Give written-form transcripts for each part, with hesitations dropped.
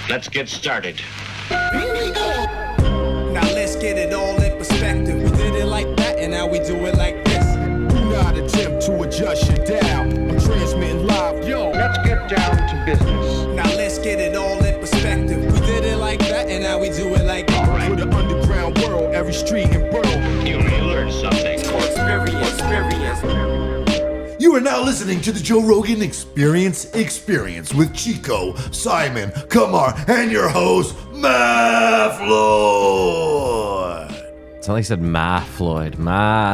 Let's get started. Now let's get it all in perspective. We did it like that, and now we do it like this. Do not attempt to adjust your dial. I'm transmitting live, yo. Let's get down to business. Now let's get it all in perspective. We did it like that, and now we do it like this. All right. For the underground world, every street and borough. You may learn something. Experience. You are now listening to the Joe Rogan Experience with Chico, Simon, Kamar, and your host, Matt Floyd. It's not like he said Floyd.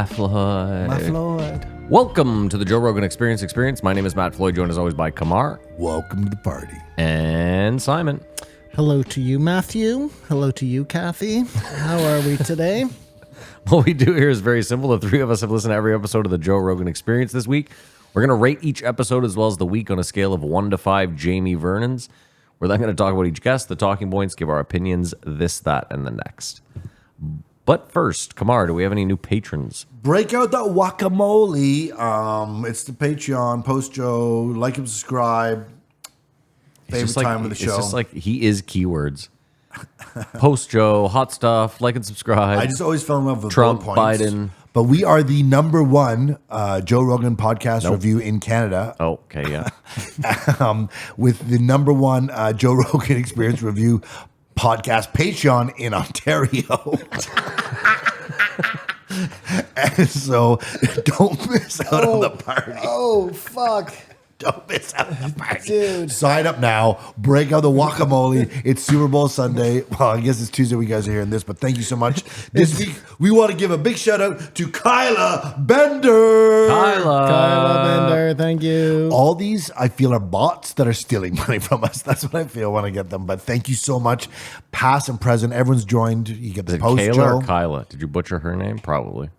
Floyd. Welcome to the Joe Rogan Experience. My name is Matt Floyd, joined as always by Kamar. Welcome to the party. And Simon. Hello to you, Matthew. Hello to you, Kathy. How are we today? What we do here is very simple. The three of us have listened to every episode of the Joe Rogan Experience this week. We're going to rate each episode as well as the week on a scale of 1 to 5 Jamie Vernons. We're then going to talk about each guest, the talking points, give our opinions, this, that, and the next. But first, Kamar, do we have any new patrons? Break out that guacamole. It's the Patreon. Post Joe. Like and subscribe. Favorite time of the show. It's just like he is keywords. Post Joe, hot stuff, like and subscribe. I just always fell in love with Trump, bullet points. Biden. But we are the number one Joe Rogan podcast review in Canada. Oh, okay, yeah. With the number one Joe Rogan Experience review podcast Patreon in Ontario. And so don't miss out on the party. Oh, fuck. Don't miss out on the party. Dude. Sign up now. Break out the guacamole. It's Super Bowl Sunday. Well, I guess it's Tuesday when you guys are hearing this, but thank you so much. This week, we want to give a big shout out to Kyla Bender. Kyla Bender, thank you. All these, I feel, are bots that are stealing money from us. That's what I feel when I get them. But thank you so much. Past and present, everyone's joined. You get the post, Kayla Joe. or Kyla? Did you butcher her name? Probably.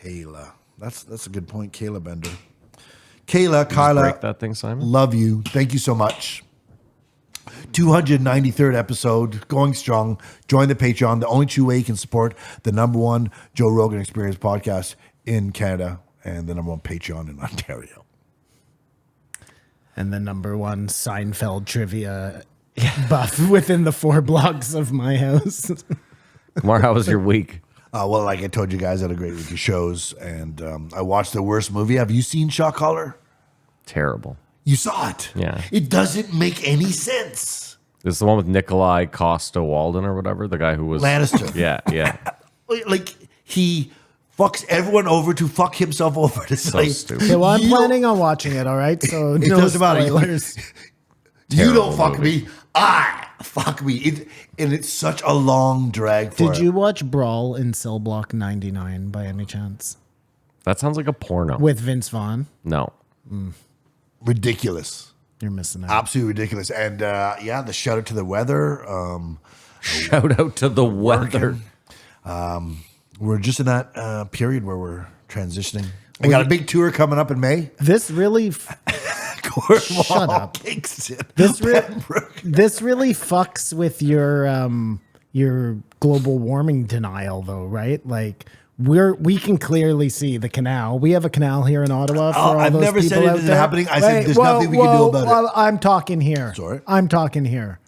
Kayla. That's a good point. Kayla Bender. Kyla, Break that thing, Simon. love you. Thank you so much. 293rd episode, going strong. Join the Patreon, the only true way you can support the number one Joe Rogan Experience podcast in Canada and the number one Patreon in Ontario. And the number one Seinfeld trivia buff within the 4 blocks of my house. Kamar, how was your week? Well, like I told you guys, I had a great week of shows, and I watched the worst movie. Have you seen Shot Caller? Terrible. You saw it. Yeah. It doesn't make any sense. This is the one with Nikolai Costa-Waldau or whatever, the guy who was... Lannister. Yeah. Like, he fucks everyone over to fuck himself over. It's So like, stupid. Okay, well, I'm You- planning on watching it, all right? So It no doesn't matter. spoilers. You don't Terrible fuck movie. me. I fuck me. And it's such a long drag for Did you watch Brawl in Cell Block 99 by any chance? That sounds like a porno. With Vince Vaughn? No. Ridiculous. You're missing out. Absolutely ridiculous. And yeah, the shout out to the weather. Shout out to the weather. We're just in that period where we're transitioning. I got a big tour coming up in May. This really... Cornwall, Shut up. Kingston, This Pembroke. This really fucks with your global warming denial, though, right? Like we can clearly see the canal. We have a canal here in Ottawa for all I've those never people said it out isn't there. happening. I said there's nothing we can do about it. I'm talking here. Sorry. I'm talking here.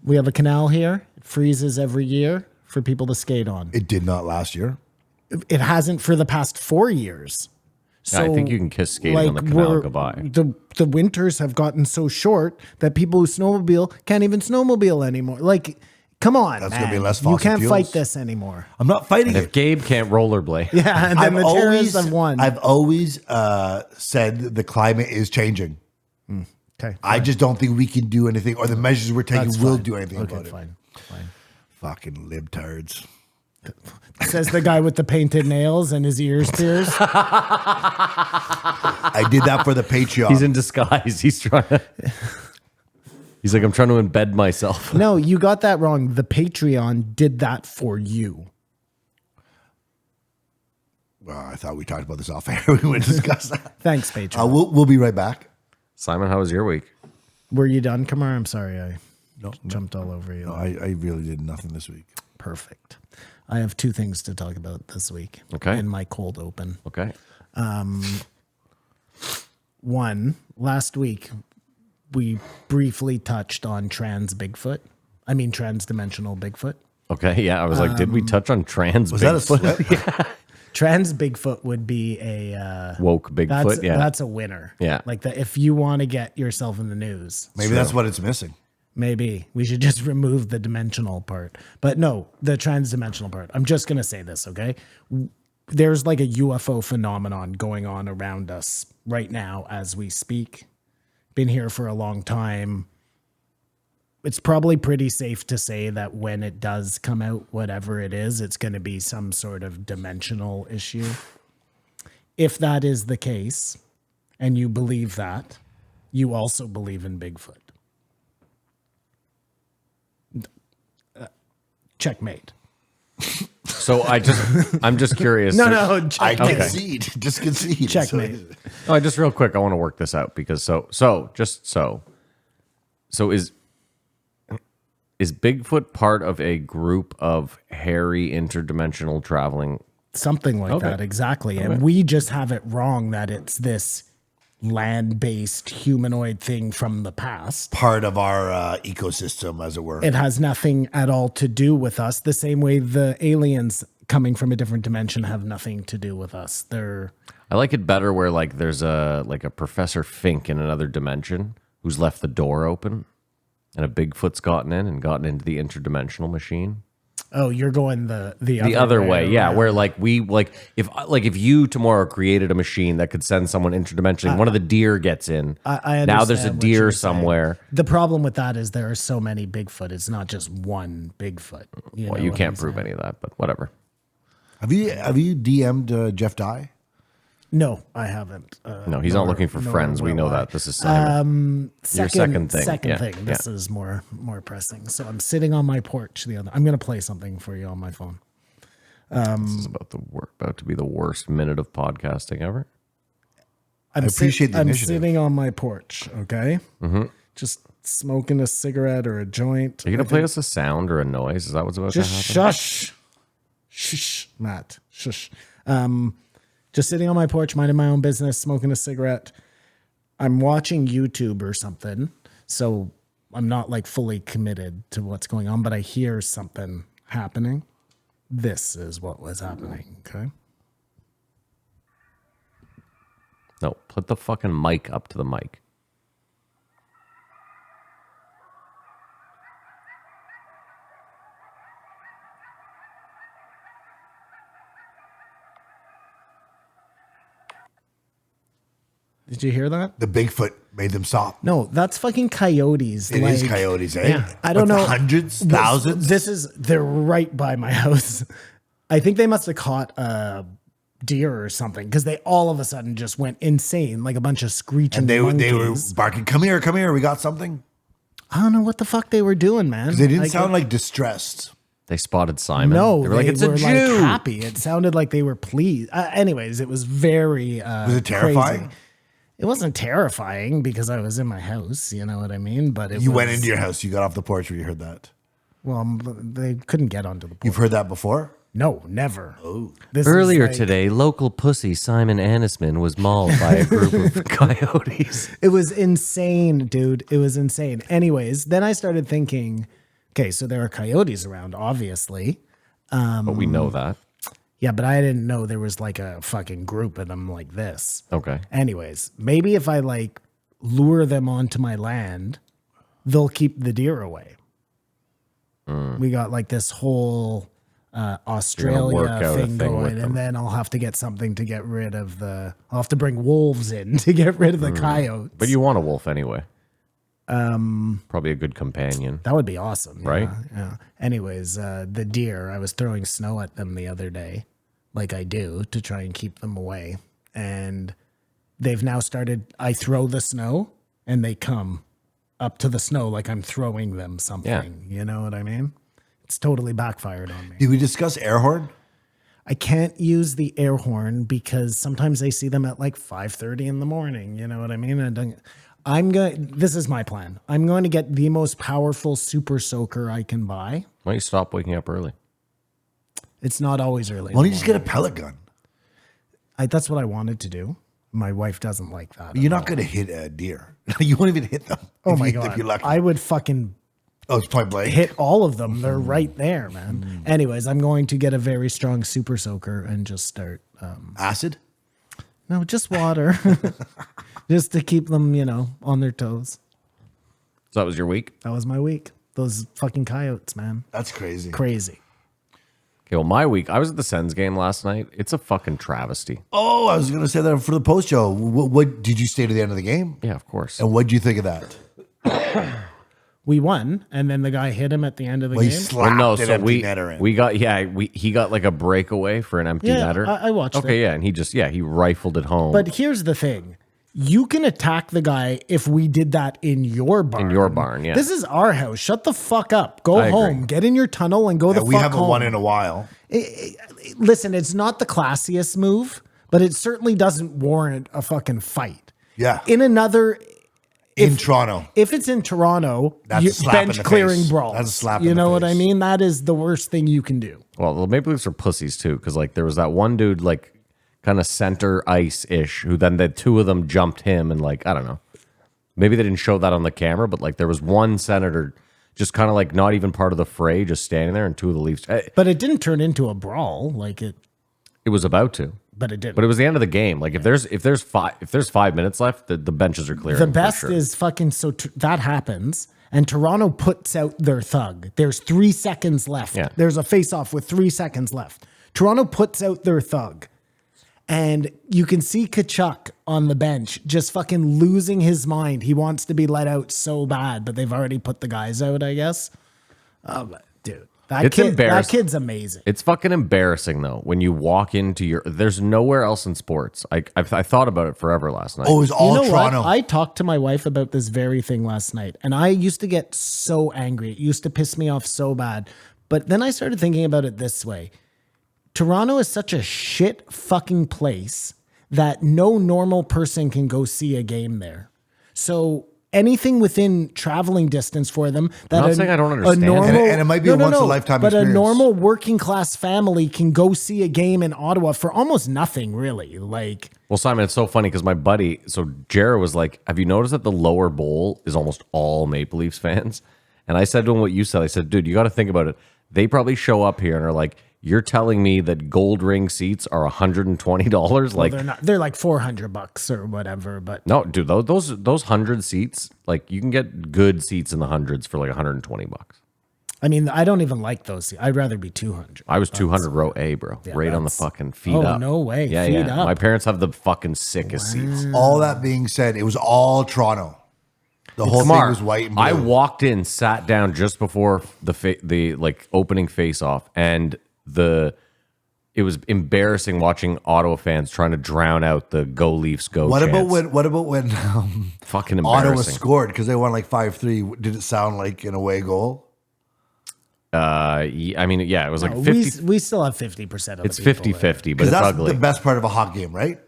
We have a canal here. It freezes every year for people to skate on. It did not last year. It hasn't for the past 4 years. Yeah, I think you can kiss skating on the canal goodbye. The winters have gotten so short that people who snowmobile can't even snowmobile anymore. Like, come on, That's man. gonna be less You fossil can't fuels. fight this anymore. I'm not fighting If it. Gabe can't rollerblade. Yeah, and then the terrorists have won. I've always said the climate is changing. Okay, I just don't think we can do anything, or the measures we're taking that's will fine. do anything Okay, about it. fine. Fucking libtards. Says the guy with the painted nails and his ears pierced. I did that for the Patreon. He's in disguise. He's trying to... He's like, I'm trying to embed myself. No, you got that wrong. The Patreon did that for you. Well, I thought we talked about this off air. We would discuss that. Thanks, Patreon. We'll be right back. Simon, how was your week? Were you done, Kamar? I'm sorry I No, jumped all over you. no, I really did nothing this week. Perfect. I have 2 things to talk about this week. Okay. In my cold open. Okay. One, last week, we briefly touched on transdimensional Bigfoot. Okay, yeah. I was like, did we touch on trans Was that a Bigfoot? slip? Trans Bigfoot would be a Woke Bigfoot, yeah. That's a winner. Yeah. Like if you want to get yourself in the news. Maybe that's what it's missing. Maybe we should just remove the dimensional part. But no, the transdimensional part. I'm just going to say this, okay? There's like a UFO phenomenon going on around us right now as we speak. Been here for a long time. It's probably pretty safe to say that when it does come out, whatever it is, it's going to be some sort of dimensional issue. If that is the case, and you believe that, you also believe in Bigfoot. Checkmate. So I'm just curious. No, I checkmate. concede. Just concede. Checkmate. No, just real quick, I want to work this out because so is Bigfoot part of a group of hairy interdimensional traveling? Something like Okay. that, exactly. And we just have it wrong that it's this land-based humanoid thing from the past. Part of our ecosystem, as it were. It has nothing at all to do with us, the same way the aliens coming from a different dimension have nothing to do with us. They're I like it better where like there's a Professor Fink in another dimension who's left the door open and a Bigfoot's gotten into the interdimensional machine. Oh, you're going the Other way, yeah. around. Where if you tomorrow created a machine that could send someone interdimensionally, one of the deer gets in. I now there's a understand what deer you're saying. somewhere. The problem with that is there are so many Bigfoot. It's not just one Bigfoot. Well, know you what can't I'm prove saying? any of that, but whatever. Have you DM'd Jeff Dye? No, I haven't. No, he's not looking for nor friends. We will know I. that. This is Simon. Second thing. Yeah, This is more pressing. So I'm sitting on my porch. I'm going to play something for you on my phone. This is about to be the worst minute of podcasting ever. I appreciate the I'm initiative. sitting on my porch. Okay, just smoking a cigarette or a joint. Are you gonna play us a sound or a noise? Is that what's about Just to happen? shush, Matt, shush. Just sitting on my porch, minding my own business, smoking a cigarette. I'm watching YouTube or something, so I'm not like fully committed to what's going on, but I hear something happening. This is what was happening, okay? No, put the fucking mic up to the mic. Did you hear that? The Bigfoot made them stop. No, that's fucking coyotes. It is coyotes, eh? Yeah, I don't What, know. Hundreds, thousands? They're right by my house. I think they must have caught a deer or something because they all of a sudden just went insane, like a bunch of screeching And they were monkeys. barking, come here, we got something. I don't know what the fuck they were doing, man. They didn't sound like distressed. They spotted Simon. No, they were like, it's a were, Jew. happy. It sounded like they were pleased. Anyways, it was very Was it terrifying? crazy. It wasn't terrifying because I was in my house, you know what I mean? But You went into your house, you got off the porch when you heard that. Well, they couldn't get onto the porch. You've heard that before? No, never. Oh. This is Earlier like- today, local pussy Simon Anisman was mauled by a group of coyotes. It was insane, dude. It was insane. Anyways, then I started thinking, okay, so there are coyotes around, obviously. But we know that. Yeah, but I didn't know there was like a fucking group of them like this. Okay. Anyways, maybe if I like lure them onto my land, they'll keep the deer away. We got like this whole Australia work out a thing thing going, with them. and then I'll have to get something to get rid of I'll have to bring wolves in to get rid of the coyotes. But you want a wolf anyway. Probably a good companion. That would be awesome. Right? Yeah. Anyways, the deer, I was throwing snow at them the other day, like I do, to try and keep them away. And they've now started, I throw the snow and they come up to the snow like I'm throwing them something. You know what I mean? It's totally backfired on me. Did we discuss air horn? I can't use the air horn because sometimes I see them at like 5:30 in the morning. You know what I mean? And this is my plan. I'm going to get the most powerful super soaker I can buy. Why don't you stop waking up early? It's not always early. Why don't you just get a pellet gun? That's what I wanted to do. My wife doesn't like that. You're not going to hit a deer. You won't even hit them. Oh if my you, God. If you're lucky. I would fucking Oh, it's point blank. hit all of them. They're right there, man. Anyways, I'm going to get a very strong super soaker and just start. Acid? No, just water. Just to keep them, on their toes. So that was your week? That was my week. Those fucking coyotes, man. That's crazy. Crazy. Okay, well, my week, I was at the Sens game last night. It's a fucking travesty. Oh, I was going to say that for the post show. What did you stay to the end of the game? Yeah, of course. And what did you think of that? We won, and then the guy hit him at the end of the Well, he game. slapped Well, no, an so empty netter in. he got like a breakaway for an empty Yeah, netter. I watched Okay, it. yeah, and he rifled it home. But here's the thing. You can attack the guy if we did that in your barn. In your barn, yeah. This is our house. Shut the fuck up. Go I agree. home. Get in your tunnel and go the We fuck haven't home. won in a while. Listen, it's not the classiest move, but it certainly doesn't warrant a fucking fight. Yeah. In Toronto. if it's in Toronto, That's a slap in bench the clearing face. brawl. That's a slap You in the know what I face. mean? That is the worst thing you can do. Well, the Maple Leafs are pussies too, because like there was that one dude like kind of center ice ish, who then the two of them jumped him, and like I don't know, maybe they didn't show that on the camera, but like there was one senator just kind of like not even part of the fray, just standing there, and two of the Leafs. But it didn't turn into a brawl like it. It was about to, But it didn't. but it was the end of the game. Like if there's 5 minutes left, the benches are clearing. The for best sure. is fucking that happens and Toronto puts out their thug. There's 3 seconds left. Yeah. There's a face off with 3 seconds left. Toronto puts out their thug. And you can see Kachuk on the bench just fucking losing his mind. He wants to be let out so bad, but they've already put the guys out, I guess. But dude, It's that embarrassing. kid's amazing. It's fucking embarrassing though when you walk into your. There's nowhere else in sports. I thought about it forever last night. Oh, it was all You know Toronto. what? I talked to my wife about this very thing last night, and I used to get so angry. It used to piss me off so bad. But then I started thinking about it this way. Toronto is such a shit fucking place that no normal person can go see a game there. So anything within traveling distance for them that not saying I don't understand. And it might be a once-in-a-lifetime but experience. a normal working class family can go see a game in Ottawa for almost nothing, really. Like, Well, Simon, it's so funny because my buddy, so Jared was like, have you noticed that the lower bowl is almost all Maple Leafs fans? And I said to him what you said. I said, dude, you got to think about it. They probably show up here and are like, you're telling me that gold ring seats are $120? Like, they're not. They're like $400 or whatever. But no, dude, those 100 seats, like you can get good seats in the hundreds for like $120. I mean, I don't even like those. I'd rather be 200. I was 200 row A, bro, right on the that's- fucking feet Oh, up. no way. Yeah, Feet yeah. up. My parents have the fucking sickest seats. All that being said, it was all Toronto. The whole thing Mark, was white and blue. I walked in, sat down just before the like opening face off, and it was embarrassing watching Ottawa fans trying to drown out the "Go Leafs, Go!" What about chants. when Fucking Ottawa embarrassing. scored because they won like 5-3? Did it sound like an away goal? I mean, yeah, it was like 50. We still have 50% of It's the people 50-50, there. but Because it's that's ugly. the best part of a hockey game, right?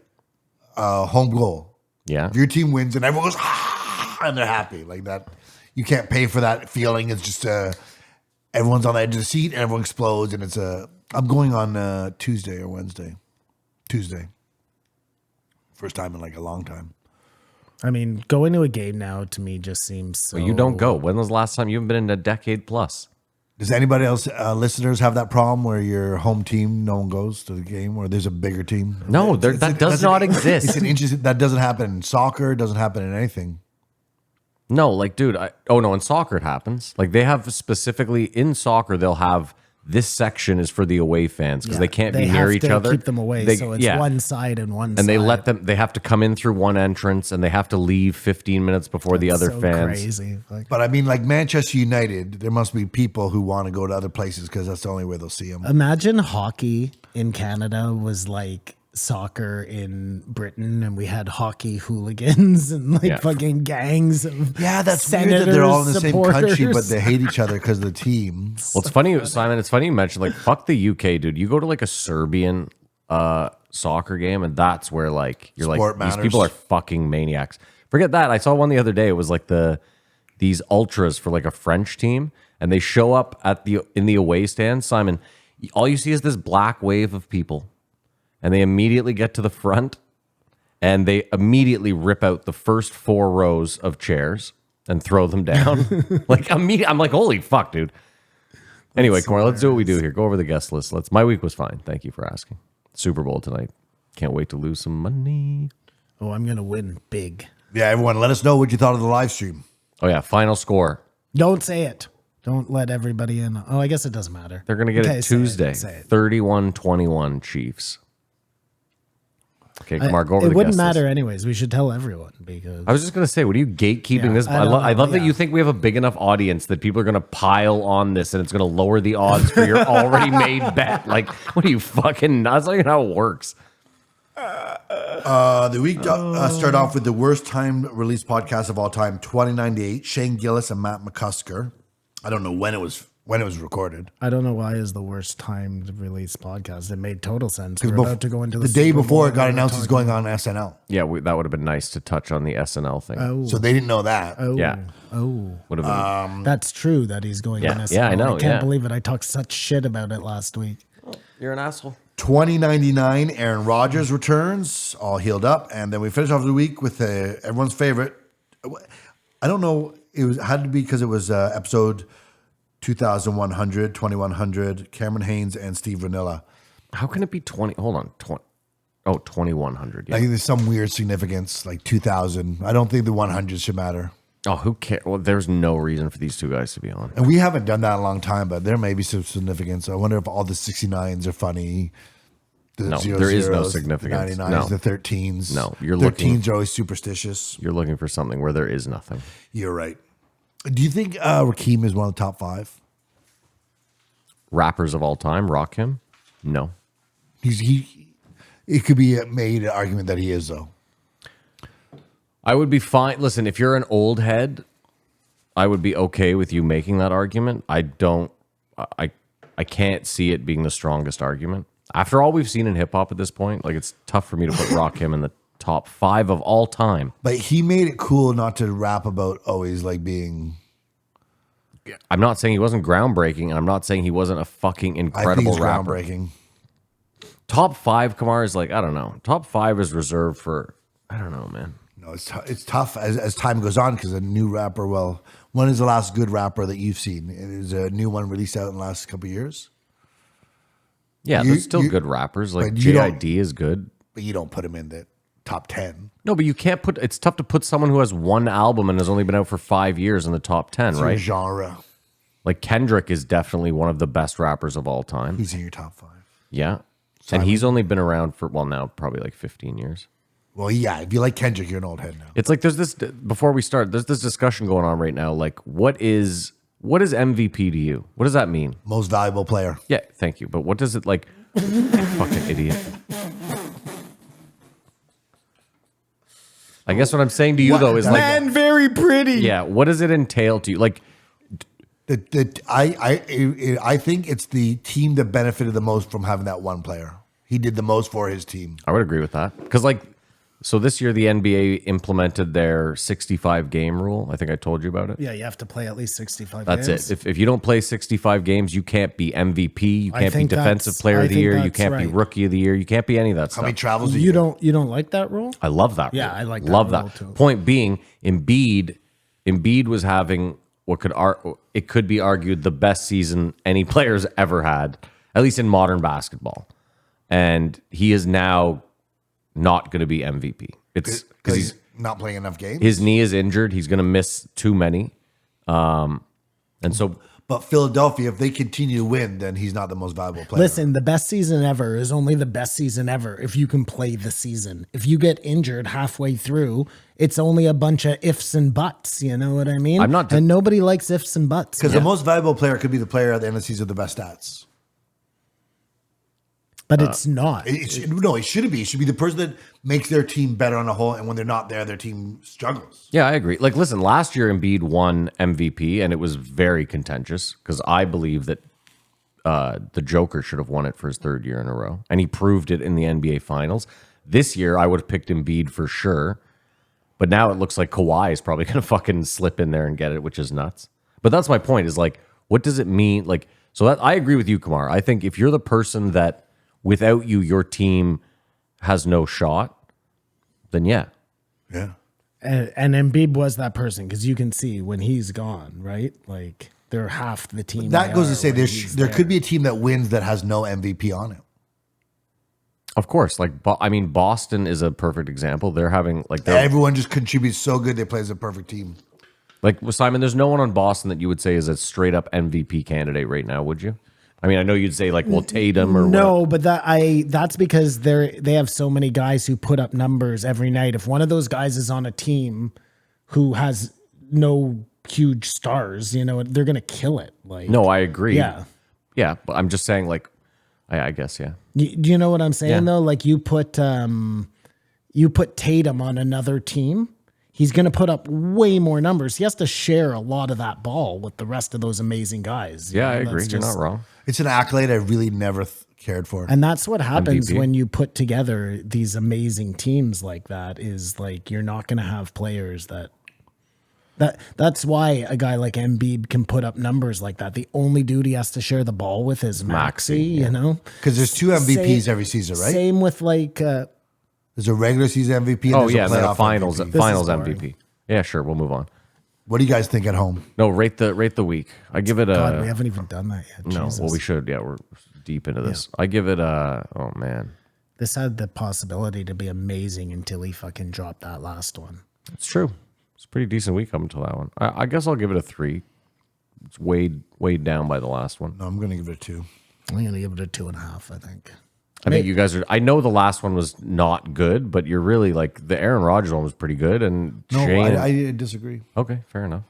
Home goal. Yeah, Your team wins and everyone goes, ah, and they're happy like that. You can't pay for that feeling. It's just everyone's on the edge of the seat and everyone explodes. And it's I'm going on Tuesday or Wednesday. Tuesday. First time in like a long time. I mean, going to a game now to me just seems so. Well, you don't go. When was the last time? You haven't been in a decade plus. Does anybody else, listeners, have that problem where your home team, no one goes to the game, or there's a bigger team? No, that does not exist. It's an interesting. That doesn't happen in soccer. It doesn't happen in anything. No, like, dude, in soccer it happens. Like, they have specifically in soccer, they'll have this section is for the away fans because they can't be near have each to other. Keep them away, so it's one side and one side. And they let them, they have to come in through one entrance and they have to leave 15 minutes before the other so fans. Crazy. Like, But I mean, like Manchester United, there must be people who want to go to other places because that's the only way they'll see them. imagine hockey in Canada was like soccer in Britain, and we had hockey hooligans and like Yeah. fucking gangs of Yeah, that's weird that they're all in the same country, but supporters. they hate each other because of the team. Well, it's funny, Simon. It's funny you mentioned like fuck the UK, dude. You go to like a Serbian soccer game, and that's where like you're Sport like these matters. people are fucking maniacs. Forget that. I saw one the other day. It was like these ultras for like a French team, and they show up in the away stand. Simon, all you see is this black wave of people, and they immediately get to the front. and they immediately rip out the first 4 rows of chairs and throw them down. I'm like, holy fuck, dude. Anyway, Corey, let's do what we do here. Go over the guest list. My week was fine. Thank you for asking. Super Bowl tonight. Can't wait to lose some money. Oh, I'm going to win big. Yeah, everyone, let us know what you thought of the live stream. Oh, yeah. Final score. Don't say it. Don't let everybody in. Oh, I guess it doesn't matter. They're going to get Okay, it say Tuesday. Say it. 31-21 Chiefs. Okay, Kamar, go over It the wouldn't guest list. matter anyways. We should tell everyone because I was just going to say, what are you gatekeeping Yeah, this? I I, know, I love that yeah. you think we have a big enough audience that people are going to pile on this and it's going to lower the odds for your already made bet. Like, what are you fucking nuts? That's not even how it works. The week started off with the worst time release podcast of all time, 2098, Shane Gillis and Matt McCusker. I don't know when it was recorded. I don't know why is the worst time to release podcast. It made total sense. We're about to go into the day Super Bowl before it and got we're announced it's talking- going on SNL. Yeah, that would have been nice to touch on the SNL thing. Oh, So they didn't know that. Yeah. oh, Would have been. that's true that he's going Yeah, on SNL. yeah, I know, I can't yeah. believe it. I talked such shit about it last week. You're an asshole. 2099, Aaron Rodgers returns, all healed up. And then we finish off the week with everyone's favorite. I don't know. It had to be because it was episode 2100, 2100, Cameron Haynes and Steve Vanilla. How can it be 20? Hold on. 2100. I Yeah. think there's some weird significance, like 2000. I don't think the 100 should matter. Oh, who cares? Well, there's no reason for these two guys to be on. And we haven't done that in a long time, but there may be some significance. I wonder if all the 69s are funny. The No, 00s, there is no the significance. 99s, No. the 13s. No, you're 13s looking- are always superstitious. You're looking for something where there is nothing. You're right. Do you think Rakim is one of the top 5? Rappers of all time, rock him? No. It could be made an argument that he is, though. I would be fine. Listen, if you're an old head, I would be okay with you making that argument. I can't see it being the strongest argument. After all we've seen in hip hop at this point, like it's tough for me to put Rakim in the top 5 of all time. But he made it cool not to rap about always like being. I'm not saying he wasn't groundbreaking, and I'm not saying he wasn't a fucking I think incredible he's rapper. groundbreaking. Top 5, Kamar, is like, I don't know. Top 5 is reserved for, I don't know, man. No, it's tough as time goes on because a new rapper. Well, when is the last good rapper that you've seen? Is a new one released out in the last couple of years? Yeah, You- there's still you- good rappers. Like but you don't- JID is good. But you don't put him in the top 10. No, but you can't put, it's tough to put someone who has one album and has only been out for 5 years in the top 10, It's your right? genre. Like Kendrick is definitely one of the best rappers of all time. He's in your top 5. Yeah. And he's only been around for, well, now probably like 15 years. Well, yeah. If you like Kendrick, you're an old head now. It's like there's this, before we start, there's this discussion going on right now. Like, what is MVP to you? What does that mean? Most valuable player. Yeah, thank you. But what does it like? Fucking idiot. I guess what I'm saying to you, though, is like, very pretty. yeah, what does it entail to you? Like, I think it's the team that benefited the most from having that one player. He did the most for his team. I would agree with that. Because, like, so this year the NBA implemented their 65 game rule. I think I told you about it. Yeah, you have to play at least 65 That's games. it. If you don't play 65 games, you can't be MVP. You I can't be think Defensive that's- Player I of the think Year. You that's can't be right. Rookie of the Year. You can't be any of that How stuff. many travels do You you don't like that rule? I love that. Yeah, rule. I like that Love rule that. too. Point being, Embiid was having what it could be argued the best season any player's ever had, at least in modern basketball, and he is now not going to be MVP. It's because he's not playing enough games. his knee is injured. He's going to miss too many, and so. But Philadelphia, if they continue to win, then he's not the most valuable player. Listen, the best season ever is only the best season ever if you can play the season. If you get injured halfway through, it's only a bunch of ifs and buts. You know what I mean? I'm not- and nobody likes ifs and buts. Because the most valuable player could be the player at the end of the season with the best stats. But it's not. It shouldn't be. It should be the person that makes their team better on a whole, and when they're not there, their team struggles. Yeah, I agree. Like, listen, last year Embiid won MVP, and it was very contentious because I believe that the Joker should have won it for his 3rd year in a row, and he proved it in the NBA Finals. This year, I would have picked Embiid for sure, but now it looks like Kawhi is probably going to fucking slip in there and get it, which is nuts. But that's my point. Is like, what does it mean? Like, so that I agree with you, Kamar. I think if you're the person that without you, your team has no shot, then yeah. Yeah. And Embiid was that person because you can see when he's gone, right? Like they're half the team. That goes to say there could be a a team that wins that has no MVP on it. Of course, like I mean, Boston is a perfect example. They're having like Everyone just contributes so good they play as a perfect team. like Simon. There's no one on Boston that you would say is a straight up MVP candidate right now, would you? I mean, I know you'd say like, well, Tatum or no, what. but that's because they have so many guys who put up numbers every night. If one of those guys is on a team who has no huge stars, you know, they're gonna kill it. Like No, I agree. yeah. Yeah, but I'm just saying, like, I guess, yeah. Do you know what I'm saying Yeah. though? Like you put Tatum on another team, he's going to put up way more numbers. He has to share a lot of that ball with the rest of those amazing guys. You Yeah, know, I agree. that's You're just- not wrong. It's an accolade I really never cared for. And that's what happens MVP. when you put together these amazing teams like that. Is like you're not going to have players that's why a guy like Embiid can put up numbers like that. The only dude he has to share the ball with is Maxey, you know? Because there's two MVPs Same- every season, right? Same with like There's a regular season MVP and Oh, there's yeah, a and then a playoff finals MVP. finals This is boring. MVP. Yeah, sure, we'll move on. What do you guys think at home? No, rate the week. I give it a God, we haven't even done that yet. no. Jesus. Well, we should. Yeah, we're deep into this. I give it a. Oh man, This had the possibility to be amazing until he fucking dropped that last one. it's true. It's a pretty decent week up until that one. I guess I'll give it a 3. It's weighed down by the last one. No, I'm going to give it a 2. I'm going to give it a 2.5, I think. I think you guys are. I know the last one was not good, but you're really like the Aaron Rodgers one was pretty good. And No, Shane, I disagree. okay, fair enough.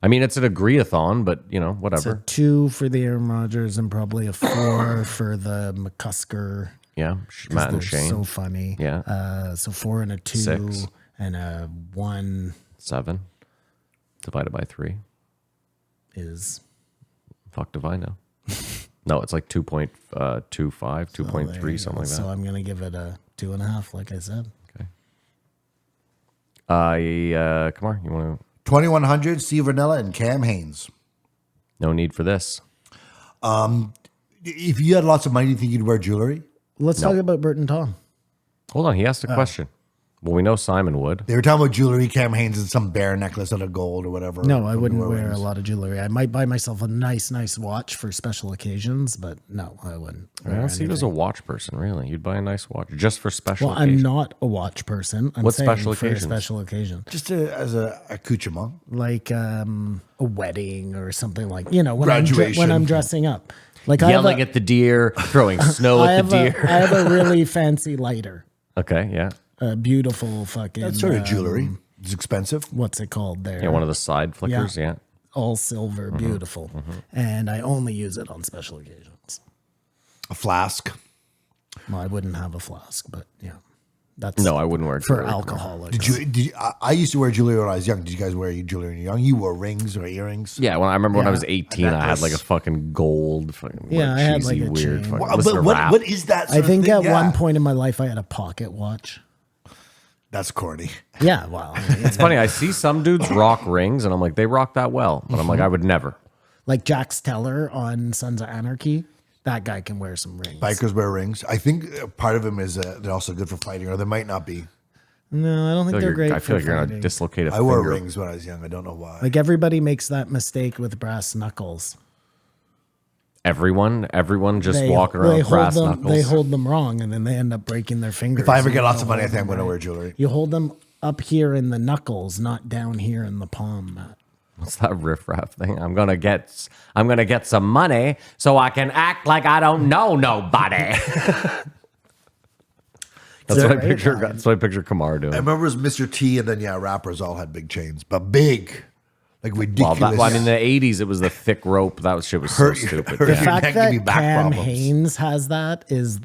I mean, it's an agree-a-thon, but you know, It's a whatever. 2 for the Aaron Rodgers and probably a 4 for the McCusker. Yeah, 'cause Matt and they're Shane. so funny. Yeah. So 4 and a 2 6. and a 1 7 divided by 3. is Fuck, do I know? No, it's like 2.25, 2.3, there you something go. like So that. I'm going to give it a 2.5, like I said. Come on, you want to? 2100, Steve Ranella and Cam Haynes. No need for this. If you had lots of money, do you think you'd wear jewelry? Let's talk about Bert and Tom. Hold on, he asked a question. Well, we know Simon would. They were talking about jewelry. Cam Haynes and some bear necklace out of gold or whatever. No, I From wouldn't New wear a Orleans. lot of jewelry. I might buy myself a nice watch for special occasions, but no, I wouldn't. I wear don't see you as a anything. watch person, really. You'd buy a nice watch just for special Well, I'm occasions. not a watch person. I'm What saying special for a occasions? special occasion, Just as a accoutrement. like a wedding or something like when Graduation. when I'm dressing up. Like Yelling I at the deer, throwing snow I at the have, deer. I have a really fancy lighter, Okay, yeah. a beautiful fucking. That's sort of jewelry. It's expensive. What's it called there? Yeah, one of the side flickers, yeah. all silver, beautiful, and I only use it on special occasions. A flask. Well, I wouldn't have a flask, but yeah, that's No, I wouldn't wear for jewelry. alcoholics. Did you, I used to wear jewelry when I was young. Did you guys wear jewelry when you were young? You wore rings or earrings? Yeah, when I remember when I Yeah. was 18, I had like a fucking gold, fucking Yeah, I had, cheesy, like, a weird. chain. Fucking, Well, listen but to rap. what is that sort I think of thing? at Yeah. one point in my life, I had a pocket watch. That's corny. Yeah, well, I mean, It's funny. I see some dudes rock rings, and I'm like, they rock that well, but I'm like, I would never. like Jack Steller on Sons of Anarchy, that guy can wear some rings. Bikers wear rings. I think part of them is they're also good for fighting, or they might not be. No, I don't think they're great. I feel like for you're gonna fighting. dislocate a I wore finger. rings when I was young. I don't know why. Like everybody makes that mistake with brass knuckles. Everyone just They- walking around they with brass hold them, knuckles. They hold them wrong, and then they end up breaking their fingers. if I ever You get lots gotta of money, I hold think I'm them going to right. wear jewelry. You hold them up here in the knuckles, not down here in the palm, Matt. What's that riff-raff thing? I'm gonna get some money so I can act like I don't know nobody. That's what I Great picture. line. That's what I picture Kamar doing. I remember it was Mr. T, and then rappers all had big chains, but big, like Well, ridiculous. I mean, in the '80s, it was the thick rope. That shit was so Hurt- stupid. hurt The your Yeah. fact neck give you that back Cam problems. Haynes has that is,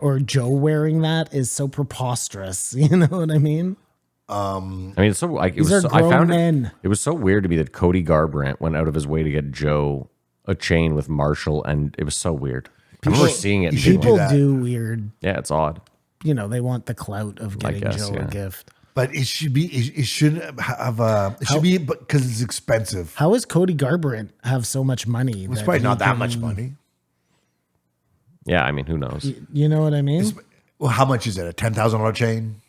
or Joe wearing that is so preposterous. You know what I mean? I mean, it's so like it These was. are So, I found grown men. it was so weird to me that Cody Garbrandt went out of his way to get Joe a chain with Marshall, and it was so weird. I remember seeing it. And you should being do like, that. People do weird. yeah, it's odd. They want the clout of getting guess, Joe yeah. a gift. But it should be. It shouldn't have a. It should be because it's expensive. How does Cody Garbrandt have so much money? It's probably not that much money. Yeah, I mean, who knows? You know what I mean? Well, how much is it? A $10,000 chain?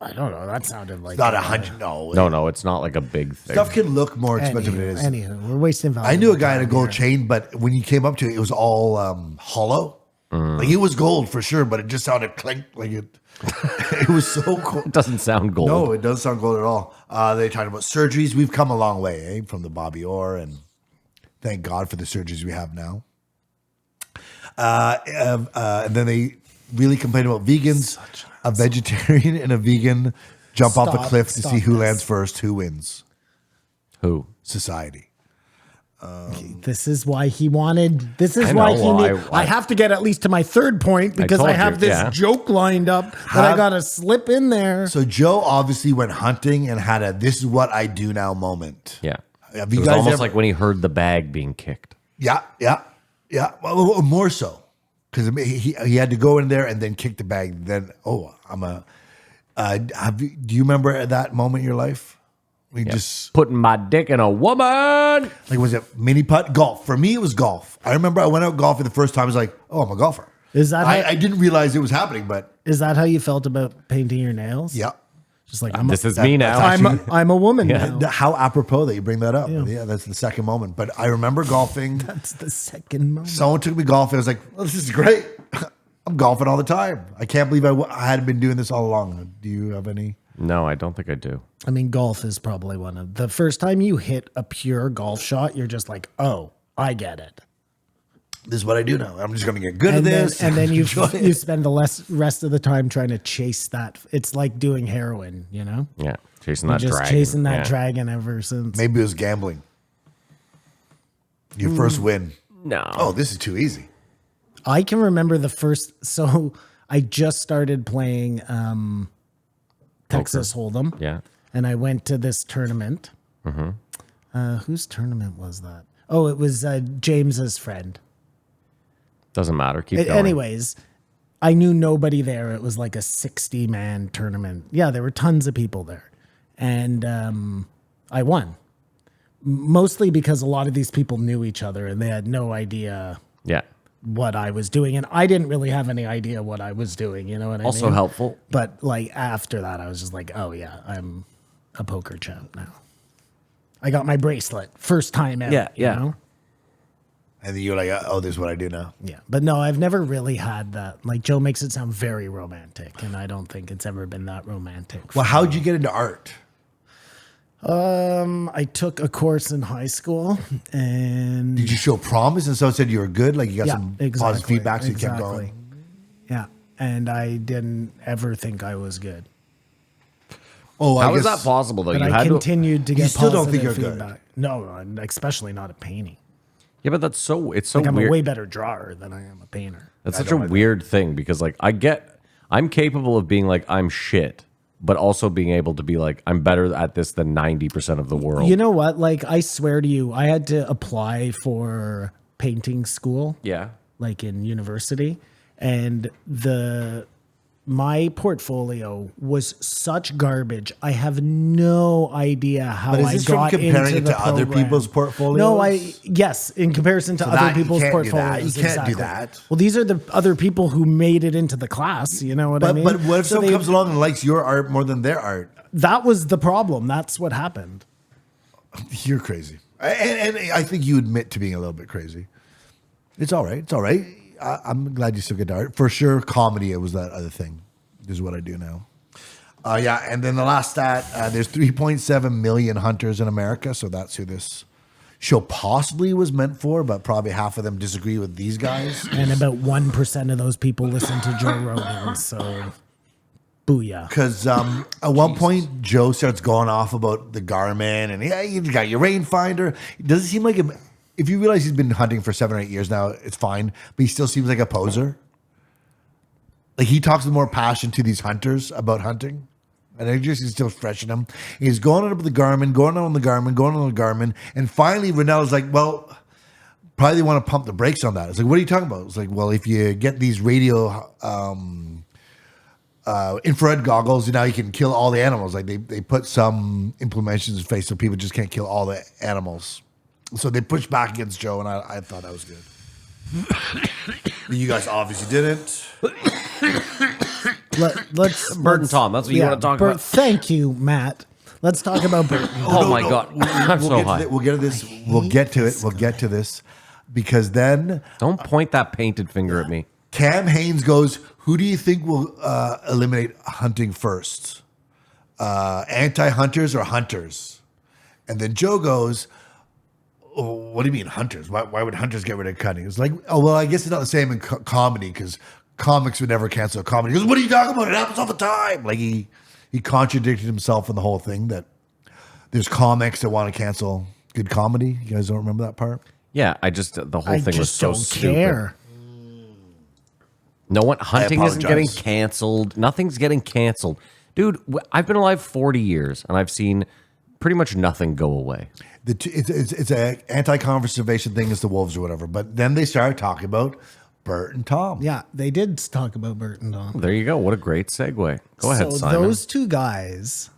I don't know. That sounded like Not 100. No. No, it's not like a big thing. Stuff can look more expensive than it is. Anywho, we're wasting value. I knew a guy in a gold chain, but when you came up to it, it was all hollow. Like it was gold for sure, but it just sounded clink like it. It was so cool. It doesn't sound gold. No, it doesn't sound gold at all. They talked about surgeries. We've come a long way, from the Bobby Orr, and thank God for the surgeries we have now. And then they really complained about vegans. A vegetarian and a vegan jump off a cliff to see who lands first, who wins. Who? Society. This is why he wanted. This is I why know, he need. I have to get at least to my third point because told I have you, this yeah. joke lined up that I gotta slip in there. So Joe obviously went hunting and had a "this is what I do now" moment. Yeah. Have It you was guys almost ever- like when he heard the bag being kicked. Yeah. Well, more so because he had to go in there and then kick the bag. Then do you remember that moment in your life? We just Putting my dick in a woman. like was it mini putt golf? For me, it was golf. I remember I went out golfing the first time. I was like, oh, I'm a golfer. Is that I didn't realize it was happening, but is that how you felt about painting your nails? yeah. Just like This is me now. I'm a woman now. How apropos that you bring that up. Yeah, that's the second moment. But I remember golfing. That's the second moment. Someone took me golfing. I was like, well, this is great. I'm golfing all the time. I can't believe I hadn't been doing this all along. Do you have any? No, I don't think I do. I mean, golf is probably one of the first time you hit a pure golf shot, you're just like, oh, I get it. This is what I do now. I'm just going to get good at And then, this. and then you Enjoy it. you spend the rest of the time trying to chase that. It's like doing heroin, you know? Yeah. Chasing You're that just dragon. chasing that Yeah. dragon ever since. Maybe it was gambling. Your first win. No. Oh, this is too easy. I can remember the first. So I just started playing Texas Hold'em. Yeah. And I went to this tournament. Whose tournament was that? Oh, it was James's friend. Doesn't matter. Keep going. Anyways, I knew nobody there. It was like a 60-man tournament. Yeah, there were tons of people there. And I won. Mostly because a lot of these people knew each other and they had no idea Yeah. what I was doing. And I didn't really have any idea what I was doing. You know what I mean? Also helpful. But like after that, I was just like, oh yeah, I'm a poker champ now. I got my bracelet. First time ever. Yeah, yeah. You know? And then you're like, oh, this is what I do now. Yeah. But no, I've never really had that. Like Joe makes it sound very romantic. And I don't think it's ever been that romantic. Well, how'd you get into art? I took a course in high school and Did you show promise and so said you were good? Like you got yeah, some exactly, positive feedback, so you kept going? Yeah. And I didn't ever think I was good. Oh, How is that possible though? But You I had to. continued to get still don't think positive you're good? feedback. No, especially not at painting. Yeah, but that's so. It's so Like I'm weird. a way better drawer than I am a painter. That's such a weird thing because like I'm capable of being like I'm shit, but also being able to be like I'm better at this than 90% of the world. You know what? Like I swear to you, I had to apply for painting school, Yeah. like in university, and my portfolio was such garbage. I have no idea how But is I this from got comparing into it the to other program. people's portfolios? No, yes, in comparison to So other that- you people's can't do that. portfolios. You can't do exactly. that. Well, these are the other people who made it into the class. You know what I mean? But what if So someone they- comes along and likes your art more than their art? That was the problem. That's what happened. You're crazy. And I think you admit to being a little bit crazy. It's all right. It's all right. I'm glad you still get to art. For sure, comedy, it was that other thing. This is what I do now. Yeah, and then the last stat, there's 3.7 million hunters in America, so that's who this show possibly was meant for, but probably half of them disagree with these guys. And about 1% of those people listen to Joe Rogan. So, booyah. Because at one point, Joe starts going off about the Garmin, and yeah, you got your rangefinder. Does it seem like, if you realize he's been hunting for 7 or 8 years now, it's fine, but he still seems like a poser? Like he talks with more passion to these hunters about hunting. And I just he's still fresh in him. He's going on with the Garmin, going on the Garmin. And finally, Renella's like, well, probably they want to pump the brakes on that. It's like, what are you talking about? It's like, well, if you get these radio infrared goggles, now you can kill all the animals. Like they put some implementations in place so people just can't kill all the animals. So they pushed back against Joe, and I thought that was good. You guys obviously didn't. let's Bert and Tom. That's what you want to talk Bert, about. Thank you, Matt. Let's talk about Bert. Oh my God, I'm so high. We'll get to this. We'll get to it. We'll get to this because then Don't point that painted finger at me. Cam Haynes goes, "Who do you think will eliminate hunting first? Anti-hunters or hunters?" And then Joe goes, "Oh, what do you mean hunters? Why would hunters get rid of cutting?" It's like, oh, well, I guess it's not the same in comedy because comics would never cancel comedy. He goes, "What are you talking about? It happens all the time." Like he contradicted himself in the whole thing that there's comics that want to cancel good comedy. You guys don't remember that part? Yeah, the whole I thing was just so don't stupid. care. No one hunting isn't getting apologize. canceled. Nothing's getting canceled, dude. I've been alive 40 years and I've seen pretty much nothing go away. It's a anti-conservation thing. It's the wolves or whatever. But then they started talking about Bert and Tom. Yeah, they did talk about Bert and Tom. There you go. What a great segue. Go ahead, So Simon. those two guys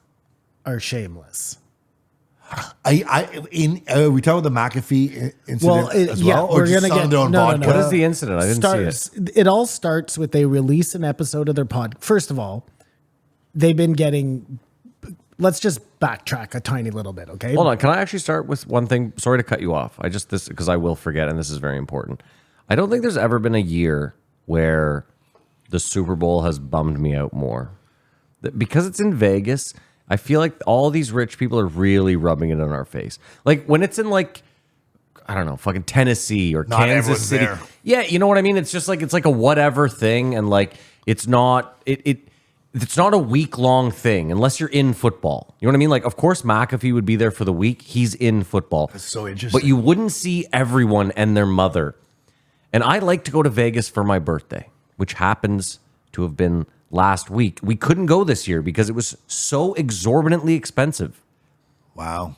are shameless. We talking about the McAfee incident Well, as well, or we're just gonna selling get their own no, vodka? no, What is the incident? I didn't see it. It all starts with they release an episode of their pod. First of all, they've been getting. Let's just backtrack a tiny little bit, okay? Hold on. Can I actually start with one thing? Sorry to cut you off. This because I will forget, and this is very important. I don't think there's ever been a year where the Super Bowl has bummed me out more. Because it's in Vegas, I feel like all these rich people are really rubbing it in our face. Like when it's in like, I don't know, fucking Tennessee or Not Kansas everyone's City. there. Yeah, you know what I mean? It's just like it's like a whatever thing, and like it's not it's not a week-long thing unless you're in football. You know what I mean? Like, of course, McAfee would be there for the week. He's in football. That's so interesting. But you wouldn't see everyone and their mother. And I like to go to Vegas for my birthday, which happens to have been last week. We couldn't go this year because it was so exorbitantly expensive. Wow.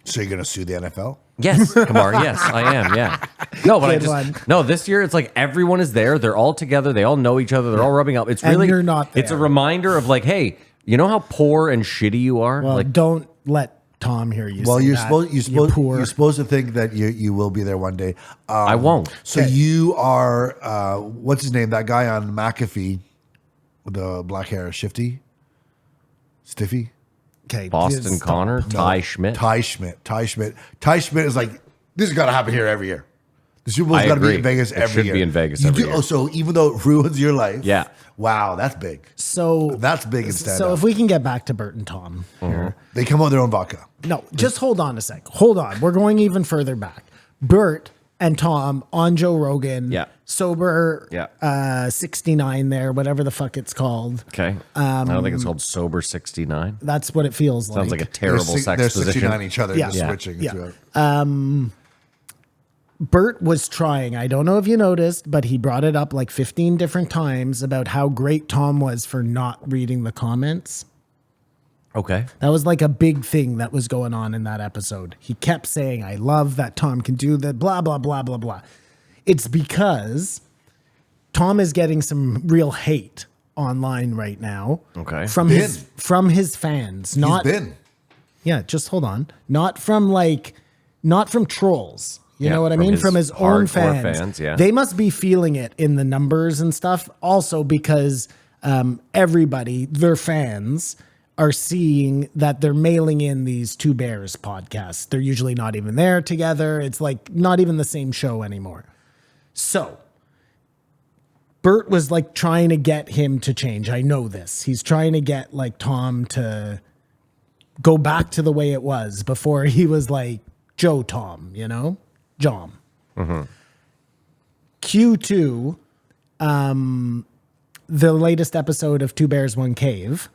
So you're going to sue the NFL? Yes, Kamar. Yes, I am. Yeah. No, but Good one. no. This year, it's like everyone is there. They're all together. They all know each other. They're all rubbing up. It's And really. you're not It's a there. reminder of like, hey, you know how poor and shitty you are. well, like, don't let Tom hear you. Well, say you're that. supposed poor. to think that you will be there one day. I won't. So you are what's his name? That guy on McAfee with the black hair, Stiffy. Okay, Boston just Connor, Ty Schmidt. Ty Schmidt is like, this has got to happen here every year. The Super Bowl's I got to be agree. in Vegas It every should year. be in Vegas You every do- year. Oh, so even though it ruins your life, Yeah. Wow, that's big. So That's big and stand So up. if we can get back to Bert and Tom here. They come on their own vodka. No, just hold on a sec. Hold on. We're going even further back. Bert and Tom on Joe Rogan. Yeah. Sober. Yeah. 69 there, whatever the fuck it's called. Okay. I don't think it's called Sober 69. That's what it feels like. Sounds like a terrible They're sex 69 position. each other, Yeah. just Yeah. switching. Yeah. throughout. Bert was trying, I don't know if you noticed, but he brought it up like 15 different times about how great Tom was for not reading the comments. Okay. That was like a big thing that was going on in that episode. He kept saying, I love that Tom can do that, blah, blah, blah, blah, blah. It's because Tom is getting some real hate online right now. Okay. From his fans. Not He's been. Yeah, just hold on. Not from trolls. You Yeah, know what I from mean? his From his own hardcore fans. fans, yeah. They must be feeling it in the numbers and stuff. Also because everybody, their fans, are seeing that they're mailing in these Two Bears podcasts. They're usually not even there together. It's like not even the same show anymore. So Bert was like trying to get him to change. I know this. He's trying to get like Tom to go back to the way it was before he was like Joe Tom, you know? John. Q2, the latest episode of Two Bears, One Cave.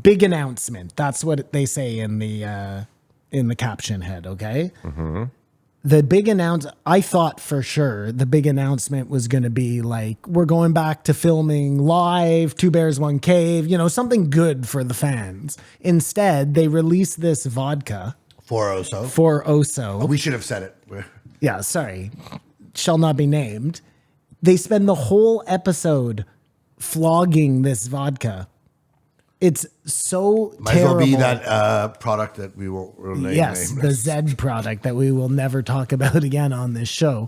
Big announcement. That's what they say in the caption head, okay? The big I thought for sure the big announcement was going to be like, we're going back to filming live, Two Bears, One Cave, you know, something good for the fans. Instead, they released this vodka For Oso. for Oso. We should have said it. Yeah, sorry. Shall not be named. They spend the whole episode flogging this vodka. It's so Might as terrible. well be that product that we will name. Yes, the Z product that we will never talk about again on this show.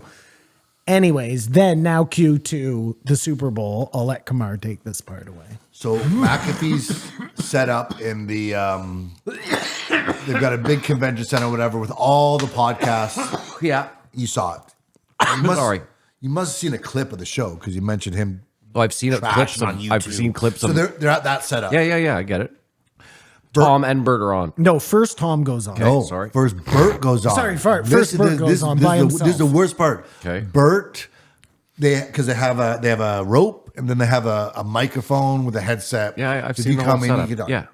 Anyways, then now cue to the Super Bowl. I'll let Kamar take this part away. So McAfee's set up in the they've got a big convention center or whatever with all the podcasts. Yeah. You saw it. Sorry. You must have seen a clip of the show because you mentioned him. Oh, I've seen clips on of, YouTube. I've seen clips So of. they're at that setup. Yeah, I get it. Tom and Bert are on. No, first Tom goes on. No, sorry. First Bert goes on. Sorry, first Bert goes on by himself. This is the worst part. Okay. Bert, because they have a rope and then they have a microphone with a headset. Yeah, I've So seen you the whole come in, you setup. get on. Yeah.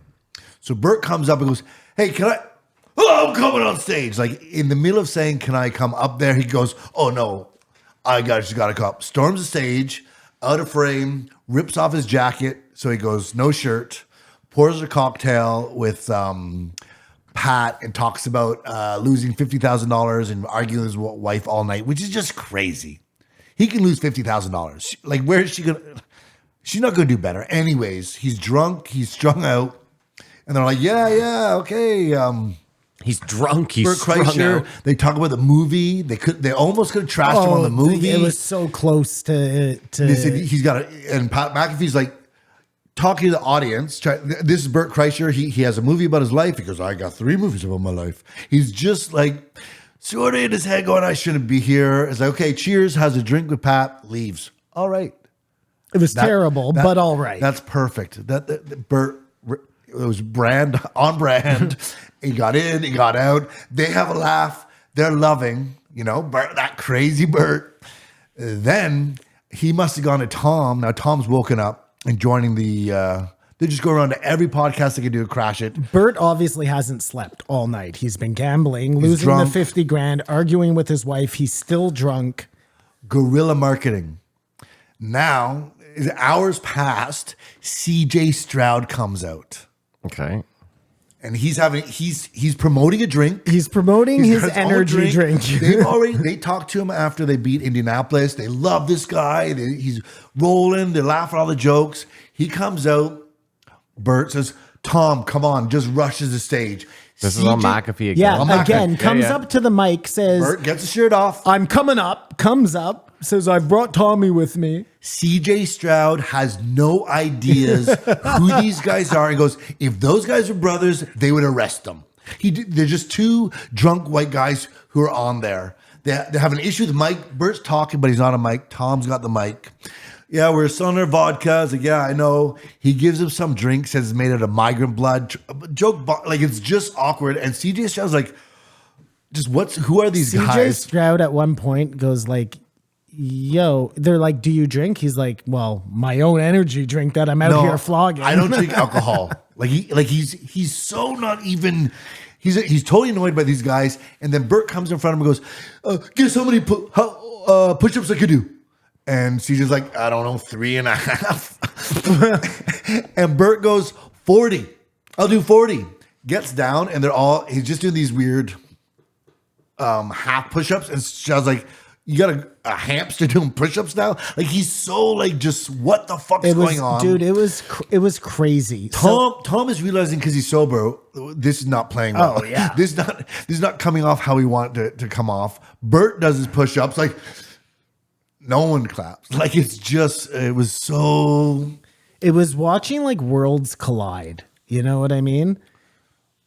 So Bert comes up and goes, "Hey, can I? Oh, I'm coming on stage." Like in the middle of saying, "Can I come up there?" He goes, "Oh no, just got to come up." Storms the stage, out of frame, rips off his jacket. So he goes, no shirt, pours a cocktail with Pat and talks about losing $50,000 and arguing with his wife all night, which is just crazy. He can lose $50,000. Like, where is she going to? She's not going to do better. Anyways, he's drunk. He's strung out. And they're like, yeah, okay. He's drunk. He's Bert strung Kreischer. out. They talk about the movie. They almost could have trashed him on the movie. It was so close to They said he's got and Pat McAfee's like talking to the audience. This is Bert Kreischer. He has a movie about his life. He goes, I got 3 movies about my life. He's just like sort of in his head going, I shouldn't be here. It's like, okay, cheers, has a drink with Pat, leaves. All right. It was terrible, but all right. That's perfect. That Bert, it was on brand. He got in, he got out. They have a laugh. They're loving, Bert, that crazy Bert. Then he must have gone to Tom. Now Tom's woken up and joining the. They just go around to every podcast they can do, crash it. Bert obviously hasn't slept all night. He's been gambling, losing drunk. the 50 grand, arguing with his wife. He's still drunk. Guerrilla marketing. Now, hours passed. CJ Stroud comes out. Okay. And he's promoting a drink. He's promoting He's his got his own energy drink. They talked to him after they beat Indianapolis. They love this guy. He's rolling. They're laughing at all the jokes. He comes out. Bert says, Tom, come on. Just rushes the stage. This is on McAfee again. Yeah, I'm not again, gonna- comes up to the mic, says, Bert gets his shirt off. I'm coming up, comes up, says, I've brought Tommy with me. CJ Stroud has no ideas who these guys are. He goes, if those guys were brothers, they would arrest them. They're just 2 drunk white guys who are on there. They have an issue with Mike. Bert's talking, but he's not a mic. Tom's got the mic. Yeah, we're selling our vodka. I was like, yeah, I know. He gives him some drink, says it's made out of migrant blood. Joke, like it's just awkward. And CJ Stroud's like, who are these CJ guys? Stroud at one point goes like, yo, they're like, do you drink? He's like, well, my own energy drink that I'm out here flogging. I don't drink alcohol. He's so not even. He's totally annoyed by these guys. And then Bert comes in front of him and goes, guess how many push-ups I could do? And CJ's like, I don't know, 3.5. And Bert goes, 40. I'll do 40. Gets down and he's just doing these weird half push-ups. And Shaw's like, you got a hamster doing push-ups now? Like he's so like, just what the fuck is going on? Dude, it was crazy. Tom is realizing because he's sober, this is not playing well. Oh, yeah. This is not coming off how we want it to come off. Bert does his push-ups like no one claps. Like it was watching like worlds collide. You know what I mean?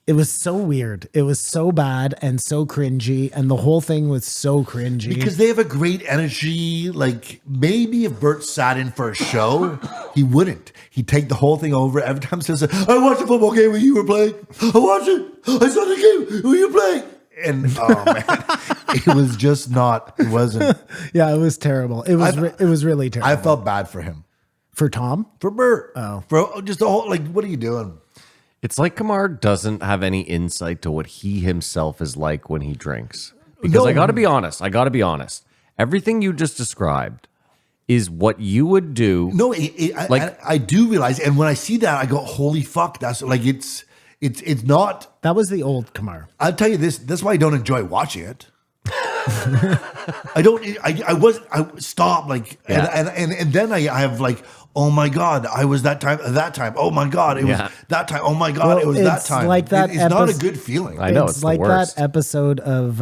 It was so weird. It was so bad and so cringy. And the whole thing was so cringy. because they have a great energy. Like maybe if Bert sat in for a show, he wouldn't. He'd take the whole thing over. Every time he says, I watched a football game when you were playing. I watched it. I saw the game when you were playing. And oh man, it was just not. It wasn't. Yeah, it was terrible. It was really terrible. I felt bad for him, for Tom. for Bert. Oh. For just the whole like, what are you doing? It's like Kamar doesn't have any insight to what he himself is like when he drinks. Because No. I got to be honest. Everything you just described is what you would do. No, I do realize, and when I see that, I go, holy fuck! That's like it's not. That was the old Kamar. I'll tell you this. That's why I don't enjoy watching it. I don't. I stop like, Yeah. and then I have like, oh my god, I was that time. Oh my god, it Yeah. was that time. Oh my god, it was that it's time. like that It's not a episode- good feeling. I know, it's the like worst. that episode of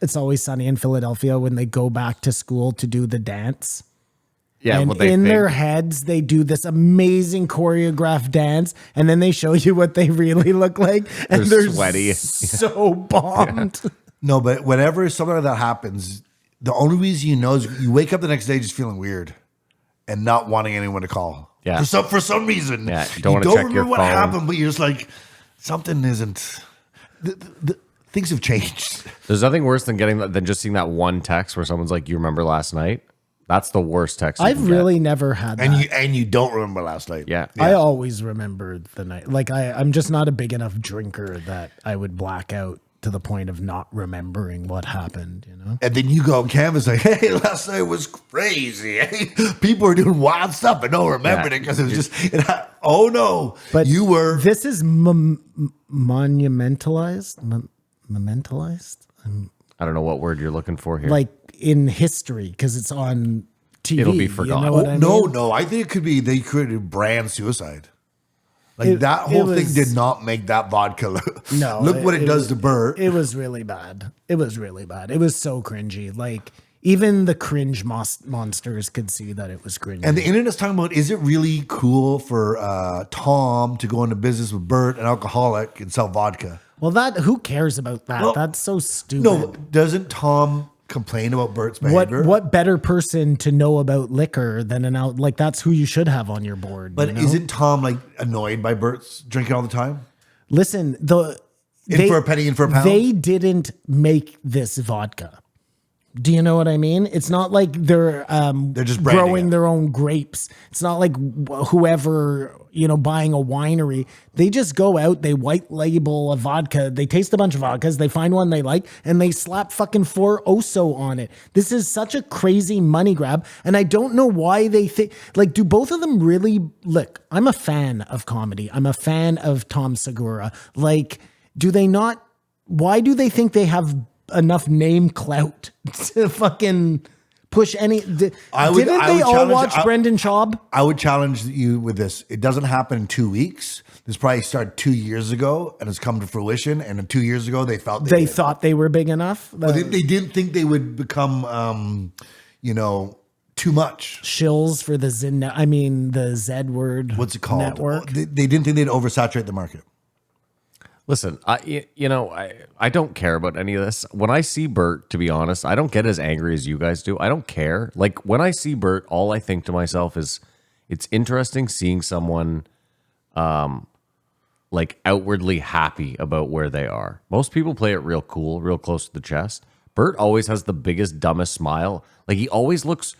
It's Always Sunny in Philadelphia when they go back to school to do the dance. Yeah, And what they in think. their heads, they do this amazing choreographed dance, and then they show you what they really look like, and They're they're sweaty. so bombed. No, but whenever something like that happens, the only reason you know is you wake up the next day just feeling weird and not wanting anyone to call. Yeah. For some reason. Yeah, you You don't wanna check your remember what phone. happened, but you're just like, something isn't. Things have changed. There's nothing worse than just seeing that one text where someone's like, "You remember last night?" That's the worst text. you I've can get. really never had that. And you don't remember last night. Yeah. I always remember the night. Like I'm just not a big enough drinker that I would black out to the point of not remembering what happened, you know? And then you go on canvas like, hey, last night was crazy. Hey, people are doing wild stuff, but no one remembered Yeah. it because it was just, oh no. But you were. This is monumentalized? Monumentalized? I don't know what word you're looking for here. Like in history, because it's on TV. It'll be You forgotten. know what I mean? No. I think it could be they created brand suicide. Like It- that it whole thing was- did not make that vodka look. No. Look what it does to Bert. It was really bad. It was really bad. It was so cringy. Like even the cringe monsters could see that it was cringy. And the internet's talking about, is it really cool for Tom to go into business with Bert, an alcoholic, and sell vodka? well, who cares about that? Well, That's so stupid. No, doesn't Tom complain about Bert's behavior? What better person to know about liquor than like that's who you should have on your board. But you know? isn't Tom like annoyed by Bert's drinking all the time? Listen, In for a penny, in for a pound? They didn't make this vodka. Do you know what I mean? It's not like they're just branding growing it. their own grapes. It's not like whoever, buying a winery. They just go out, they white label a vodka, they taste a bunch of vodkas, they find one they like, and they slap fucking 4 Oso on it. This is such a crazy money grab, and I don't know why they think, like, do both of them really, look, I'm a fan of comedy. I'm a fan of Tom Segura. Like, do they not, why do they think they have enough name clout to fucking push any? Didn't they all challenge- watch Brendan Schaub? I would challenge you with this. It doesn't happen in 2 weeks. This probably started 2 years ago and has come to fruition. And then 2 years ago, they felt They did. thought they were big enough. But they didn't think they would become, too much. Shills for the the Z word. What's it called? Network. They didn't think they'd oversaturate the market. Listen, I don't care about any of this. When I see Bert, to be honest, I don't get as angry as you guys do. I don't care. Like when I see Bert, all I think to myself is it's interesting seeing someone like outwardly happy about where they are. Most people play it real cool, real close to the chest. Bert always has the biggest, dumbest smile. Like he always looks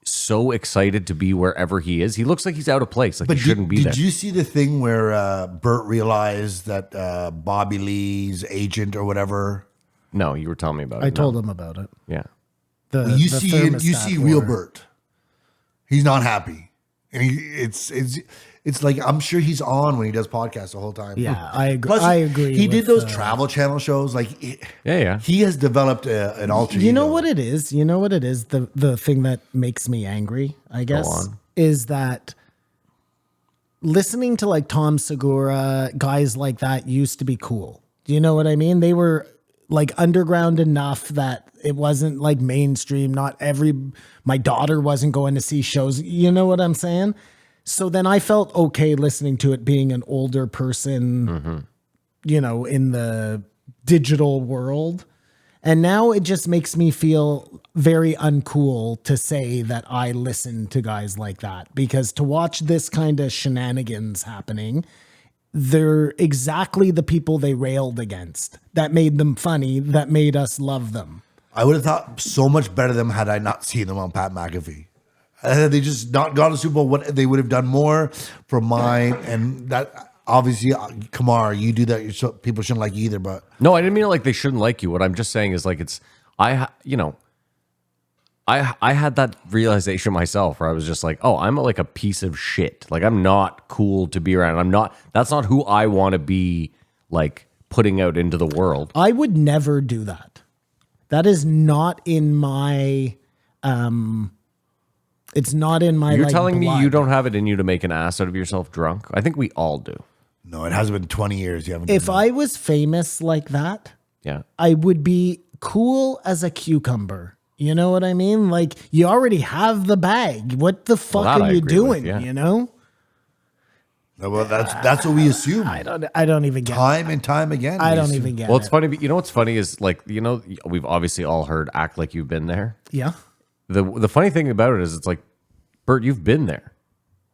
so excited to be wherever he is. He looks like he's out of place. Like he shouldn't be there. Did you see the thing where Bert realized that Bobby Lee's agent or whatever? No, you were telling me about it. I told him about it. Yeah. You The see thermostat real order. Bert. He's not happy, and it's like I'm sure he's on when he does podcasts the whole time. Yeah, I agree. Plus, I agree. He did with, those Travel Channel shows. Like, Yeah. he has developed an alter You know ego. what it is? You know what it is? The thing that makes me angry, I guess, on. is that listening to like Tom Segura, guys like that used to be cool. Do you know what I mean? They were like underground enough that it wasn't like mainstream. My daughter wasn't going to see shows. You know what I'm saying? So then I felt okay listening to it being an older person, in the digital world. And now it just makes me feel very uncool to say that I listen to guys like that, because to watch this kind of shenanigans happening, they're exactly the people they railed against that made them funny, that made us love them. I would have thought so much better of them had I not seen them on Pat McAfee. Had they just not gone to Super Bowl, what they would have done more for mine. And that obviously, Kamar, you do that. People shouldn't like you either. But No, I didn't mean it like they shouldn't like you. What I'm just saying is like I had that realization myself where I was just like, oh, I'm like a piece of shit. Like I'm not cool to be around. That's not who I want to be like putting out into the world. I would never do that. That is not in my, it's not in my, You're telling me you blood. don't have it in you to make an ass out of yourself drunk? I think we all do. no, it hasn't been 20 years. You haven't. If done I was famous like that, Yeah. I would be cool as a cucumber. You know what I mean? Like, you already have the bag. What the fuck that are I you agree with, doing? yeah. You know? Well, that's what we assume. I don't even get Time and time again. I we don't assume. even get Well, it's it. funny. You know what's funny is like, you know, we've obviously all heard "act like you've been there." Yeah. The funny thing about it is, it's like, Bert, you've been there.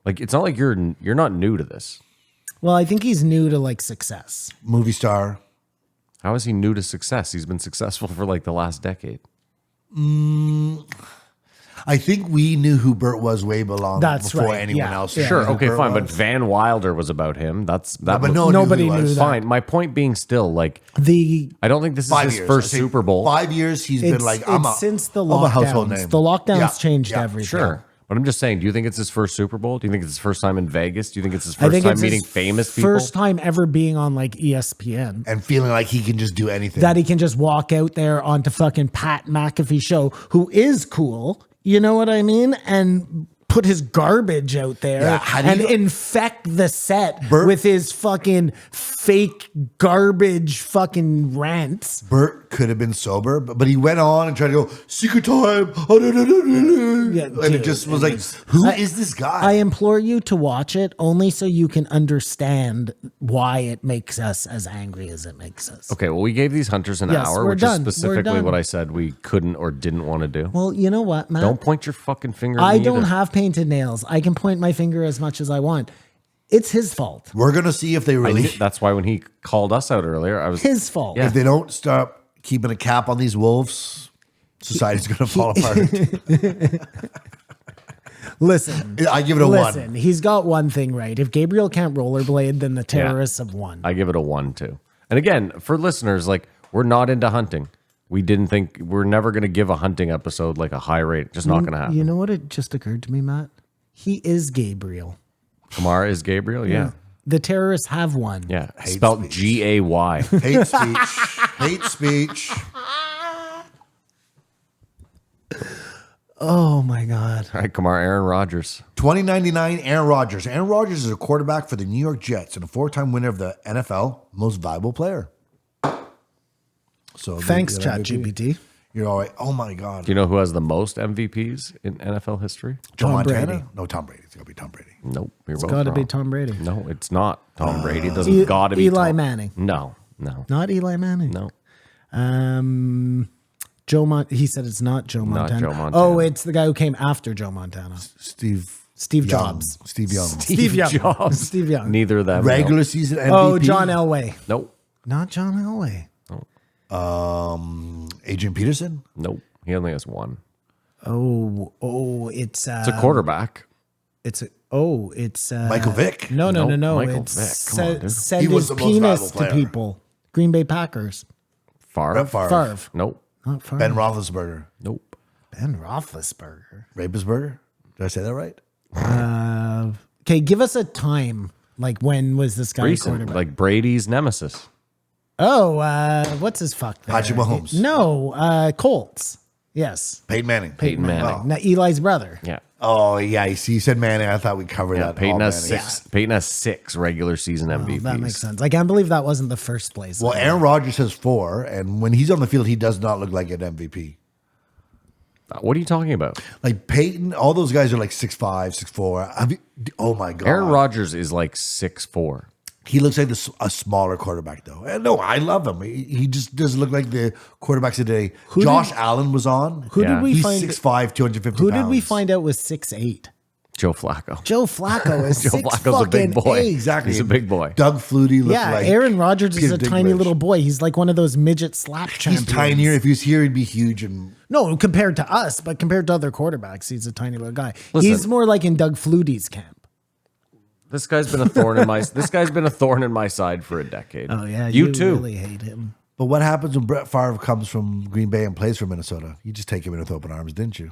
Like, it's not like you're not new to this. Well, I think he's new to like success. Movie star. How is he new to success? He's been successful for like the last decade. I think we knew who Bert was way before right. anyone Yeah. else. Yeah. knew Sure, who okay, Bert fine, but was. Van Wilder was about him. That's that. But Nobody who he knew was. that. Fine. My point being still, like, The I don't think this is 5 his years. first I think Super Bowl. 5 years he's been like, since the I'm a household lockdowns. name. The lockdowns Yeah, changed yeah, everything. Sure. But I'm just saying, do you think it's his first Super Bowl? Do you think it's his first time in Vegas? Do you think it's his I first think time it's meeting his famous people? first time ever being on like ESPN. And feeling like he can just do anything. That he can just walk out there onto fucking Pat McAfee show, who is cool. You know what I mean? And put his garbage out there Yeah, how do and you- infect the set Bert- with his fucking fake garbage fucking rants. Bert could have been sober, but he went on and tried to go, secret time. Oh, no, no, no, no, no. Yeah, and it dude, just was it like, was- who is this guy? I implore you to watch it only so you can understand why it makes us as angry as it makes us. Okay, well, we gave these hunters an Yes, hour, we're which done. is We're specifically done. what I said we couldn't or didn't want to do. Well, you know what, Matt? Don't point your fucking finger at I me don't either. have painted nails. I can point my finger as much as I want. It's his fault. We're going to see if they I really, knew, that's why when he called us out earlier, I was His fault. Yeah. if they don't start keeping a cap on these wolves, society's going to fall apart. Listen. I give it a Listen, one. he's got one thing right. If Gabriel can't rollerblade, then the terrorists have won. I give it a 1 too. And again, for listeners, like, we're not into hunting. We didn't think we're never going to give a hunting episode like a high rate. Just not going to happen. You know what? It just occurred to me, Matt. He is Gabriel. Kamara is Gabriel. Yeah. The terrorists have won. Yeah. Spelled speech. Gay. Hate speech. Hate speech. Oh my God. All right, Kamara, Aaron Rodgers. 2099, Aaron Rodgers. Aaron Rodgers is a quarterback for the New York Jets and a 4-time winner of the NFL Most Valuable Player. So Thanks, maybe an MVP. ChatGPT. You're all right. Oh my God. Do you know who has the most MVPs in NFL history? Joe Tom Montana? Brady. No, Tom Brady. It's gonna be Tom Brady. Nope. You're It's both got to be wrong. Tom Brady. No, it's not Tom Brady. It doesn't got to be Eli Tom. Manning. No. Not Eli Manning. No. He said it's not Joe Not Montana. Joe Montana. Oh, it's the guy who came after Joe Montana. Steve Steve Young. Jobs. Steve Young. Steve Young. Jobs. Steve Young. Neither of them. Regular season MVP. Oh, John Elway. Nope. Not John Elway. Adrian Peterson. Nope. He only has one. It's It's a quarterback. it's Michael Vick. No. Michael It's Vick. Come on, dude. send He was his the most penis valuable to player. people. Green Bay Packers. Favre. Brett Favre. Favre. Nope. Not Favre. Ben Roethlisberger. Nope. Ben Roethlisberger. Rapisberger. Did I say that right? Okay, give us a time. Like, when was this guy a Recent. quarterback? Like Brady's nemesis. Oh, what's his fuck there? Patrick Mahomes. No, Colts. Yes. Peyton Manning. Peyton Manning. Now, Eli's brother. Yeah. Oh yeah, you see, you said Manning. I thought we covered Yeah. that. Peyton all has Manning. 6. Peyton has 6 regular season MVPs. That makes sense. I can't believe that wasn't the first place. Well, Aaron Rodgers has 4, and when he's on the field, he does not look like an MVP. What are you talking about? Like Peyton, all those guys are like 6'5", 6'4". Oh my God. Aaron Rodgers is like 6'4". He looks like a smaller quarterback, though. And no, I love him. He just doesn't look like the quarterbacks today. Josh Allen was on. Who Yeah. did we He's find? 6'5", 250 Who pounds. did we find out was 6'8"? Joe Flacco. Joe Flacco is Joe 6 Flacco's a big fucking boy. 8. Exactly. He's a big boy. Doug Flutie looked Yeah, like... Aaron Rodgers is Peter a tiny Dinklage. little boy. He's like one of those midget slap He's champions. tinier. If he was here, he'd be huge. And No, compared to us, but compared to other quarterbacks, he's a tiny little guy. Listen. He's more like in Doug Flutie's camp. This guy's been a thorn in my side for a decade. Oh yeah, You too. really hate him. But what happens when Brett Favre comes from Green Bay and plays for Minnesota? You just take him in with open arms, didn't you?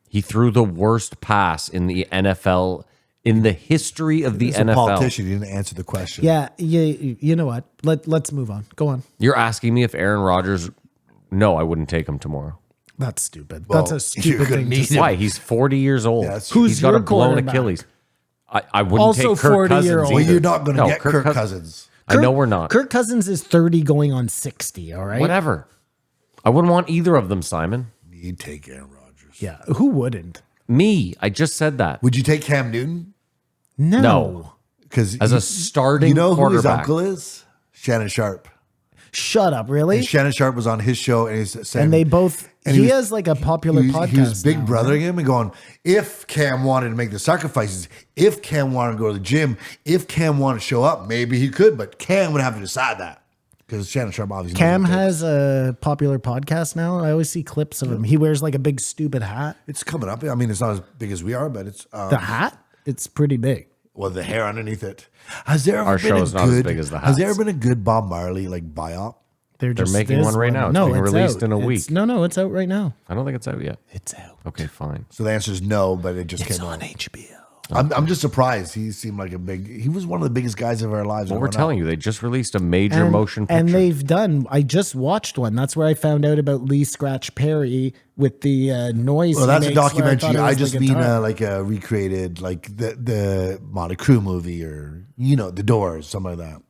He threw the worst pass in the NFL in the history of the He's a NFL. politician. He didn't answer the question. Yeah, you know what? Let's move on. Go on. You're asking me if Aaron Rodgers? No, I wouldn't take him tomorrow. That's stupid. Well, That's a you're stupid gonna thing to need say. him. Why? He's 40 years old. Yeah, that's- Who's He's got your a blown quarterback? Achilles. I wouldn't Also take Kirk 40-year-old. Cousins Well, either. you're not going to No, get Kirk Cous- Cousins. I know we're not. Kirk Cousins is 30 going on 60, all right? Whatever. I wouldn't want either of them, Simon. You'd take Aaron Rodgers. Yeah, who wouldn't? Me. I just said that. Would you take Cam Newton? No. Because As a starting you know who his quarterback. uncle is? Shannon Sharp. Shut up, really? And Shannon Sharp was on his show, and he's saying, And they both. and He has like a popular podcast. He was big now, brothering right? him and going, if Cam wanted to make the sacrifices, if Cam wanted to go to the gym, if Cam wanted to show up, maybe he could, but Cam would have to decide that. Because Shannon Sharp obviously Cam knows what it has a popular podcast now. I always see clips of him. He wears like a big stupid hat. It's coming up. I mean, it's not as big as we are, but it's The hat? It's pretty big. well, the hair underneath it. Has there ever Our been show a is not as good, big as the Has there hats. ever been a good Bob Marley like biop? They're making is one right now. It's being released out. in a It's- week. No, it's out right now. I don't think it's out yet. It's out. Okay, fine. So the answer is no, but it just came out. HBO. I'm just surprised. He seemed like he was one of the biggest guys of our lives. Well, we're telling you, they just released a major motion picture. And they've done. I just watched one. That's where I found out about Lee Scratch Perry with the noise. Well, he that's a makes where documentary. thought it I was just the mean guitar. like a recreated, like the Motley Crue movie, or The Doors, something like that.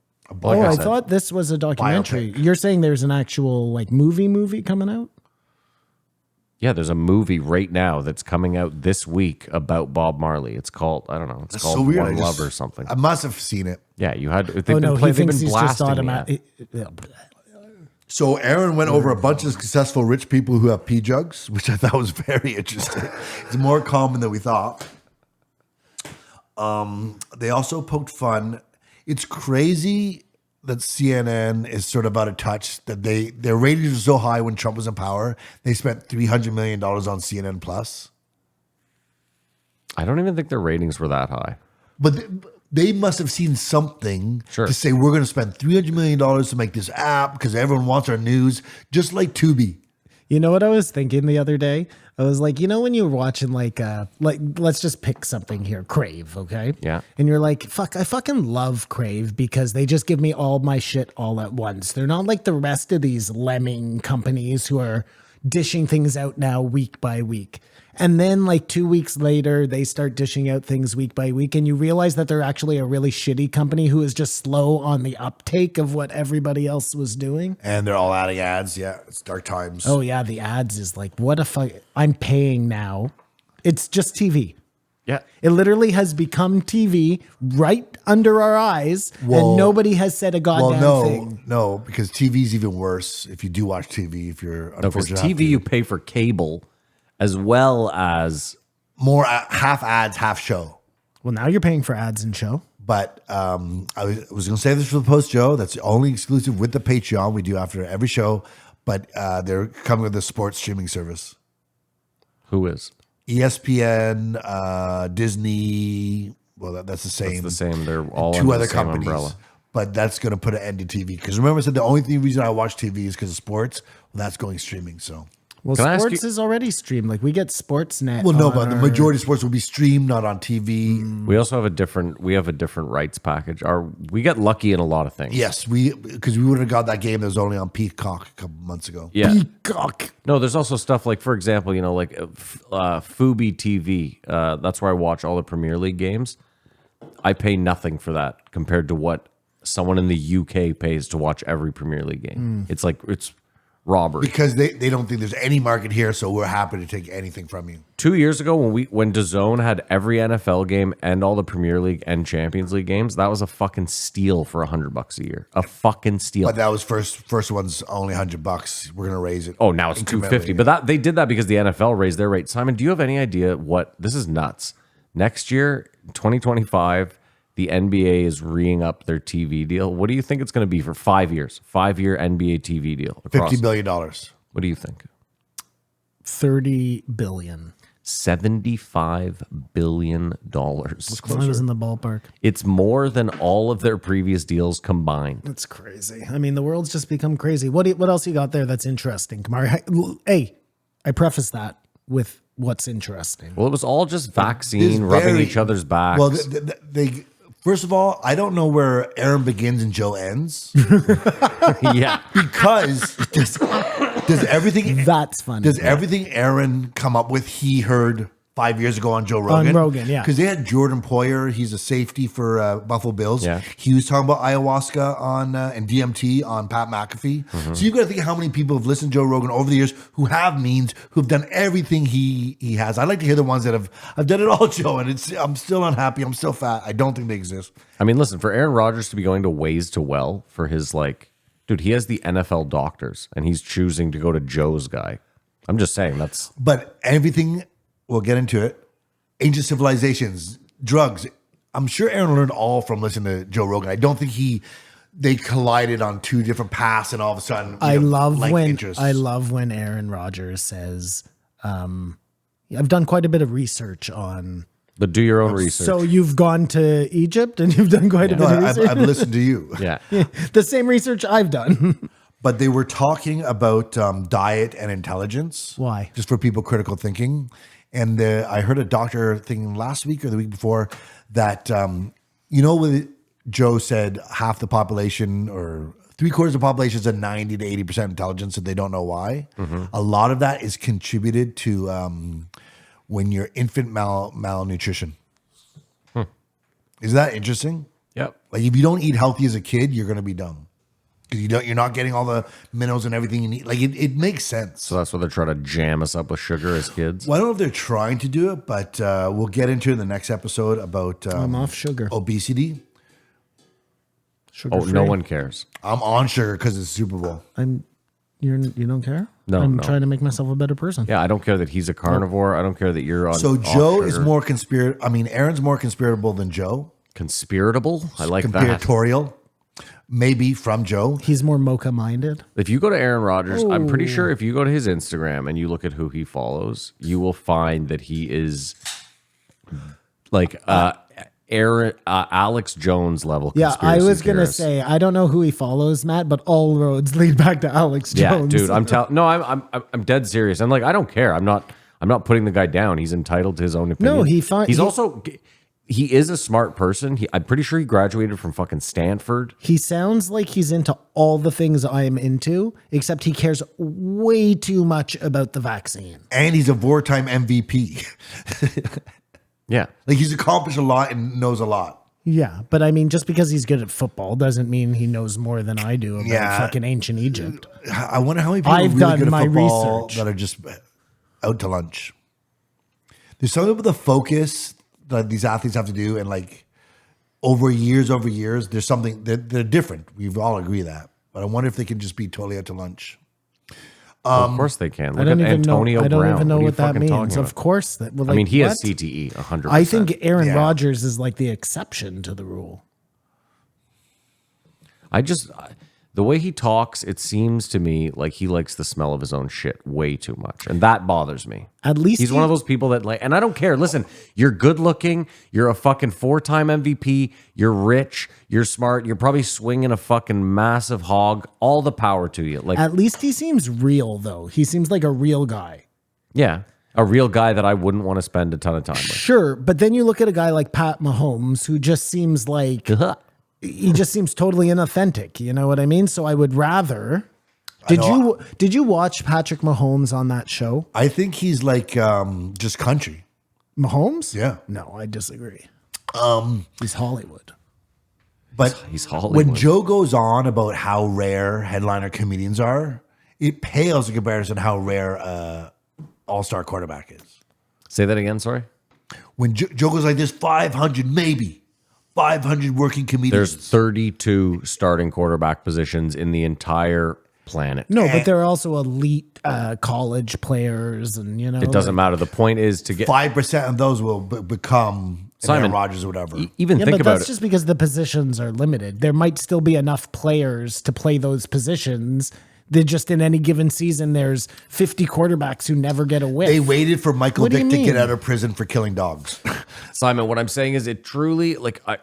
Like Oh, I said. thought this was a documentary. Biopic. You're saying there's an actual like movie coming out? Yeah, there's a movie right now that's coming out this week about Bob Marley. It's called, I don't know, it's That's called so weird. One I Love just- or something. I must have seen it. Yeah, you had. They've Oh been no, playing, he they've thinks been he's just blasting me at- automatic. So Aaron went over a bunch of successful rich people who have pee jugs, which I thought was very interesting. It's more common than we thought. They also poked fun. It's crazy that CNN is sort of out of touch. That their ratings were so high when Trump was in power. They spent $300 million on CNN Plus. I don't even think their ratings were that high. But they must have seen something Sure. to say we're going to spend $300 million to make this app because everyone wants our news, just like Tubi. You know what I was thinking the other day? I was like, when you're watching like let's just pick something here, Crave, okay? Yeah. And you're like, fuck, I fucking love Crave because they just give me all my shit all at once. They're not like the rest of these lemming companies who are dishing things out now week by week. And then like 2 weeks later, they start dishing out things week by week. And you realize that they're actually a really shitty company who is just slow on the uptake of what everybody else was doing. And they're all adding ads. Yeah, it's dark times. Oh yeah, the ads is like, what if I'm paying now? It's just TV. Yeah. It literally has become TV right under our eyes, Well- and nobody has said a goddamn thing. No, because TV's even worse if you do watch TV, if you're No, because unfortunate. TV, you pay for cable as well as. More half ads, half show. Well, now you're paying for ads and show. But I was going to say this for the post, Joe. That's only exclusive with the Patreon we do after every show. But they're coming with a sports streaming service. Who is? ESPN, Disney. Well, that's the same. It's the same. They're all Two under other the same companies. umbrella. But that's going to put an end to TV. Because remember, I said the only reason I watch TV is because of sports. Well, that's going streaming. So. Well, Can I ask sports you- is already streamed. Like we get Sportsnet. Well, no, on but the our- majority of sports will be streamed, not on TV. We also have a different rights package. We get lucky in a lot of things. Yes, because we would have got that game that was only on Peacock a couple months ago. Yeah. Peacock. No, there's also stuff like, for example, Fubi TV. That's where I watch all the Premier League games. I pay nothing for that compared to what someone in the UK pays to watch every Premier League game. It's robbery. Because they don't think there's any market here, so we're happy to take anything from you. 2 years ago, when DAZN had every NFL game and all the Premier League and Champions League games, that was a fucking steal for $100 a year. A fucking steal. But that was first one's only $100. We're gonna raise it. Oh, now it's incrementally. $250. But they did that because the NFL raised their rate. Simon, do you have any idea what this is nuts? Next year, 2025, the NBA is reing up their TV deal. What do you think it's going to be for 5 years? 5-year NBA TV deal. Across, $50 billion. What do you think? 30 billion. $75 billion. I was in the ballpark. It's more than all of their previous deals combined. That's crazy. I mean, the world's just become crazy. What else you got there that's interesting, Kamari? Hey, I preface that with what's interesting. Well, it was all just This vaccine, rubbing very- each other's backs. Well, they first of all, I don't know where Aaron begins and Joe ends yeah. because does everything That's funny. does everything Aaron come up with he heard 5 years ago on Joe Rogan. On Rogan, yeah. Because they had Jordan Poyer. He's a safety for Buffalo Bills. Yeah. He was talking about ayahuasca on and DMT on Pat McAfee. So you've got to think how many people have listened to Joe Rogan over the years who have means, who've done everything he has. I'd like to hear the ones that have done it all, Joe, and I'm still unhappy. I'm still fat. I don't think they exist. I mean, listen, for Aaron Rodgers to be going to Ways to Well for his, like, dude, he has the NFL doctors, and he's choosing to go to Joe's guy. I'm just saying that's... But everything, we'll get into it. Ancient civilizations, drugs. I'm sure Aaron learned all from listening to Joe Rogan. I don't think they collided on two different paths, and all of a sudden, I love interests. when Aaron Rodgers says, I've done quite a bit of research on... But do your own research. So you've gone to Egypt and you've done quite a bit of research? I've listened to you. Yeah. The same research I've done. But they were talking about diet and intelligence. Why? Just for people critical thinking. And I heard a doctor thing last week or the week before that, when Joe said half the population or 3/4 of the population is at 90 to 80% intelligence and they don't know why. Mm-hmm. A lot of that is contributed to when you're infant malnutrition. Isn't that interesting? Yep. Like if you don't eat healthy as a kid, you're going to be dumb. Because you're not getting all the minerals and everything you need. Like it makes sense. So that's why they're trying to jam us up with sugar as kids. Well, I don't know if they're trying to do it, but we'll get into it in the next episode about I'm off sugar. Obesity. Oh, no one cares. I'm on sugar because it's Super Bowl. You don't care? No, I'm no. trying to make myself a better person. Yeah, I don't care that he's a carnivore. I don't care that you're on. So off Joe is sugar. more Aaron's more conspiratable than Joe. Conspiratable? I like that. Conspiratorial. Maybe from Joe. He's more mocha minded. If you go to Aaron Rodgers, I'm pretty sure if you go to his Instagram and you look at who he follows, you will find that he is like Alex Jones level. Yeah, I conspiracy was gonna theorist. say I don't know who he follows, Matt, but all roads lead back to Alex Jones. Yeah, dude, I'm dead serious. I'm like, I don't care. I'm not putting the guy down. He's entitled to his own opinion. No, he is a smart person. I'm pretty sure he graduated from fucking Stanford. He sounds like he's into all the things I'm into, except he cares way too much about the vaccine. And he's a wartime MVP. Yeah. Like he's accomplished a lot and knows a lot. Yeah, but I mean, just because he's good at football doesn't mean he knows more than I do about fucking ancient Egypt. I wonder how many people I've are really done good at my football research. that are just out to lunch. There's something about the focus that these athletes have to do, and like over years, there's something they're different. We all agree that, but I wonder if they can just be totally out to lunch. Well, of course they can. I Look don't at even know. Antonio I don't Brown. even know are you what that fucking means. talking Of about? course, that. Well, I mean, he has what? CTE 100%. I think Aaron Yeah. Rodgers is like the exception to the rule. The way he talks, it seems to me like he likes the smell of his own shit way too much. And that bothers me. At least he's one of those people that like, and I don't care. Listen, you're good looking. You're a fucking 4-time MVP. You're rich. You're smart. You're probably swinging a fucking massive hog. All the power to you. Like, At least he seems real, though. He seems like a real guy. yeah, a real guy that I wouldn't want to spend a ton of time with. Sure, but then you look at a guy like Pat Mahomes, who just seems like he just seems totally inauthentic. You know what I mean? So I would rather. Did you watch Patrick Mahomes on that show? I think he's like just country. Mahomes? Yeah. No, I disagree. He's Hollywood. But He's Hollywood. when Joe goes on about how rare headliner comedians are, it pales in comparison to how rare all-star quarterback is. Say that again, sorry. When Joe goes like this, 500 maybe, 500 working comedians. There's 32 starting quarterback positions in the entire planet. No, but there are also elite college players, and you know It doesn't matter. The point is to get 5% of those will become Simon, Aaron Rodgers or whatever. even Yeah, think but about that's it. just because the positions are limited. There might still be enough players to play those positions. That just in any given season, there's 50 quarterbacks who never get a whiff. They waited for Michael What do you Vick to get mean? out of prison for killing dogs. Simon, what I'm saying is it truly, like, I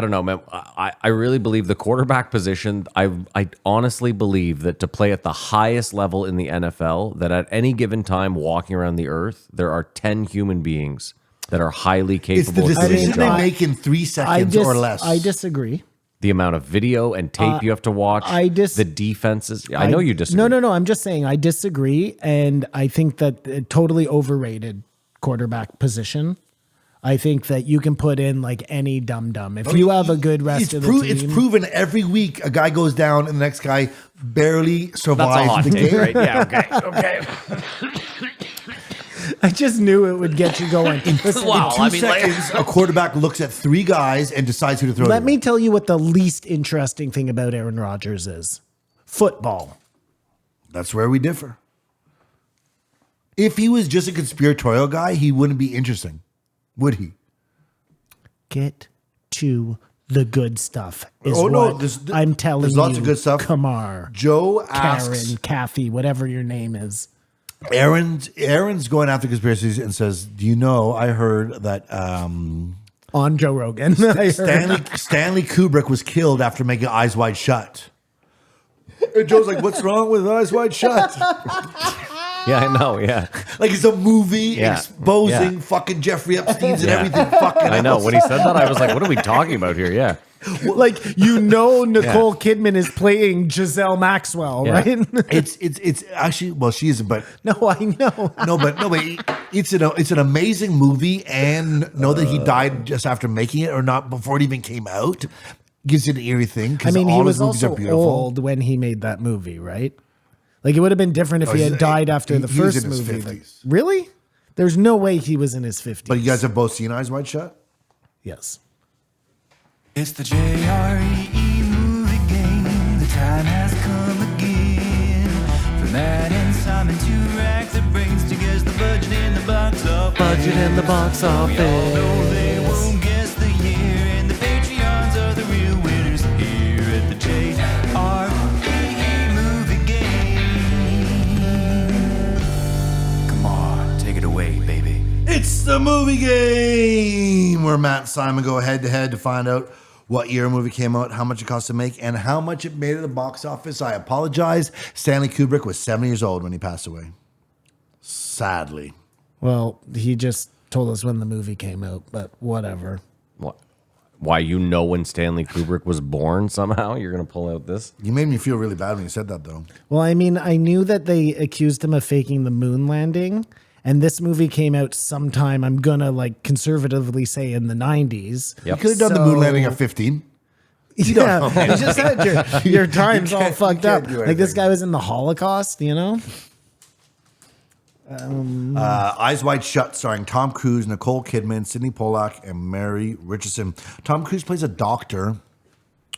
don't know, man. I really believe the quarterback position, I honestly believe that to play at the highest level in the NFL, that at any given time walking around the earth, there are 10 human beings that are highly It's the capable of doing the decision they job. make in 3 seconds or less. I disagree. The amount of video and tape you have to watch. The defenses. I know you disagree. No. I'm just saying I disagree, and I think that totally overrated quarterback position. I think that you can put in like any dum-dum. If you have a good rest of the team. It's proven every week a guy goes down and the next guy barely survives the game. Right? Yeah, okay. I just knew it would get you going. In 2 seconds, a quarterback looks at 3 guys and decides who to throw. Let me tell you what the least interesting thing about Aaron Rodgers is. Football. That's where we differ. If he was just a conspiratorial guy, he wouldn't be interesting. Would he? Get to the good stuff. I'm telling you. There's lots of good stuff. Kamar, Joe asks, Karen, Kathy, whatever your name is. Aaron's going after conspiracies and says, "Do you know? I heard that on Joe Rogan, Stanley Kubrick was killed after making Eyes Wide Shut." And Joe's like, "What's wrong with Eyes Wide Shut?" Yeah, I know. Yeah, like it's a movie exposing fucking Jeffrey Epstein's and everything. Fucking, I know. When he said that, I was like, "What are we talking about here?" Yeah, like Nicole Kidman is playing Giselle Maxwell, right? It's actually she isn't, but no, I know. no, but it's an amazing movie, and know that he died just after making it or not before it even came out gives it an eerie thing. I mean, he was also old when he made that movie, right? Like, it would have been different if he had died after the first movie. Like, really? There's no way he was in his 50s. But you guys have both seen Eyes Wide Shut? Yes. It's the JRE movie game. The time has come again. For Matt and Simon to rack the brains to guess the budget in the box office. Budget in the box office. We all know they won't guess the year, and the Patreons are the real winners here at the JRE movie game. Come on, take it away, baby. It's the movie game where Matt and Simon go head to head to find out what year a movie came out, how much it cost to make, and how much it made at the box office. I apologize. Stanley Kubrick was 70 years old when he passed away. Sadly. Well, he just told us when the movie came out, but whatever. What? Why, you know when Stanley Kubrick was born somehow? You're going to pull out this? You made me feel really bad when you said that, though. Well, I mean, I knew that they accused him of faking the moon landing, and this movie came out sometime, I'm going to like conservatively say in the 90s. Yep. You could have done the moon landing at 15. You just said your time's all fucked up. Like, this guy was in the Holocaust, you know? Eyes Wide Shut, starring Tom Cruise, Nicole Kidman, Sidney Pollack, and Mary Richardson. Tom Cruise plays a doctor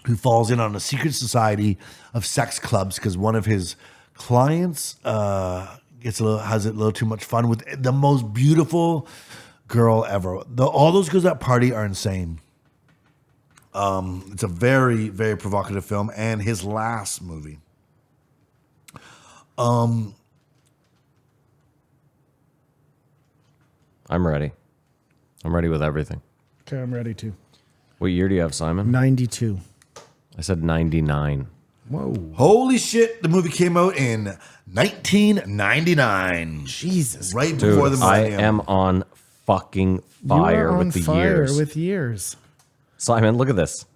who falls in on a secret society of sex clubs because one of his clients has a little too much fun with the most beautiful girl ever. All those girls at that party are insane. It's a very, very provocative film, and his last movie. I'm ready. I'm ready with everything. Okay, I'm ready too. What year do you have, Simon? 92. I said 99. Whoa. Holy shit, the movie came out in 1999. Jesus. Right before the I millennium. am on fucking fire with the years. With years. Simon, look at this.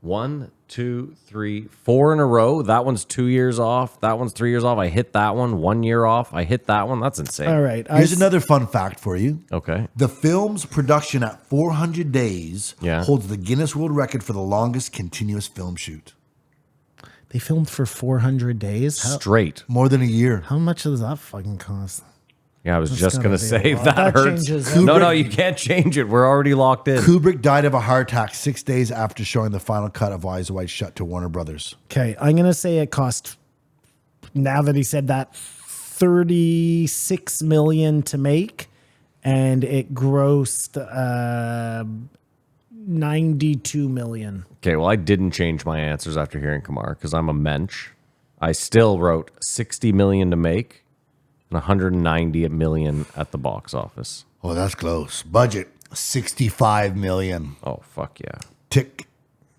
1, 2, 3, 4 in a row. That one's 2 years off. That one's 3 years off. I hit that one. 1 year off. I hit that one. That's insane. All right. Here's another fun fact for you. Okay. The film's production at 400 days Yeah. holds the Guinness World Record for the longest continuous film shoot. They filmed for 400 days? Straight. More than a year. How much does that fucking cost? Yeah, I was just gotta going to be say a lot. that That hurts. changes No, you can't change it. We're already locked in. Kubrick died of a heart attack 6 days after showing the final cut of Eyes Wide Shut to Warner Brothers. Okay, I'm going to say it cost, now that he said that, $36 million to make, and it grossed $92 million. Okay, well, I didn't change my answers after hearing Kamar because I'm a mensch. I still wrote $60 million to make and $190 million at the box office. Oh, that's close. Budget, $65 million. Oh, fuck yeah. Tick,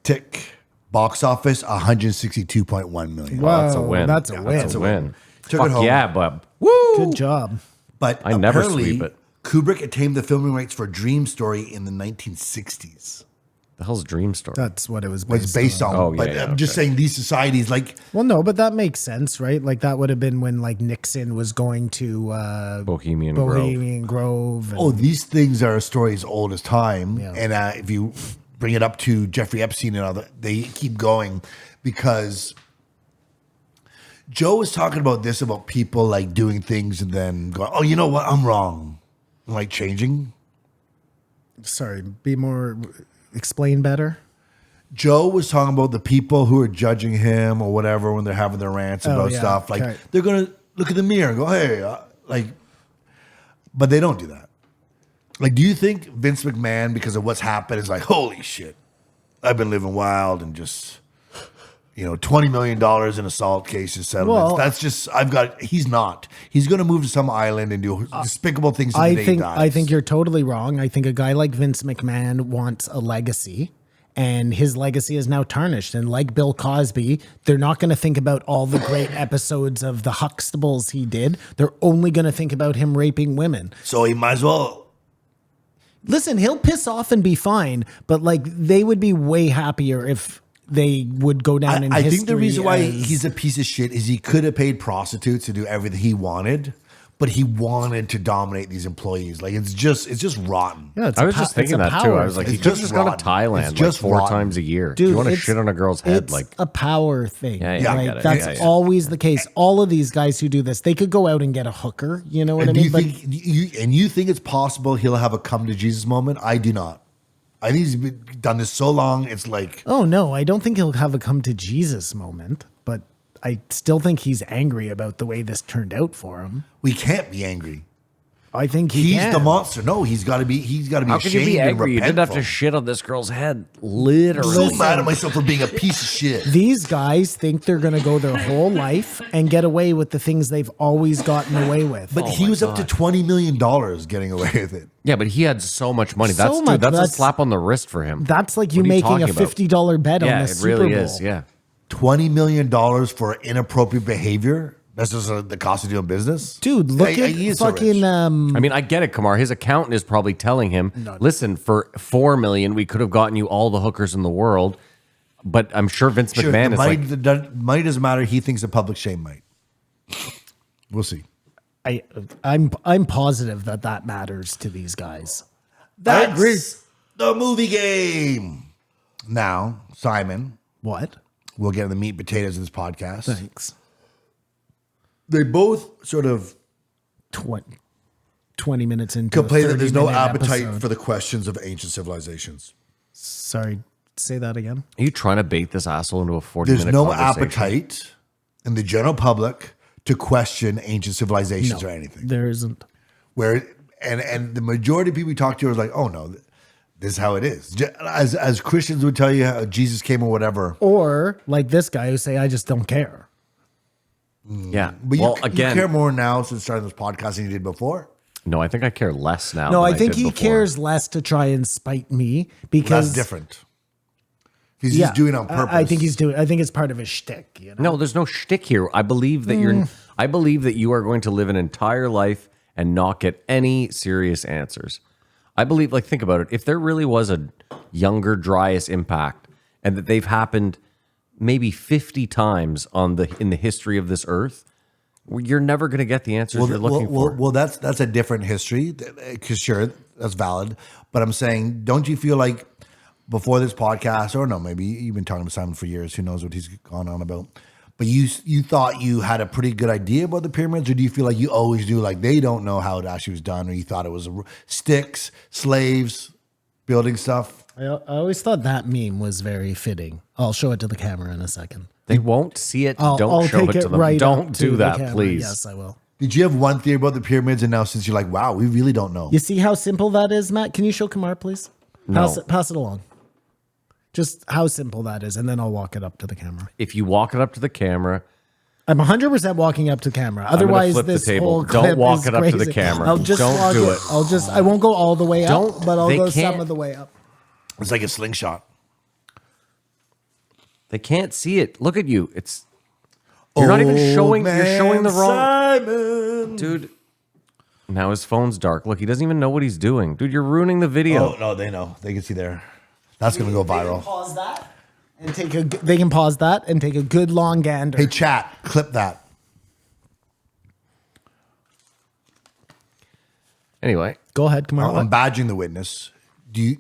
tick. Box office, $162.1 million. Wow. That's a win. That's a win. That's a win. Took Fuck it home. yeah, bub. Woo! Good job. But I never apparently, sweep it. Kubrick attained the filming rights for Dream Story in the 1960s. The hell's Dream Story? That's what it was was based on. Oh, yeah, but yeah, I'm just saying these societies, like, Well, no, but that makes sense, right? Like that would have been when like Nixon was going to Bohemian Grove. Bohemian Grove. And, oh, these things are stories old as time. Yeah. And if you bring it up to Jeffrey Epstein and all that, they keep going because Joe was talking about this, about people like doing things and then going, oh, you know what? I'm wrong. Like changing. sorry, explain better. Joe was talking about the people who are judging him or whatever when they're having their rants about yeah, stuff. Like okay. they're going to look in the mirror and go, hey, like, but they don't do that. Like, do you think Vince McMahon, because of what's happened, is like, holy shit, I've been living wild and just, $20 million in assault cases, settlements. Well, That's just, he's not. He's going to move to some island and do despicable things until the day he dies. I think you're totally wrong. I think a guy like Vince McMahon wants a legacy, and his legacy is now tarnished. And like Bill Cosby, they're not going to think about all the great episodes of the Huxtables he did. They're only going to think about him raping women. So he might as well. Listen, he'll piss off and be fine, but like they would be way happier if they would go down in I history. think the reason why as- he's a piece of shit is he could have paid prostitutes to do everything he wanted, but he wanted to dominate these employees. Like it's just rotten. Yeah, it's I a was pa- just it's thinking a that too. power I was like, thing. he could It's just just go to rotten. Thailand It's just like 4 rotten. times a year. Dude, you want to it's- shit on a girl's head? It's Like, a power thing. Yeah, yeah, I Like, get it. that's Yeah, yeah. always the case. All of these guys who do this, they could go out and get a hooker. You know what And I do mean? you think you think it's possible he'll have a come to Jesus moment? I do not. I think he's done this so long. It's like, Oh no, I don't think he'll have a come to Jesus moment, but I still think he's angry about the way this turned out for him. we can't be angry. I think He's can. the monster. No, he's got to be. He's got to be how could ashamed you be and angry? You didn't have to repentful. shit on this girl's head. I'm Literally. so mad at myself for being a piece of shit. These guys think they're going to go their whole life and get away with the things they've always gotten away with. But he was up to $20 million getting away with it. Yeah, but he had so much money. So That's much, that's a that's- slap on the wrist for him. That's like you What are you making a talking about? $50 bet on Yeah, the it Super really Bowl. is. Yeah. $20 million for inappropriate behavior. That's just the cost of doing business. Dude, look Hey, at he is so fucking rich. I mean, I get it, Kamar. His accountant is probably telling him, "Listen, for $4 million, we could have gotten you all the hookers in the world." But I'm sure Vince Sure, McMahon the is money, like, the money doesn't matter. He thinks the public shame might. We'll see. I'm positive that matters to these guys. That's the movie game. Now, Simon, What? we'll get to the meat and potatoes of this podcast. Thanks. They both sort of 20 minutes into complain a that there's no 30-minute appetite episode. for the questions of ancient civilizations. Sorry, say that again. "Are you trying to bait this asshole into a 40-minute There's no conversation?" appetite in the general public to question ancient civilizations or anything. There isn't. Where and the majority of people we talk to are like, oh no, this is how it is. As Christians would tell you, how Jesus came or whatever. Or like this guy who say, I just don't care. Yeah. But Well, you again, care more now since starting this podcast than you did before. no, I think I care less now. No, than I think did he before. cares less to try and spite me because That's different. He's just doing it on purpose. I think it's part of his shtick. You know? No, there's no shtick here. I believe that I believe that you are going to live an entire life and not get any serious answers. I believe, like, think about it. If there really was a younger Dryas impact, and that they've happened maybe 50 times in the history of this earth, you're never going to get the answers you're looking for. Well, that's a different history. Because sure, that's valid. But I'm saying, don't you feel like before this podcast, or no, maybe you've been talking to Simon for years. Who knows what he's gone on about? But you thought you had a pretty good idea about the pyramids, or do you feel like you always do? Like they don't know how it actually was done, or you thought it was sticks, slaves, building stuff. I always thought that meme was very fitting. I'll show it to the camera in a second. They won't see it. I'll Don't show take it to them. right Don't up to do the that, camera. please. Yes, I will. Did you have one theory about the pyramids, and now since you're like, wow, we really don't know. You see how simple that is, Matt? Can you show Kamar, please? No. Pass it along. Just how simple that is, and then I'll walk it up to the camera. If you walk it up to the camera, I'm 100% walking up to camera. gonna Otherwise, flip the this table. whole Don't clip walk is it up to the crazy. camera. I'll just Don't walk do it. it. I won't go all the way up, Don't- but I'll they go can't- some of the way up. It's like a slingshot. they can't see it. Look at you. You're not even showing. You're showing the wrong. Simon. Dude, now his phone's dark. Look, he doesn't even know what he's doing. Dude, you're ruining the video. Oh no, they know. They can see there. That's going to go They can viral. pause that and take a. They can pause that and take a good long gander. Hey, chat, clip that. Anyway, Go ahead, come on. I'm badging the witness. Do you?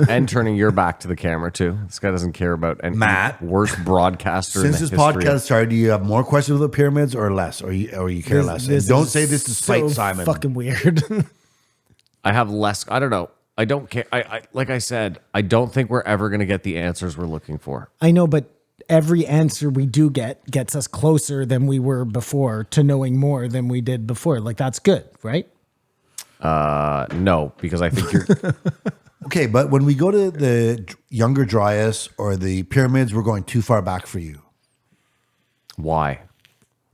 and turning your back to the camera too. This guy doesn't care about any Matt, worst broadcaster. Since in this the history podcast of- started, do you have more questions with the pyramids or less, or you care less? And don't say this to spite so Simon. Fucking weird. I have less. I don't know. I don't care. I like I said, I don't think we're ever going to get the answers we're looking for. I know, but every answer we do gets us closer than we were before to knowing more than we did before. Like that's good, right? No, because I think you're. Okay, but when we go to the Younger Dryas or the pyramids, we're going too far back for you Why?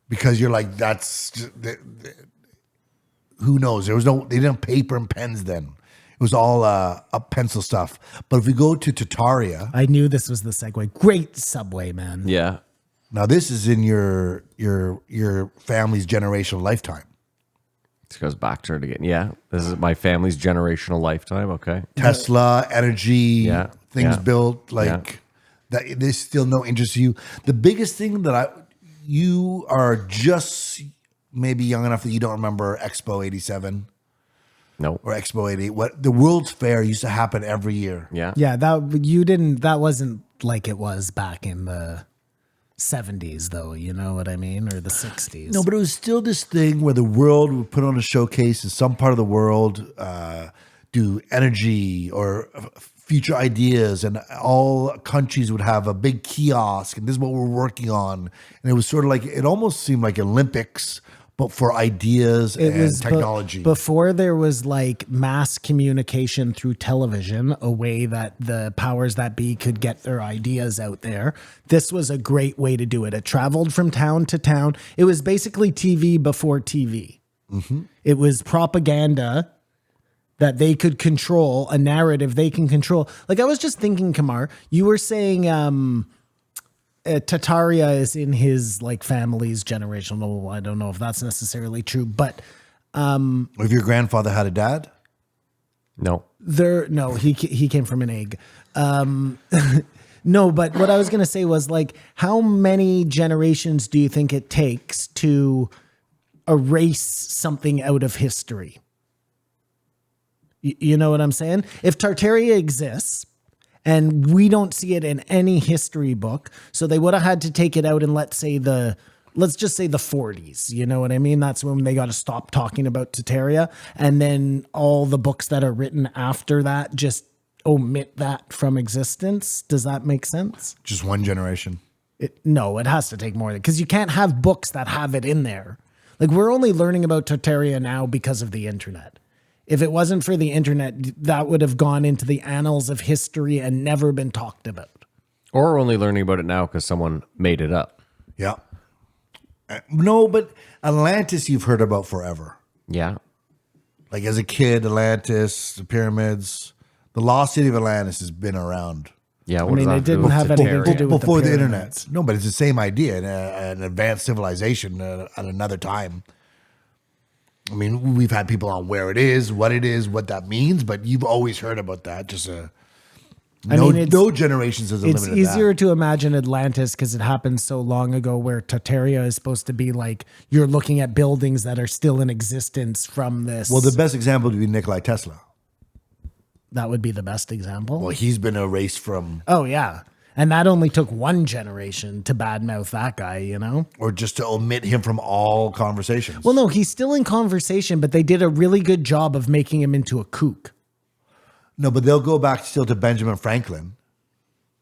because you're like that's who knows? They didn't have paper and pens then. It was all up pencil stuff. But if we go to Tartaria, I knew this was the segue. Great subway, man. Yeah. now this is in your family's generational lifetime. This goes back to it again. Yeah. This is my family's generational lifetime. Okay. Tesla, energy, Yeah, things yeah, built like that. There's still no interest to you. The biggest thing that you are just maybe young enough that you don't remember Expo 87 No. or Expo 88. What the World's Fair used to happen every year. Yeah. Yeah, that wasn't like it was back in the 70s though, you know what I mean? Or the 60s. No, but it was still this thing where the world would put on a showcase in some part of the world, do energy or future ideas, and all countries would have a big kiosk, and this is what we're working on. And it was sort of like, it almost seemed like Olympics, but for ideas and technology. Before there was like mass communication through television, a way that the powers that be could get their ideas out there. This was a great way to do it. It traveled from town to town. It was basically TV before TV. Mm-hmm. It was propaganda that they could control, a narrative they can control. Like I was just thinking, Kamar, you were saying Tartaria is in his like family's generational. I don't know if that's necessarily true, but If your grandfather had a dad, No. he came from an egg. No, but what I was gonna say was like, how many generations do you think it takes to erase something out of history? You know what I'm saying? If Tartaria exists and we don't see it in any history book, so they would have had to take it out in let's just say the 40s. You know what I mean? That's when they got to stop talking about Tartaria, and then all the books that are written after that just omit that from existence. Does that make sense? just one generation. No, it has to take more than, because you can't have books that have it in there. Like we're only learning about Tartaria now because of the internet. If it wasn't for the internet, that would have gone into the annals of history and never been talked about. Or we're only learning about it now because someone made it up. Yeah. No, but Atlantis you've heard about forever. Yeah. Like as a kid, Atlantis, the pyramids, the lost city of Atlantis has been around Yeah. What I mean, does that it have to do didn't with have anything to Tartaria? do with before the pyramids. internet. No, but it's the same idea, an advanced civilization at another time. I mean, we've had people on where it is, what that means, but you've always heard about that. Just no generations has It's eliminated easier that. to imagine Atlantis because it happened so long ago, where Tartaria is supposed to be like you're looking at buildings that are still in existence from this. Well, the best example would be Nikola Tesla. that would be the best example. Well, he's been erased from, Oh yeah, and that only took one generation to badmouth that guy. You know. or just to omit him from all conversations. Well, no, he's still in conversation, but they did a really good job of making him into a kook. No, but they'll go back still to Benjamin Franklin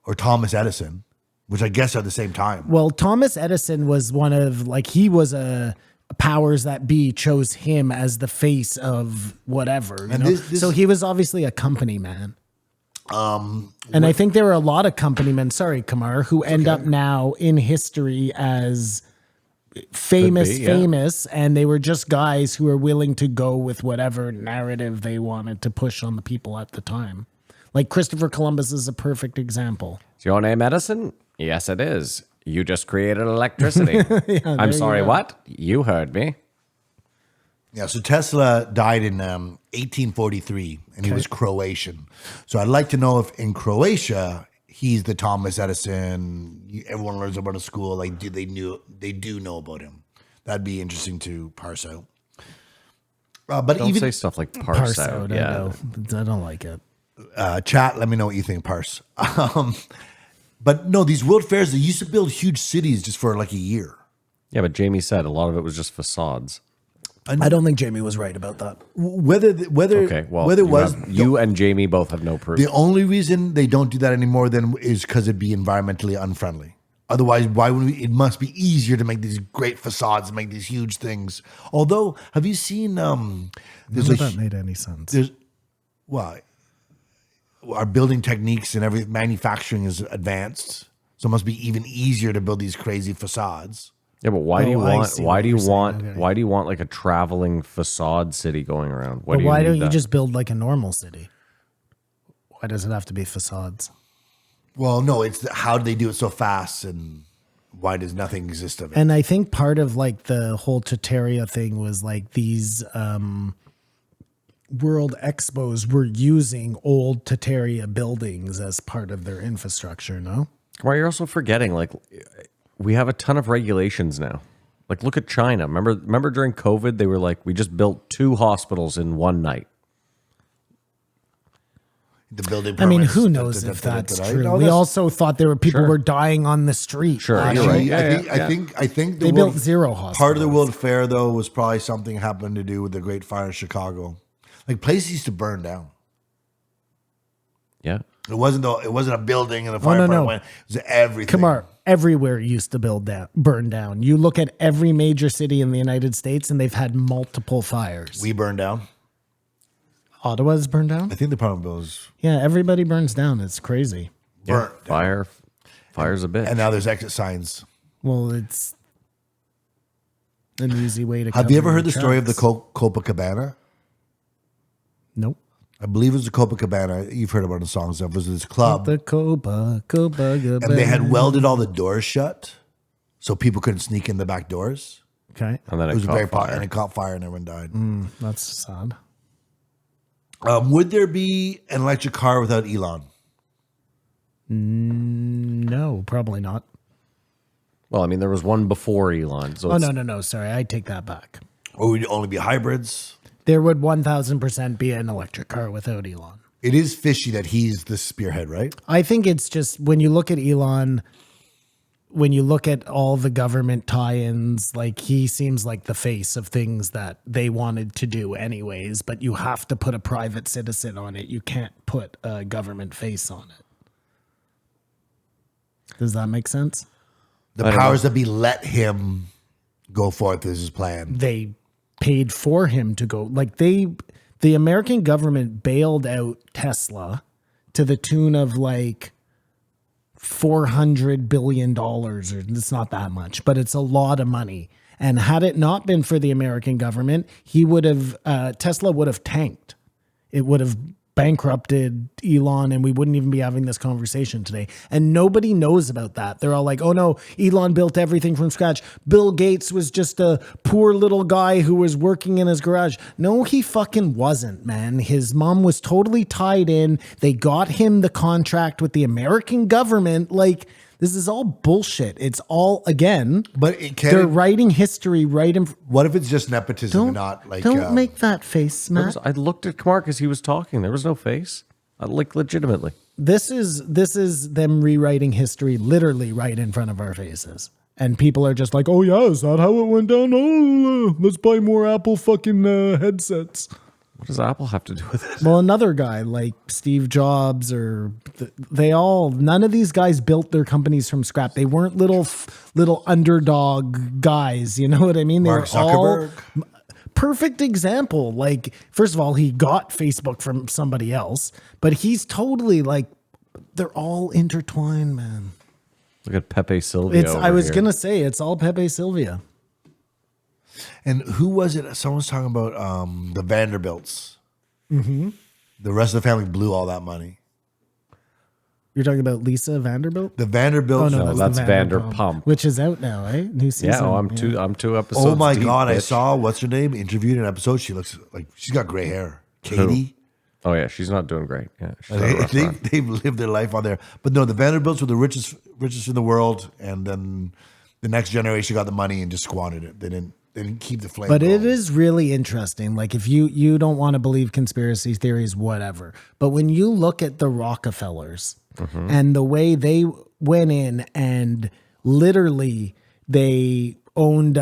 or Thomas Edison, which I guess are the same time. Well, Thomas Edison was one of he was a powers that be chose him as the face of whatever. You And know? this- So he was obviously a company man. And I think there are a lot of company men, sorry, Kamar, who end up now in history as famous, Could be, yeah. and they were just guys who were willing to go with whatever narrative they wanted to push on the people at the time. Like Christopher Columbus is a perfect example. Is your name Edison? Yes, it is. You just created electricity. I'm sorry, what? You heard me. Yeah, so Tesla died in 1843, and he was Croatian. So I'd like to know if in Croatia he's the Thomas Edison. Everyone learns about at school. Like, they do know about him. That'd be interesting to parse out. But Don't even say stuff like parse out. I Yeah. know. I don't like it. chat, let me know what you think. Parse. But no, these world fairs, they used to build huge cities just for like a year. Yeah, but Jamie said a lot of it was just facades. I don't think Jamie was right about that. Whether Okay, well, whether it was you and Jamie both have no proof. the only reason they don't do that anymore then is because it'd be environmentally unfriendly. Otherwise, why would we? It must be easier to make these great facades, make these huge things. Although, have you seen? There's None of that made any sense. There's why our building techniques and every manufacturing is advanced, so it must be even easier to build these crazy facades. Yeah, but why do you I want? see Why what do you you're saying. want? Okay. Why do you want like a traveling facade city going around? But why need don't you that? just build like a normal city? Why does it have to be facades? Well, no, it's how do they do it so fast, and why does nothing exist of it? And I think part of like the whole Tataria thing was like these world expos were using old Tataria buildings as part of their infrastructure, no? Why you're also forgetting? Like, we have a ton of regulations now. Like, look at China. Remember during COVID, they were like, we just built 2 hospitals in one night. The building. I mean, permits, who knows if that's true? No, We that's- also thought there were people Sure. were dying on the street. Sure, you're Actually, right. Yeah, I think the They World- built 0 Part of the hospitals. World Fair, though, was probably something happened to do with the Great Fire in Chicago. Like, places used to burn down. Yeah. It wasn't a building and the Oh, fire no, department no. went. It was everything. Come on, everywhere used to burn down. You look at every major city in the United States, and they've had multiple fires. We burned down. Ottawa's burned down. I think the apartment buildings Yeah, everybody burns down. It's crazy. burnt. Fire's a bitch. And now there's exit signs. Well, it's an easy way to. Have you ever cover heard the your story of the tracks. Copacabana? Nope. I believe it was the Copacabana. You've heard about it in songs. It was this club. The Copacabana. And they had welded all the doors shut so people couldn't sneak in the back doors. Okay, and then It it, was caught very fire. fire, and it caught fire and everyone died. that's sad. Would there be an electric car without Elon? No, probably not. Well, I mean, there was one before Elon. So Oh it's- no! Sorry, I take that back. Or would it only be hybrids? There would 1,000% be an electric car without Elon. It is fishy that he's the spearhead, right? I think it's just when you look at Elon, when you look at all the government tie-ins, like he seems like the face of things that they wanted to do anyways, but you have to put a private citizen on it. You can't put a government face on it. Does that make sense? The powers that be let him go forth is his plan. They paid for him to go. Like the American government bailed out Tesla to the tune of like $400 billion, or it's not that much, but it's a lot of money. And had it not been for the American government, he would have Tesla would have tanked. It would have bankrupted Elon, and we wouldn't even be having this conversation today. And nobody knows about that. They're all like, oh no, Elon built everything from scratch. Bill Gates was just a poor little guy who was working in his garage. No, he fucking wasn't, man. His mom was totally tied in. They got him the contract with the American government. Like, this is all bullshit. It's all, again, But it they're can. writing history right in. What if it's just nepotism and Don't, not like? don't make that face, There Matt. was- I looked at Kamar because he was talking. There was no face. Like, legitimately. This is them rewriting history literally right in front of our faces. And people are just like, oh yeah, is that how it went down? Oh, let's buy more Apple fucking headsets. What does Apple have to do with it? Well, another guy like Steve Jobs or none of these guys built their companies from scratch. They weren't little underdog guys. You know what I mean? They Mark were all Zuckerberg. perfect example. Like, first of all, he got Facebook from somebody else, but he's totally like, they're all intertwined, man. Look at Pepe Silvio. I was gonna say it's all Pepe Silvia. And who was it? Someone was talking about the Vanderbilts. Mm-hmm. The rest of the family blew all that money. You're talking about Lisa Vanderbilt? The Vanderbilt. No, that's the Vanderpump. which is out now, eh? New season. Yeah, I'm two episodes. Oh my deep, God! I bitch. saw what's her name interviewed in an episode. She looks like she's got gray hair. Katie. Oh yeah, she's not doing great. Yeah, she's They, got a rough run. they've lived their life on there. But no, the Vanderbilts were the richest in the world, and then the next generation got the money and just squandered it. They didn't keep the flame. But it going. is really interesting. Like if you don't want to believe conspiracy theories, whatever. But when you look at the Rockefellers and the way they went in and literally they owned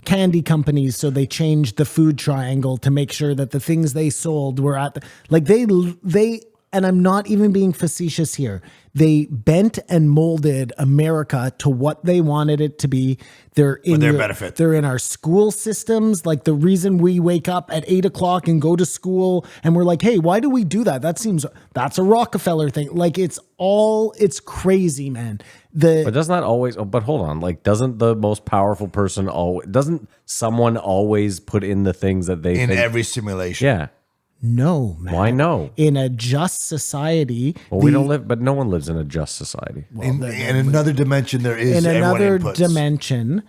candy companies, so they changed the food triangle to make sure that the things they sold were at they and I'm not even being facetious here. They bent and molded America to what they wanted it to be. They're in their benefit. They're in our school systems. Like the reason we wake up at 8 o'clock and go to school and we're like, hey, why do we do that? That's a Rockefeller thing. Like it's crazy, man. But doesn't that always? Oh, but hold on. Like, doesn't the most powerful person always? Doesn't someone always put in the things that they in think? every simulation. Yeah. No, man. Why no? In a just society. Well, we don't live, but no one lives in a just society. In another dimension, there is In everyone another inputs. dimension,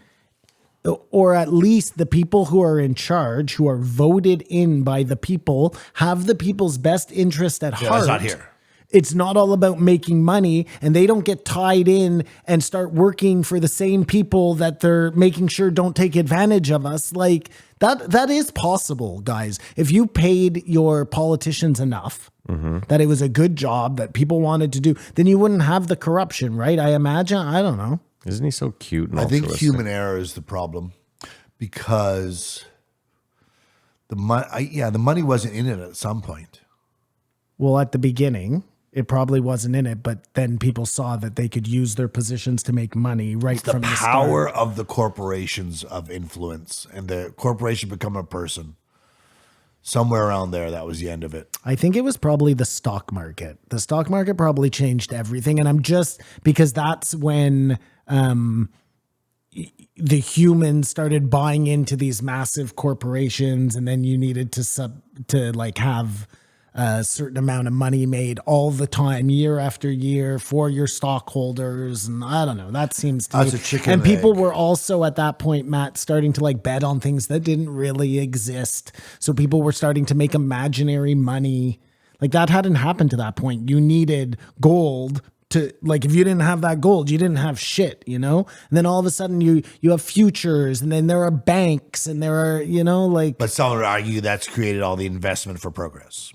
or at least the people who are in charge, who are voted in by the people, have the people's best interest at heart. that's not here. It's not all about making money, and they don't get tied in and start working for the same people that they're making sure don't take advantage of us. Like that is possible, guys. If you paid your politicians enough that it was a good job that people wanted to do, then you wouldn't have the corruption, right? I imagine. I don't know. Isn't he so cute? And I think altruistic? human error is the problem because the money wasn't in it at some point. Well, at the beginning, it probably wasn't in it, but then people saw that they could use their positions to make money right The from the power start. of the corporations of influence and the corporation become a person. Somewhere around there, that was the end of it. I think it was probably the stock market. The stock market probably changed everything. And I'm just because that's when the humans started buying into these massive corporations, and then you needed to like have a certain amount of money made all the time, year after year, for your stockholders. And I don't know, that seems to That's me. a chicken And and people egg. were also at that point, Matt, starting to like bet on things that didn't really exist. So people were starting to make imaginary money. Like that hadn't happened to that point. You needed gold to, like, if you didn't have that gold, you didn't have shit, you know? And then all of a sudden you have futures, and then there are banks, and there are, you know, like, But some would argue that's created all the investment for progress.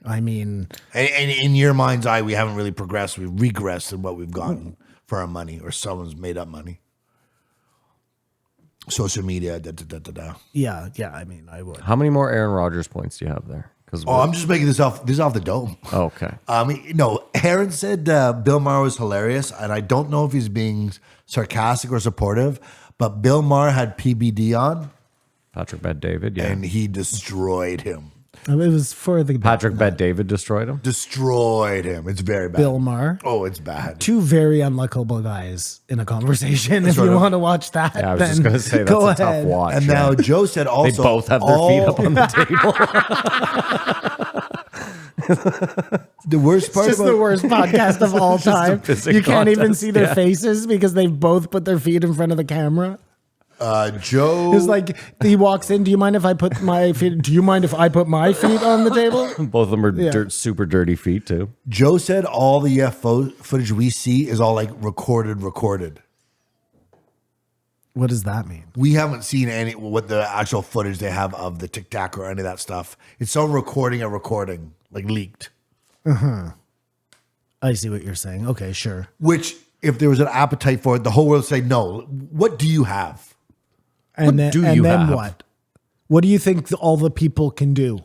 I mean, And in your mind's eye, we haven't really progressed. We've regressed in what we've gotten for our money, or someone's made up money. Social media, yeah, I mean, I would. How many more Aaron Rodgers points do you have there? Because Oh, I'm just making this off the dome. okay. No, Aaron said Bill Maher was hilarious, and I don't know if he's being sarcastic or supportive, but Bill Maher had PBD on, Patrick Bet David, yeah. and he destroyed him. It was for the Patrick Bet David destroyed him. Destroyed him. It's very bad. Bill Maher. Oh, it's bad. Two very unlikable guys in a conversation. If Sort you of. want to watch that, Yeah, I was then just going to say that's go a tough ahead. watch. And yeah. now Joe said they also both have their feet up on the table. The worst part Just about the worst podcast of all time. pissing You can't even contest, see their yeah. faces because they've both put their feet in front of the camera. Joe. It's like he walks in. Do you mind if I put my feet? Do you mind if I put my feet on the table? Both of them are super dirty feet too. Joe said all the UFO footage we see is all like recorded. What does that mean? We haven't seen what the actual footage they have of the Tic Tac or any of that stuff. It's some recording, like leaked. I see what you're saying. Okay, sure. Which, if there was an appetite for it, the whole world would say, no, what do you have? And then, do and you then have? what? What do you think all the people can do?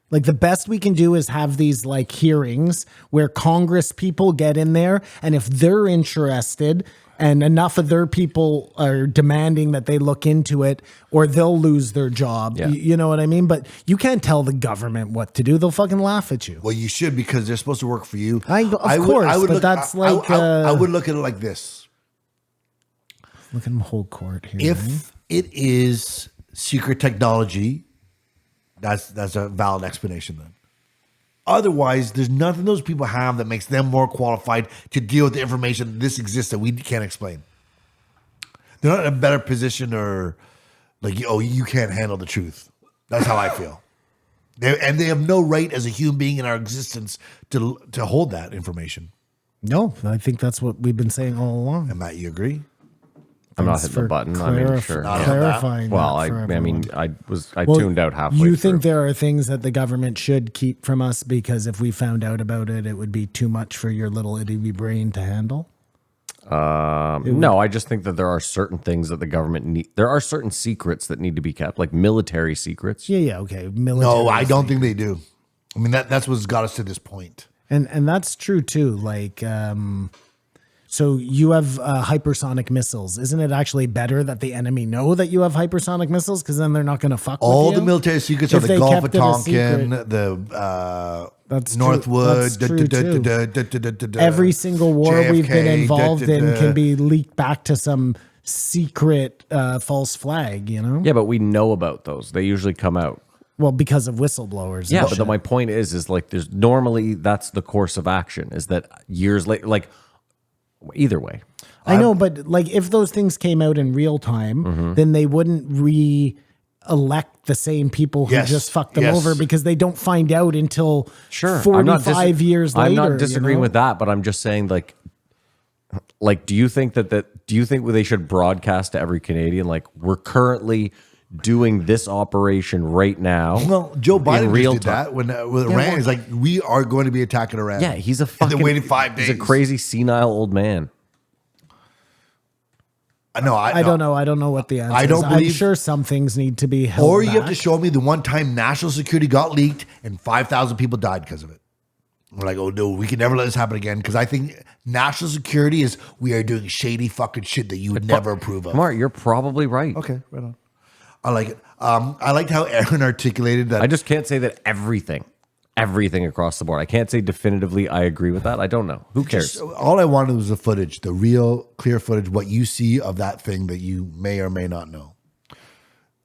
Like the best we can do is have these like hearings where Congress people get in there, and if they're interested and enough of their people are demanding that they look into it, or they'll lose their job. Yeah. You know what I mean? But you can't tell the government what to do. They'll fucking laugh at you. Well, you should, because they're supposed to work for you. Of course, but that's like, I would look at it like this. Look at them hold court here. If it is secret technology, that's a valid explanation then. Otherwise, there's nothing those people have that makes them more qualified to deal with the information this exists that we can't explain. They're not in a better position or like, oh, you can't handle the truth. That's how I feel. They have no right as a human being in our existence to hold that information. No, I think that's what we've been saying all along. And Matt, you agree? I'm not Thanks hitting the for button. I mean, sure. clarifying. Well, that for I mean, everyone. I Well, tuned out halfway. You through. think there are things that the government should keep from us because if we found out about it, it would be too much for your little itty brain to handle? No, I just think that there are certain things that the government need. There are certain secrets that need to be kept, like military secrets. Yeah, okay. Military No, I don't think they do. I mean, that's what's got us to this point. And that's true too. Like, so you have hypersonic missiles. Isn't it actually better that the enemy know that you have hypersonic missiles? Because then they're not going to fuck All with you? the military secrets If are they the Gulf of kept it a Tonkin, secret. the That's Northwood. true. That's true, too. Every single war we've been JFK, involved in can be leaked back to some secret false flag, you know? Yeah, but we know about those. They usually come out. Well, because of whistleblowers. Yeah, and but shit. my point is like there's normally that's the course of action. Is that years later, like either way. I know, but like if those things came out in real time, Mm-hmm. then they wouldn't re-elect the same people who Yes, just fucked them yes. over because they don't find out until Sure, 45 years later. I'm not disagreeing you know? with that, but I'm just saying like do you think do you think they should broadcast to every Canadian like we're currently doing this operation right now? Well, Joe Biden in real just did time. that when with Iran. He's like, we are going to be attacking Iran. Yeah, he's a And fucking. then waited 5 days. He's a crazy senile old man. No, I don't know. I don't know what the answer I don't is. I'm believe- sure some things need to be held Or you have back. to show me the one time national security got leaked and 5,000 people died because of it. We're like, oh no, we can never let this happen again. Because I think national security is we are doing shady fucking shit that you would never approve of. Mark, you're probably right. Okay, right on. I like it. I liked how Aaron articulated that. I just can't say that everything across the board. I can't say definitively I agree with that. I don't know. Who cares? All I wanted was the footage, the real clear footage, what you see of that thing that you may or may not know.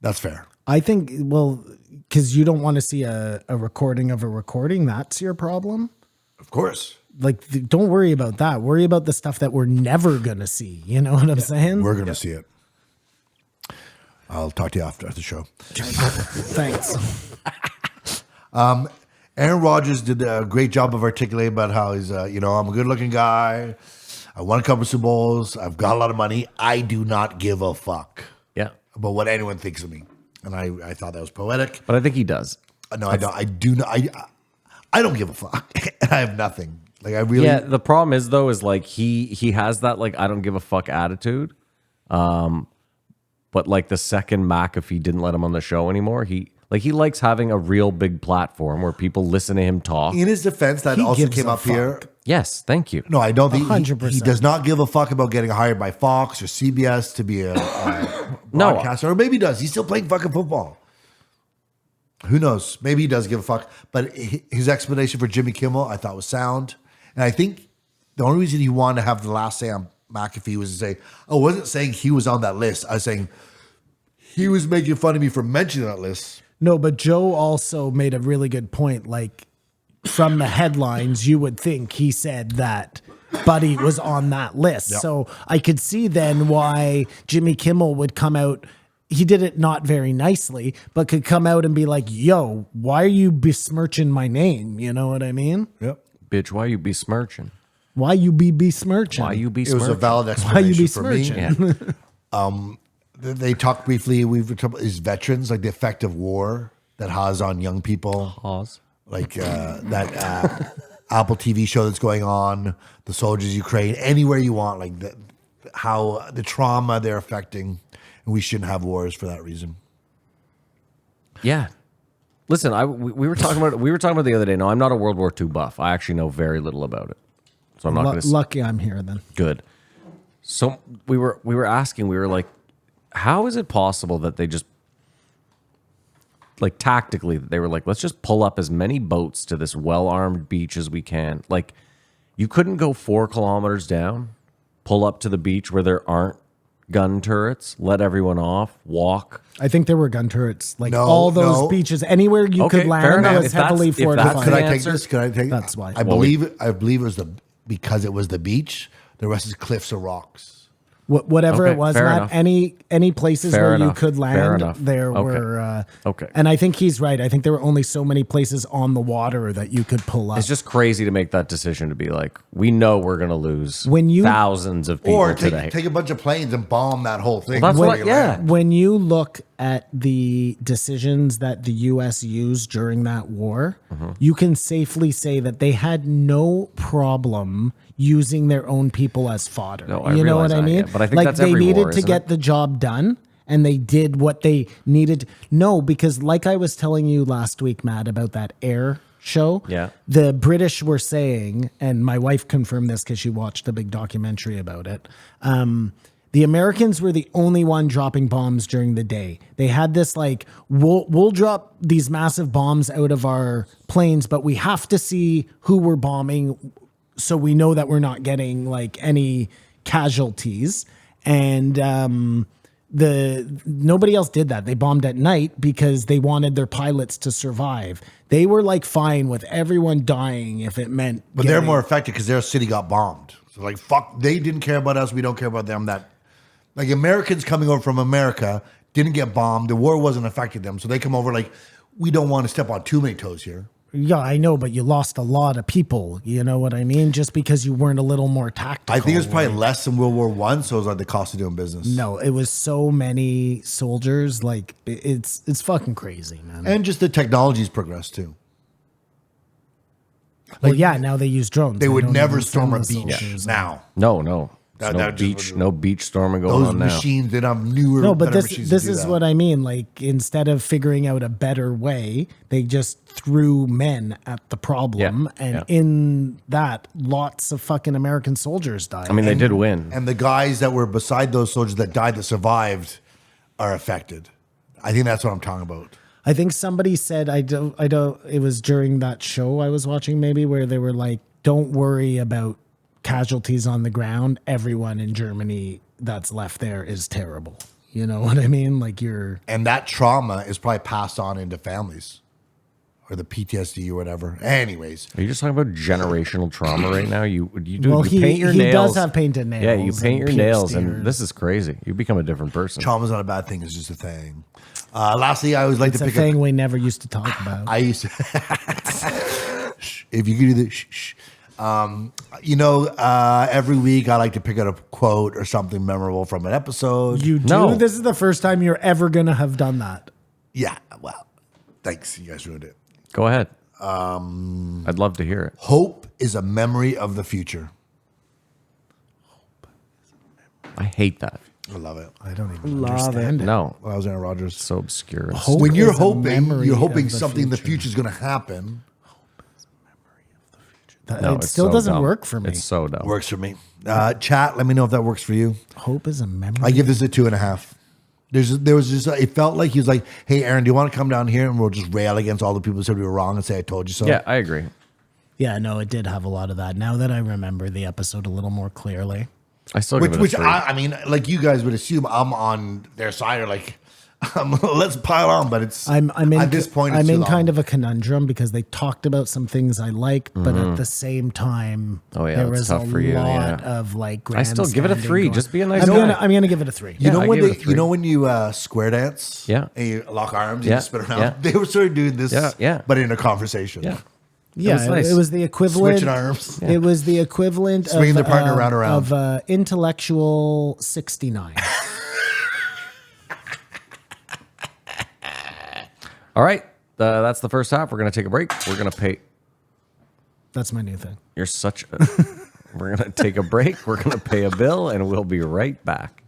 That's fair. I think, well, because you don't want to see a recording of a recording. That's your problem. Of course. Like, don't worry about that. Worry about the stuff that we're never going to see. You know what I'm saying? We're going to see it. I'll talk to you after the show. Thanks. Aaron Rodgers did a great job of articulating about how he's, I'm a good looking guy. I won a couple of Super Bowls. I've got a lot of money. I do not give a fuck Yeah. about what anyone thinks of me. And I thought that was poetic. But I think he does. No, I don't. I do not. I don't give a fuck. And I have nothing. Like I really. Yeah, the problem is though, is like he has that like I don't give a fuck attitude. But like the second McAfee didn't let him on the show anymore, he likes having a real big platform where people listen to him talk. In his defense, that He also gives came a up here. fuck. Yes, thank you. No, I don't think he 100%. does not give a fuck about getting hired by Fox or CBS to be a No. broadcaster. Or maybe he does. He's still playing fucking football. Who knows? Maybe he does give a fuck. But his explanation for Jimmy Kimmel, I thought was sound. And I think the only reason he wanted to have the last say on McAfee was to say, I wasn't saying he was on that list. I was saying he was making fun of me for mentioning that list. No, but Joe also made a really good point. Like, from the headlines, you would think he said that Buddy was on that list. Yep. So I could see then why Jimmy Kimmel would come out. He did it not very nicely, but could come out and be like, yo, why are you besmirching my name? You know what I mean? Yep. Bitch, why you besmirching? Why you be besmirching? Why you It was besmirching? a valid Why you explanation for me. besmirching? Yeah. They talked briefly. We've talked about these veterans, like the effect of war that has on young people, Pause. like that Apple TV show that's going on, the soldiers Ukraine, anywhere you want, like how the trauma they're affecting, and we shouldn't have wars for that reason. Yeah. Listen, we were talking about it the other day. No, I'm not a World War II buff. I actually know very little about it, so I'm not going to. Lucky I'm here then. Good. So we were asking. We were like, how is it possible that they just like tactically they were like, let's just pull up as many boats to this well-armed beach as we can. Like, you couldn't go 4 kilometers down, pull up to the beach where there aren't gun turrets, let everyone off, walk. I think there were gun turrets, like No, all those no. beaches, anywhere you Okay, could fair land enough. was If that's- heavily if that's fortified. Could I the take answer? this? Could I take? That's why. I believe it was because it was the beach. The rest is cliffs or rocks. Whatever Okay, it was, fair Matt. enough. Any places Fair where enough, you could fair land, enough. there Okay. were. Okay. And I think he's right. I think there were only so many places on the water that you could pull up. It's just crazy to make that decision to be like, we know we're going to lose When you- thousands of people Or today. take a bunch of planes and bomb that whole thing. Well, that's before what- you yeah. land. When you look at the decisions that the U.S. used during that war, Mm-hmm. you can safely say that they had no problem using their own people as fodder. No, I you know realize what I that, mean? yeah. But I think like that's they every needed war, to isn't get it? the job done, and they did what they needed. No, because like I was telling you last week, Matt, about that air show. Yeah. The British were saying, and my wife confirmed this because she watched a big documentary about it. The Americans were the only one dropping bombs during the day. They had this like, we'll drop these massive bombs out of our planes, but we have to see who we're bombing so we know that we're not getting like any casualties. And nobody else did that. They bombed at night because they wanted their pilots to survive. They were like fine with everyone dying if it meant. But they're getting- more effective because their city got bombed. So like, fuck, they didn't care about us. We don't care about them. That like Americans coming over from America didn't get bombed. The war wasn't affecting them. So they come over like, we don't want to step on too many toes here. Yeah, I know, but you lost a lot of people. You know what I mean? Just because you weren't a little more tactical. I think it was probably less than World War I. So it was like the cost of doing business. No, it was so many soldiers. Like it's fucking crazy, man. And just the technology's progressed too. Well, yeah, now they use drones. They would don't never even storm a send the beach soldiers. now. No. That- There's that just would- no beach storming going Those on now. machines, they don't have newer. No, but better this machines this to do is that. what I mean. Like instead of figuring out a better way, they just threw men at the problem, Yeah, and yeah. in that, lots of fucking American soldiers died. I mean, they did win. And the guys that were beside those soldiers that died that survived are affected. I think that's what I'm talking about. I think somebody said I don't. It was during that show I was watching, maybe, where they were like, "Don't worry about casualties on the ground. Everyone in Germany that's left there is terrible." You know what I mean? Like you're. And that trauma is probably passed on into families or the PTSD or whatever. Anyways, Are you just talking about generational trauma right now? You do Well, you paint your he nails. does have painted nails. Yeah, you paint your and nails, pierced and ears. this is crazy. You become a different person. trauma's not a bad thing. It's just a thing. Lastly, I always like It's to a pick thing up. we never used to talk about. I used to. If you could do the shh. Every week I like to pick out a quote or something memorable from an episode. You do? No. This is the first time you're ever going to have done that. Yeah, well, thanks. You guys ruined it. Go ahead. I'd love to hear it. Hope is a memory of the future. I hate that. I love it. I don't even understand it. No, When I was in Rodgers. so obscure. and Hope When you're is a hoping, memory you're hoping of the something in the future. future is going to happen. No, It it's still so doesn't dumb. work for me. It's so dumb. Works for me. Chat, let me know if that works for you. Hope is a memory. I give this a 2.5. There was just it felt like he was like, "Hey, Aaron, do you want to come down here and we'll just rail against all the people who said we were wrong and say I told you so?" Yeah, I agree. Yeah, no, it did have a lot of that. Now that I remember the episode a little more clearly. I still give it a Which 3. I mean, like you guys would assume I'm on their side or like, let's pile on. But it's I'm in at this point. I'm in kind of a conundrum because they talked about some things I liked, but at the same time, Oh, yeah, there it's was tough a for you, lot yeah. of like. I still give it a grandstanding 3. going- Just be a nice I'm guy. gonna give it a 3. You know I when gave it a they, 3. you know when you square dance, Yeah. and you lock arms, Yeah, you spin around. yeah. They were sort of doing this, Yeah. but in a conversation. Yeah. Yeah, was nice. it was the equivalent. Switching arms. It was the equivalent Swinging of, their partner round and round. of intellectual 69. All right. That's the first half. We're going to take a break. We're going to pay. That's my new thing. You're such a. We're going to take a break. We're going to pay a bill, and we'll be right back.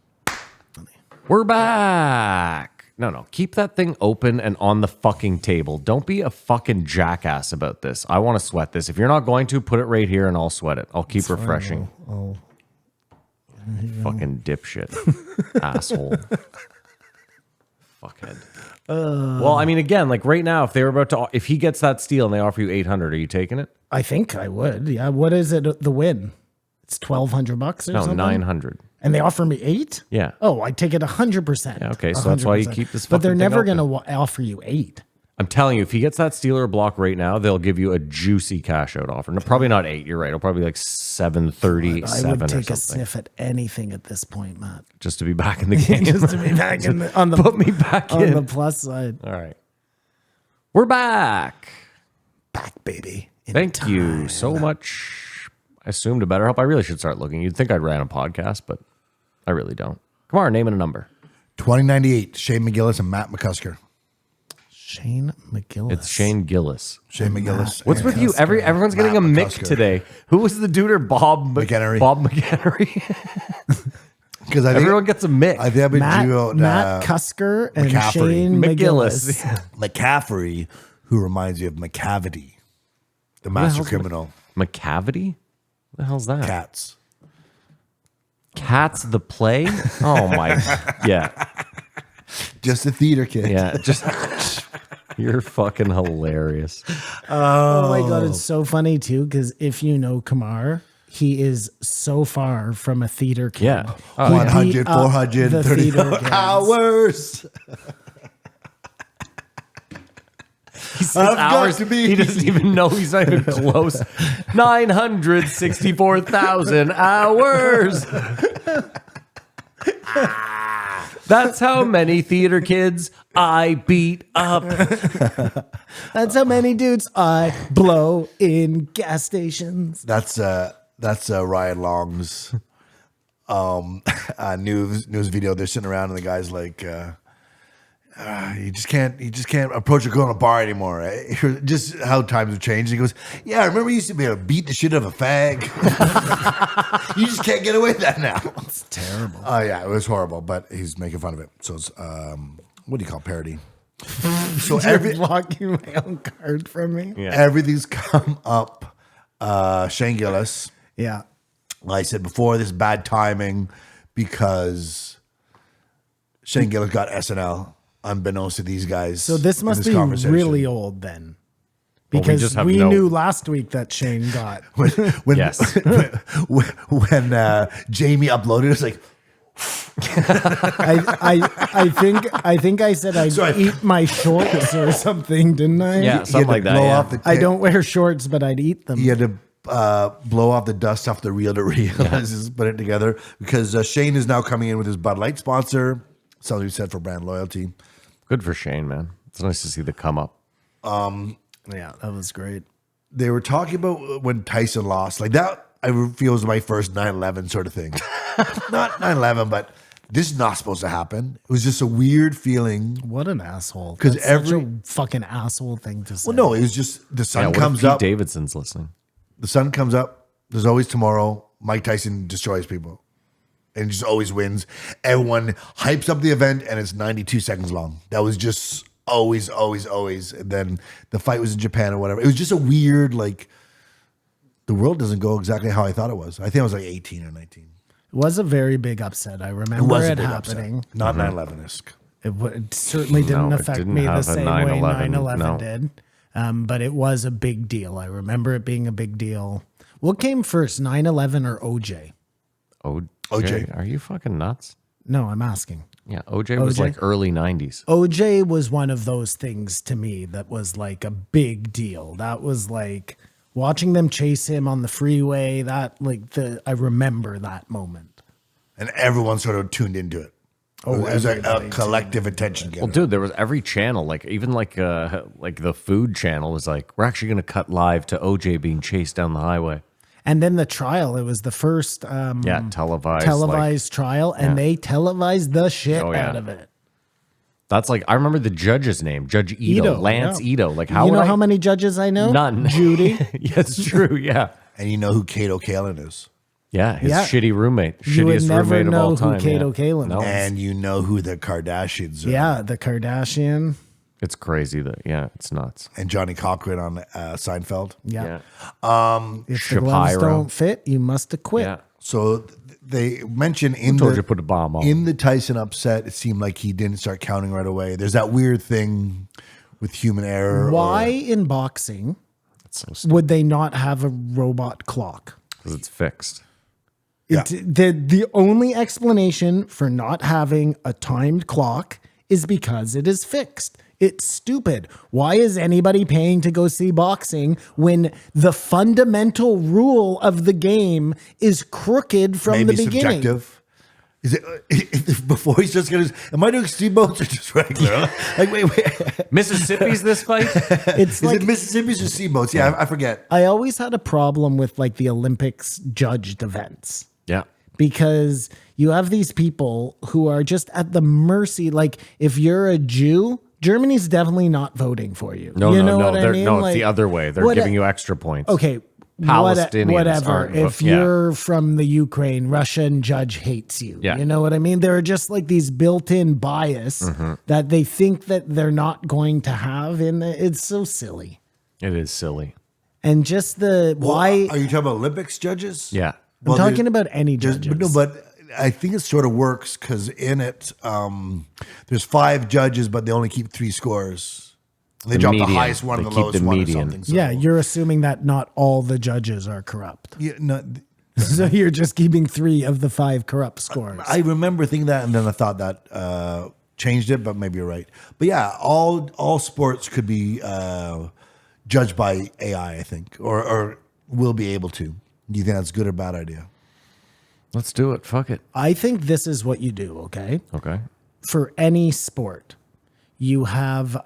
We're back. No. Keep that thing open and on the fucking table. Don't be a fucking jackass about this. I want to sweat this. If you're not going to, put it right here and I'll sweat it. I'll keep refreshing. Fucking dipshit. Asshole. Fuckhead. Well, I mean, again, like right now, if he gets that steal and they offer you 800, are you taking it? I think I would. Yeah. What is it? The win? It's $1,200 or No, something. 900. And they offer me 8? Yeah. Oh, I take it 100%. Yeah, okay, so that's why you 100%. keep this But they're fucking thing never open. going to offer you 8. I'm telling you, if he gets that Steeler block right now, they'll give you a juicy cash out offer. No, probably not 8. You're right. It'll probably be like 730, I 7 would or take a something. sniff at anything at this point, Matt. Just to be back in the game. Just to be back on the Put me back on in. the plus side. All right. We're back. Back, baby. in Thank time. you so much. I assumed a better help. I really should start looking. You'd think I'd ran a podcast, but I really don't. Come on, name and a number. 2098, Shane McGillis and Matt McCusker. Shane McGillis. It's Shane Gillis. Shane McGillis. What's with you? Everyone's getting a Matt Mick McCusker. today. Who was the dude or Bob McHenry. Bob McHenry. Because I think Everyone gets a Mick. I think I've been Matt Cusker and McCaffrey. Shane McGillis. McGillis. McCaffrey, who reminds you of McCavity, the master criminal. McCavity? What the hell's that? Cats. Cats the play? Oh my. Yeah. Just a theater kid. Yeah. Just. You're fucking hilarious. Oh my God, it's so funny too, because if you know Kamar, he is so far from a theater kid. Yeah. Oh, He yeah. 100, beat up 400, the 30 theater kids. hours. He says I've got hours. to be- He doesn't even know he's not even close. 964,000 hours. That's how many theater kids I beat up. That's how many dudes I blow in gas stations. That's Ryan Long's news video. They're sitting around and the guy's like, you just can't approach a girl in a bar anymore. Right? Just how times have changed. He goes, yeah, I remember you used to be able to beat the shit out of a fag. You just can't get away with that now. It's terrible. Oh yeah, it was horrible, but he's making fun of it. So it's what do you call parody? So You're blocking my own card from me. Yeah. everything's come up. Shane Gillis. Yeah. Like I said before, this is bad timing because Shane Gillis got SNL unbeknownst to these guys. So this in must be conversation. really old then. Well, we Because just have we no- knew last week that Shane got. when Yes. when Jamie uploaded, it's like I think I said I'd Sorry. eat my shorts or something, didn't I? Yeah, he had something to like that. blow Yeah. off the I don't wear shorts, but I'd eat them. He had to blow off the dust off the reel to realize put it together because Shane is now coming in with his Bud Light sponsor. Something we said for brand loyalty. Good for Shane, man. It's nice to see the come up. Yeah, that was great. They were talking about when Tyson lost. Like that, I feel was my first 9/11 sort of thing. Not 9/11, but this is not supposed to happen. It was just a weird feeling. What an asshole. 'Cause That's such every- a fucking asshole thing to say. Well, no, it was just the Yeah, sun what if comes Pete up. Davidson's listening? The sun comes up. There's always tomorrow. Mike Tyson destroys people. And just always wins. Everyone hypes up the event and it's 92 seconds long. That was just always. And then the fight was in Japan or whatever. It was just a weird, like, the world doesn't go exactly how I thought it was. I think I was like 18 or 19. It was a very big upset. I It remember was a it big happening. upset. Not 9/11-esque. It certainly didn't No, it affect didn't me the have a same way 9/11, 9/11 no. did. But it was a big deal. I remember it being a big deal. What came first, 9/11 or OJ? OJ. Are you fucking nuts? No, I'm asking. Yeah, OJ was OJ? like early 90s. OJ was one of those things to me that was like a big deal. That was like watching them chase him on the freeway. I remember that moment. And everyone sort of tuned into it. It was like a everybody collective attention Well, getter. dude, there was every channel, like even like the food channel was like, we're actually going to cut live to OJ being chased down the highway. And then the trial, it was the first Yeah, televised. televised trial, and yeah. they televised the shit Oh, yeah. out of it. That's like, I remember the judge's name, Judge Ito, Lance yeah. Ito. Like, how You know would how I- many judges I know? None. Judy. Yeah, it's true. Yeah. And you know who Kato Kalin is. Yeah, his Yeah. shitty roommate. You would Shittiest never roommate of know all who time. Kato yeah. Kalin No, is. And you know who the Kardashians are. Yeah, the Kardashian. it's crazy that, yeah, it's nuts. And Johnny Cochran on Seinfeld. Yeah. Yeah. If the gloves Shapiro. don't fit, you must acquit. Yeah. So they mentioned in Told you the to put a bomb on. in the Tyson upset, it seemed like he didn't start counting right away. There's that weird thing with human error. Why in boxing It's so stupid would they not have a robot clock? because it's fixed. Yeah. The only explanation for not having a timed clock is because it is fixed. It's stupid. Why is anybody paying to go see boxing when the fundamental rule of the game is crooked from Maybe the beginning? subjective. Is it before he's just gonna? Am I doing steamboats or just regular? Like wait. Mississippi's this fight? It's Is like it Mississippi's or steamboats? Yeah, I forget. I always had a problem with like the Olympics judged events. Yeah. Because you have these people who are just at the mercy. Like if you're a Jew, Germany's definitely not voting for you. No, you no, know no. what I They're, mean? no, Like, it's the other way. They're what- giving you extra points. Okay. Palestinians Whatever. aren't, If yeah. you're from the Ukraine, Russian judge hates you. Yeah. You know what I mean? There are just like these built-in bias that they think that they're not going to have in the, it's so silly. It is silly. And just the why Are you talking about Olympics judges? Yeah. I'm talking about any judges. But I think it sort of works because in it, there's 5 judges, but they only keep 3 scores. They drop the median. highest one They and the keep lowest the one median. or something. So. Yeah, you're assuming that not all the judges are corrupt. Yeah, no, So you're just keeping 3 of the 5 corrupt scores. I remember thinking that, and then I thought that changed it, but maybe you're right. But yeah, all sports could be judged by AI, I think, or will be able to. Do you think that's a good or bad idea? Let's do it. Fuck it. I think this is what you do, okay? Okay. For any sport, you have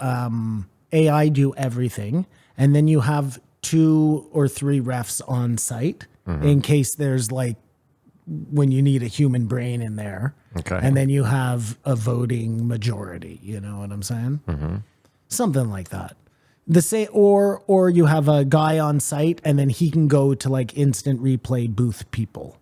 AI do everything, and then you have 2 or 3 refs on site in case there's like when you need a human brain in there. Okay. And then you have a voting majority. You know what I'm saying? Something like that. The same, or you have a guy on site, and then he can go to like instant replay booth people.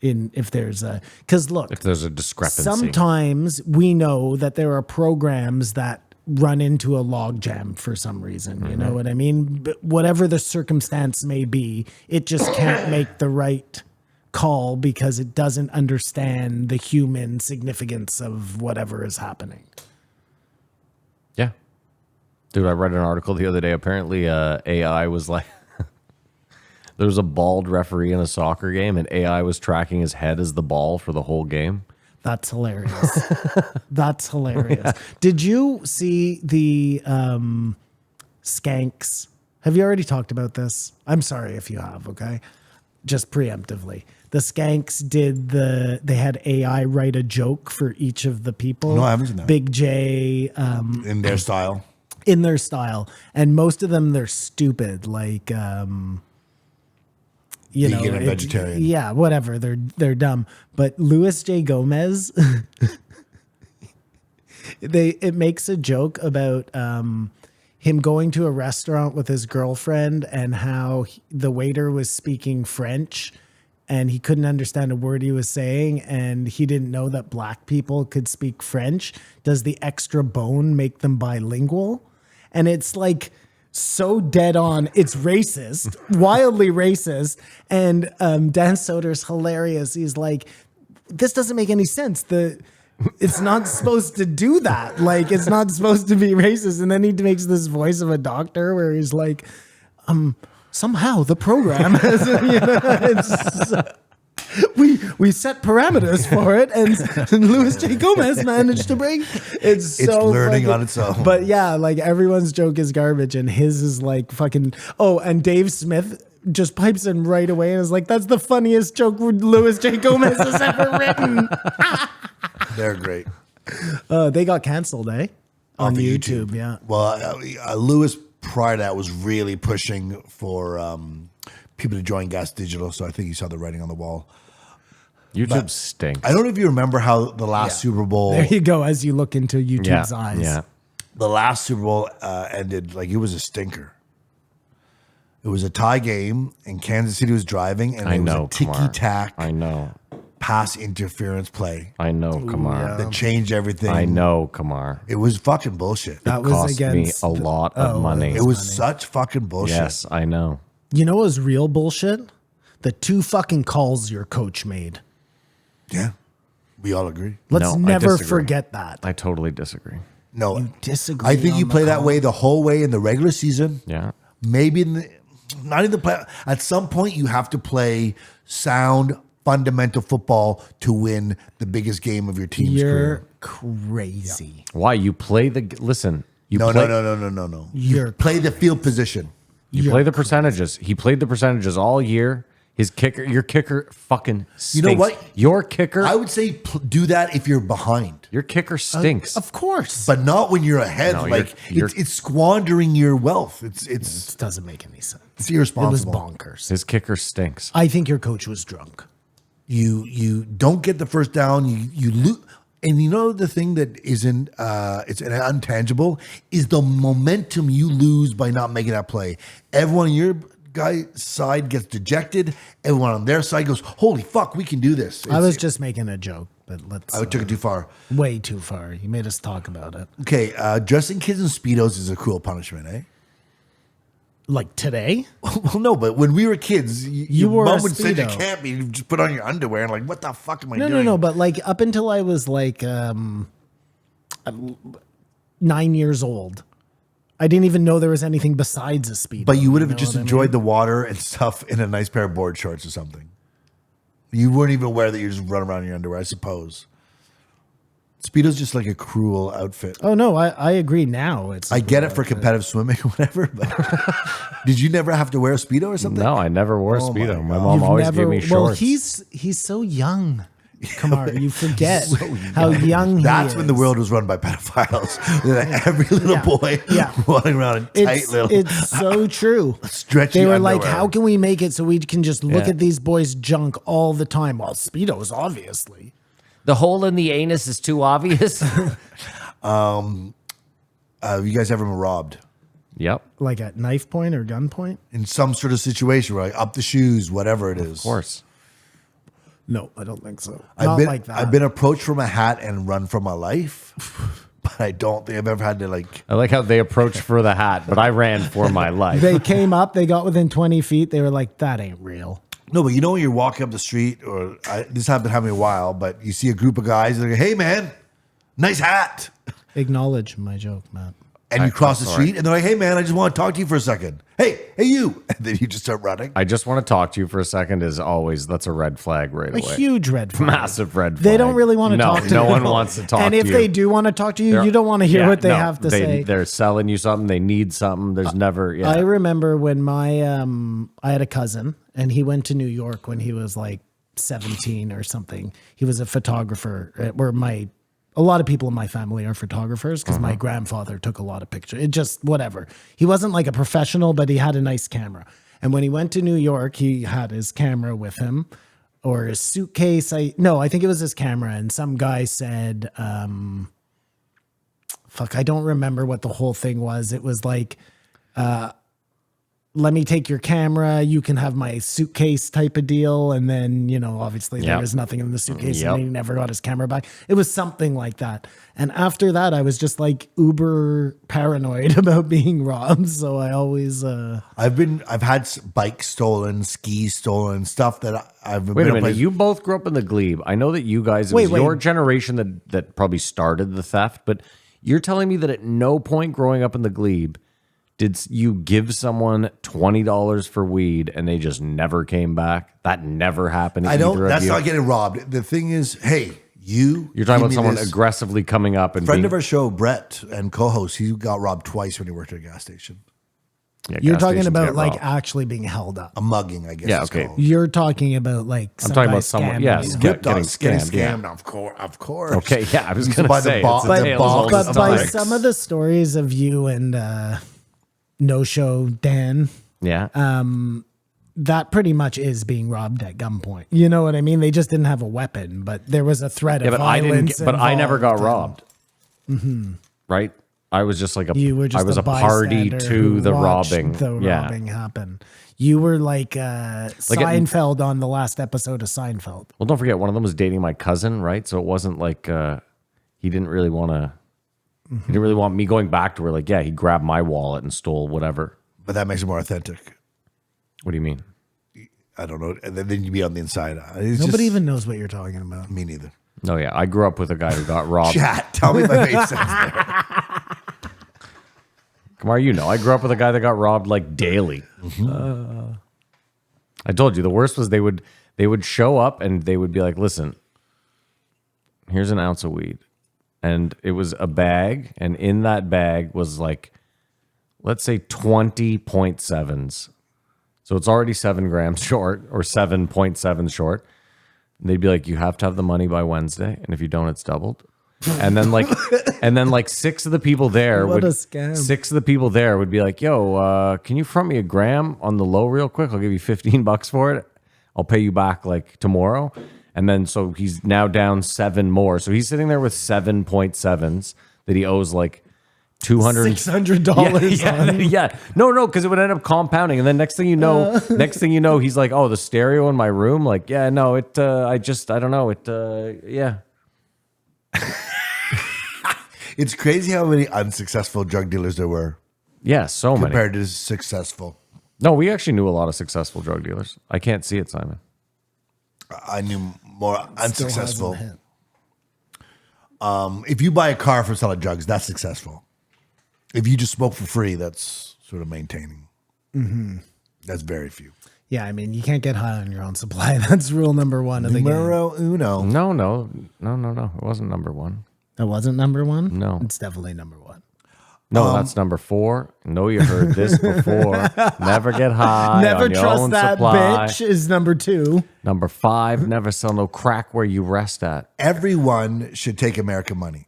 If there's a, because look, If there's a discrepancy. sometimes we know that there are programs that run into a logjam for some reason. You know what I mean? But whatever the circumstance may be, it just can't make the right call because it doesn't understand the human significance of whatever is happening. Yeah. Dude, I read an article the other day. Apparently, AI was like, there was a bald referee in a soccer game, and AI was tracking his head as the ball for the whole game. That's hilarious. That's hilarious. Did you see the skanks? Have you already talked about this? I'm sorry if you have, okay? Just preemptively. The skanks they had AI write a joke for each of the people. No, I haven't seen that. Big J, In their style. in their style. And most of them, they're stupid. Like, you know, Vegan and vegetarian. Yeah, whatever. They're dumb. But Luis J. Gomez, it makes a joke about him going to a restaurant with his girlfriend and how the waiter was speaking French and he couldn't understand a word he was saying and he didn't know that black people could speak French. Does the extra bone make them bilingual? And it's like so dead on. It's racist, wildly racist. And Dan Soder's hilarious. He's like, this doesn't make any sense. It's not supposed to do that. Like, it's not supposed to be racist. And then he makes this voice of a doctor where he's like, somehow the program has, you know, we set parameters for it, and Luis J. Gomez managed to break. It's learning fucking, on its own. But yeah, like everyone's joke is garbage, and his is like fucking. Oh, and Dave Smith just pipes in right away and is like, "That's the funniest joke Luis J. Gomez has ever written." They're great. They got canceled, eh? On Off of YouTube, yeah. Well, Lewis prior to that was really pushing for people to join Gas Digital, so I think he saw the writing on the wall. YouTube stinks. I don't know if you remember how the last Super Bowl, There you go. As you look into YouTube's eyes, Yeah. the last Super Bowl ended like it was a stinker. It was a tie game, and Kansas City was driving, and I it was know, a ticky-tack I know. pass interference play I know, Kamar. that changed everything. I know, Kamar. It was fucking bullshit. that was Cost me against a lot of money. It was such fucking bullshit. Yes, I know. You know what was real bullshit? The 2 fucking calls your coach made. Yeah, we all agree. Let's No, I never disagree. forget that. I totally disagree. No, disagree I think on you the play that call. way the whole way in the regular season. Yeah. Maybe in the not even play. At some point, you have to play sound, fundamental football to win the biggest game of your team's You're career. crazy. Why you play the listen? You No. You're Play the field position. You play the percentages. He played the percentages all year. Your kicker fucking stinks. You know what? Your kicker, I would say do that if you're behind, your kicker stinks. of course. but not when you're ahead. No, like you're- it's squandering your wealth. It's It doesn't make any sense. It's It was irresponsible. bonkers. His kicker stinks. I think your coach was drunk. You don't get the first down. You lose. And you know the thing that isn't it's an intangible is the momentum you lose by not making that play. Everyone on your guy's side gets dejected. Everyone on their side goes, "Holy fuck, we can do this." I was just making a joke, but let's I took it too far. way too far. You made us talk about it. Okay, dressing kids in Speedos is a cruel punishment, eh? Like today? Well, no, but when we were kids, You your wore a mom would say you Speedo. can't be. You just put on your underwear and like, what the fuck am I No, doing? no. But like up until I was like 9 years old, I didn't even know there was anything besides a Speedo. But you would have know just what I enjoyed mean? the water and stuff in a nice pair of board shorts or something. You weren't even aware that you just run around in your underwear, I suppose. Speedo's just like a cruel outfit. Oh no, I agree now. It's I get it for competitive swimming or whatever, but did you never have to wear a Speedo or something? No, I never wore a Oh my Speedo. My God. mom You've always never- gave me shorts. Well, he's so young. Kamar, you forget how young he That's is. when the world was run by pedophiles. Every little Yeah. boy Yeah. running around in tight It's, little. it's so true. Stretchy They were like, underwear. how can we make it so we can just look Yeah. at these boys' junk all the time? Well, Speedos, obviously. the hole in the anus is too obvious. You guys ever been robbed Yep, Like at knife point or gun point? in some sort of situation where like up the shoes, whatever it is? of course. No, I don't think so. I've Not been like that. I've been approached from a hat and run for my life, but I don't think I've ever had to like. I like how they approached for the hat, but I ran for my life. They came up, they got within 20 feet. They were like, that ain't real. No, but you know when you're walking up the street, or this hasn't been happening a while, but you see a group of guys, they're like, "Hey man, nice hat," Acknowledge my joke, Matt. and you cross the sorry. street, and they're like, "Hey man, I just want to talk to you for a second. Hey you," and then you just start running. I just want to talk to you for a second. Is always that's a red flag right A away. huge red flag. Massive red flag. They don't really want to talk to you. No one wants to talk And to if you. they do want to talk to you, They're- you don't want to hear yeah, what they no, have to say. They're selling you something. They need something. There's never. Yeah. I remember when my I had a cousin and he went to New York when he was like 17 or something. He was a photographer. A lot of people in my family are photographers because my grandfather took a lot of pictures. It just whatever. He wasn't like a professional, but he had a nice camera. And when he went to New York, he had his camera with him or his suitcase. I think it was his camera. And some guy said, fuck, I don't remember what the whole thing was. It was like, let me take your camera. You can have my suitcase type of deal. And then, obviously there Yep. was nothing in the suitcase Yep. and he never got his camera back. It was something like that. And after that, I was just like uber paranoid about being robbed. So I always, I've had bikes stolen, skis stolen, stuff that I've Wait been a in minute. place- You both grew up in the glebe. I know that you guys. It Wait, was your wait. generation that probably started the theft. But you're telling me that at no point growing up in the glebe did you give someone $20 for weed and they just never came back? That never happened. To I don't. either of That's you? not getting robbed. The thing is, hey, you're You're talking about someone aggressively coming up and Friend being, of our show, Brett and co-host, he got robbed twice when he worked at a gas station. Yeah, you're gas talking stations about get like robbed. actually being held up. A mugging, I guess. Yeah, it's okay. called. You're talking about like I'm talking about someone. Yes, Yeah. Ripped getting off, getting scammed. Yeah. scammed. Of course. Okay, yeah, I was Used to gonna buy say, the it's a the tale as old box as But by time. some of the stories of you and No Show Dan, Yeah. that pretty much is being robbed at gunpoint. You know what I mean? They just didn't have a weapon, but there was a threat Yeah, of but I violence. didn't. But I never got involved. Mm-hmm. robbed. Right. I was just like a. You were just I was a a party bystander to who the watched robbing. The Yeah. robbing happen. You were like Seinfeld on the last episode of Seinfeld. Well, don't forget, one of them was dating my cousin, right? So it wasn't like he didn't really want to. He didn't really want me going back to where, like, yeah, he grabbed my wallet and stole whatever. But that makes it more authentic. What do you mean? I don't know. And then you'd be on the inside. It's Nobody just, even knows what you're talking about. Me neither. No, yeah, I grew up with a guy who got robbed. Chat. Tell me if I made sense there. Kamar, you know, I grew up with a guy that got robbed like daily. I told you the worst was they would show up and they would be like, listen, here's an ounce of weed. And it was a bag, and in that bag was like, let's say 20.7s. So it's already 7 grams short, or 7.7 short. And they'd be like, you have to have the money by Wednesday, and if you don't, it's doubled. And then like 6 of the people there What a scam. 6 of the people there would be like, yo, can you front me a gram on the low real quick? I'll give you $15 for it. I'll pay you back like tomorrow. And then so he's now down 7 more. So he's sitting there with 7.7s that he owes like $600 on. Yeah. No, because it would end up compounding. And then next thing you know, he's like, oh, the stereo in my room. Like, yeah, no, I don't know. Yeah. It's crazy how many unsuccessful drug dealers there were Yeah, so many. compared to successful. No, we actually knew a lot of successful drug dealers. I can't see it, Simon. I knew more unsuccessful. Still If you buy a car for selling drugs, that's successful. If you just smoke for free, that's sort of maintaining. Mm-hmm. That's very few. Yeah, I mean, you can't get high on your own supply. That's rule number 1 of the game. Numero uno. No. It wasn't number 1. That wasn't number 1? No. It's definitely number 1. No, that's number 4. No, you heard this before. Never get high. Never on your trust own that supply. bitch is number 2. Number 5, never sell no crack where you rest at. Everyone should take American money.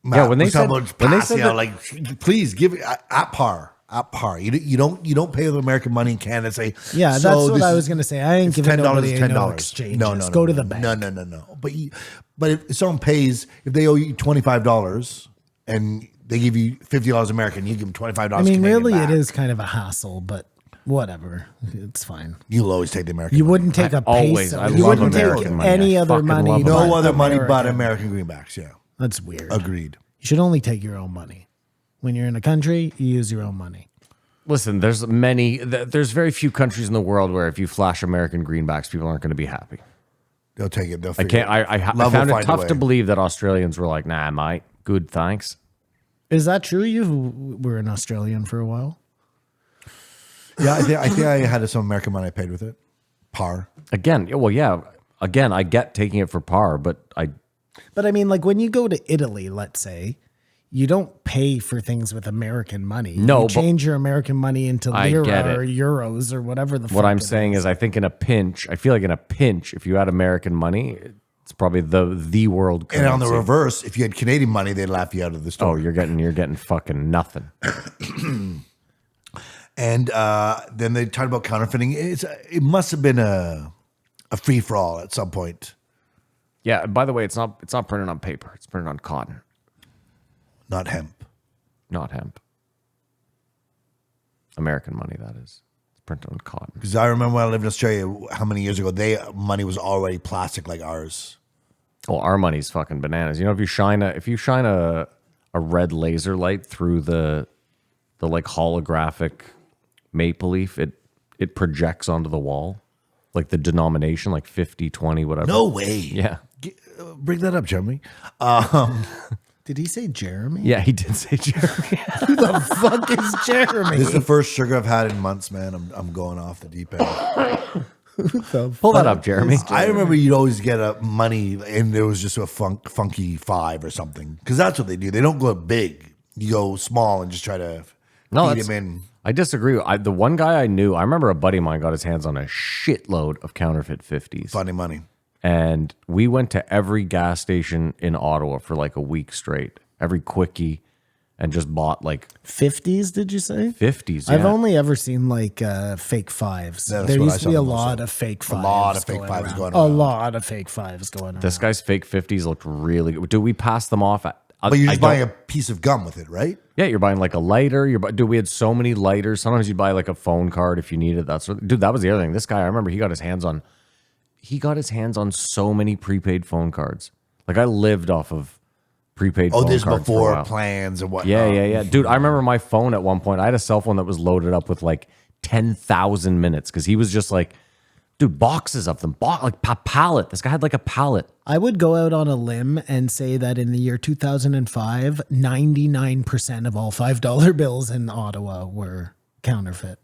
Yeah, when they We're said- talking about when they pass, said you know, that- like, please give it at par. At par. You don't pay with American money in Canada. Say, Yeah, so that's what this I is- was going to say. I ain't it's giving nobody $10, no exchanges. No. Go to the bank. No. But if someone pays, if they owe you $25 and they give you $50 American, you give them $25 I mean, Canadian really, back. it is kind of a hassle, but whatever. It's fine. You'll always take the American You money. wouldn't take a always- peso. I You love wouldn't take American money. any I other fucking money. love but No other money but American. American greenbacks, yeah. That's weird. Agreed. You should only take your own money. When you're in a country, you use your own money. Listen, there's very few countries in the world where if you flash American greenbacks, people aren't going to be happy. They'll take it. They'll I figure can't. it. I Love found will it find a tough way. to believe that Australians were like, nah, mate, good, thanks. Is that true? You were an Australian for a while? Yeah, I think I had some American money I paid with it. Par. Again, well, yeah. Again, I get taking it for par, but But I mean, like when you go to Italy, let's say, you don't pay for things with American money. No, you but- change your American money into I get lira it. or euros or whatever the. what fuck I'm it saying is, I think in a pinch, I feel like in a pinch, if you had American money, it's probably the world currency. And on the reverse, if you had Canadian money, they'd laugh you out of the Oh, store. you're getting fucking nothing. And then they talked about counterfeiting. It must have been a free for all at some point. Yeah. By the way, it's not printed on paper. It's printed on cotton, Not hemp. not hemp. American money, that is. It's printed on cotton. Because I remember when I lived in Australia, how many years ago, money was already plastic like ours. Well, our money's fucking bananas. You know, if you shine a red laser light through the like holographic maple leaf, it projects onto the wall, like the denomination, like 50, 20, whatever. No way. Yeah. Bring that up, Jeremy. Did he say Jeremy? Yeah, he did say Jeremy. Who the fuck is Jeremy? This is the first sugar I've had in months, man. I'm going off the deep end. Pull that up, Jeremy. I remember you'd always get money, and there was just a funky 5 or something. Because that's what they do. They don't go big. You go small and just try to feed him in. I disagree. The one guy I knew, I remember a buddy of mine got his hands on a shitload of counterfeit 50s. Funny money. And we went to every gas station in Ottawa for like a week straight, every quickie, and just bought like 50s, did you say? 50s. I've yeah. only ever seen like fake 5s. Yeah, that's there what I used to be saw a the most lot of. of fake 5s. lot of fake 5s going A around. lot of fake 5s going on. This guy's fake 50s looked really good. Do we pass them off? But you're I just buying don't- a piece of gum with it, right? Yeah, you're buying like a lighter. Dude, we had so many lighters. Sometimes you'd buy like a phone card if you needed that. Dude, that was the other thing. This guy, I remember he got his hands on so many prepaid phone cards. Like I lived off of prepaid phone This cards for a before while. plans and whatnot. Yeah. Dude, I remember my phone at one point. I had a cell phone that was loaded up with like 10,000 minutes because he was just like Dude, boxes of them. Like a pallet. This guy had like a pallet. I would go out on a limb and say that in the year 2005, 99% of all $5 bills in Ottawa were counterfeit.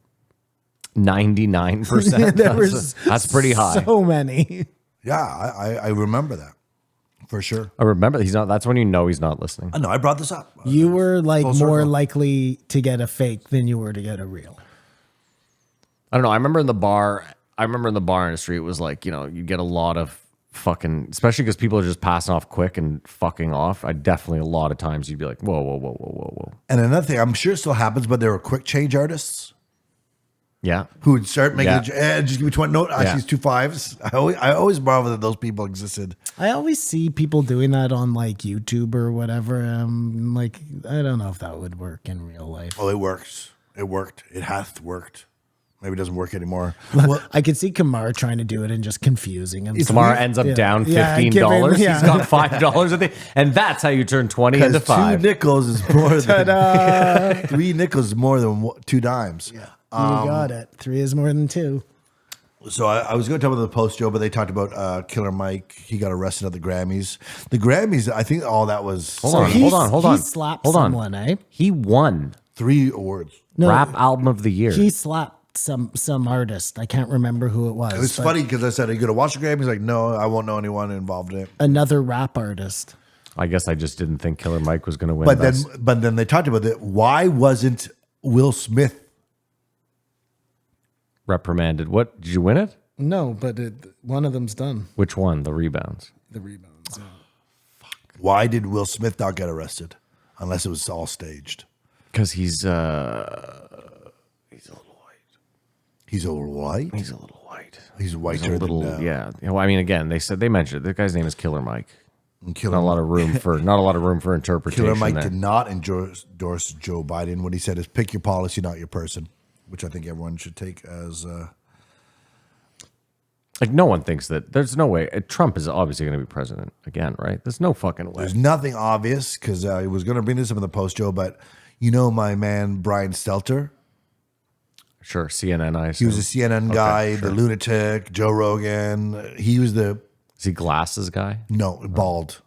99%. That's pretty high. So many. Yeah, I remember that for sure. I remember he's not. That's when you know he's not listening. I know. I brought this up. You were like Full more circle. likely to get a fake than you were to get a real. I don't know. I remember in the bar industry, it was like, you get a lot of fucking, especially because people are just passing off quick and fucking off. I definitely, a lot of times you'd be like, whoa, whoa, whoa, whoa, whoa, whoa. And another thing, I'm sure it still happens, but there were quick change artists Yeah. who would start making Yeah. just give me 20. No, actually, Yeah. it's 2 5s. I always marvel that those people existed. I always see people doing that on like YouTube or whatever. Like, I don't know if that would work in real life. Oh, it works. It worked. It hath worked. Maybe it doesn't work anymore. Well, I could see Kamar trying to do it and just confusing him. Tomorrow ends up down $15. Yeah. He's got $5 a day. And that's how you turn 20 into because 5. 2 nickels is more than 3 nickels is more than 2 dimes. You got it. 3 is more than 2. So I was going to talk about the post show, but they talked about Killer Mike. He got arrested at the Grammys. The Grammys, I think all that was Hold on. He slapped someone, eh? He won 3 awards. No, Rap Album of the Year. he slapped some artist. I can't remember who it was. It was but funny because I said, "Are you going to watch the Grammys?" He's like, "No, I won't know anyone involved in it." Another rap artist. I guess I just didn't think Killer Mike was going to win. But then they talked about it. Why wasn't Will Smith? reprimanded. What? Did you win it? No, but one of them's done. Which one? The rebounds. The rebounds. Yeah. Why did Will Smith not get arrested? Unless it was all staged. Because he's a little white. He's a little white. He's a little white. He's whiter He's a little, than yeah. Well, I mean, again, they mentioned it. The guy's name is Killer Mike. And Killer Not a lot of room for interpretation. Killer Mike there. did not endorse Joe Biden. What he said is, "Pick your policy, not your person," which I think everyone should take as. Like, no one thinks that. There's no way. Trump is obviously going to be president again, right? There's no fucking way. There's nothing obvious because I was going to bring this up in the post, Joe, but you know my man Brian Stelter. Sure, CNN. I He was a assume. CNN guy, sure. the lunatic, Joe Rogan. He was the Is he glasses guy? bald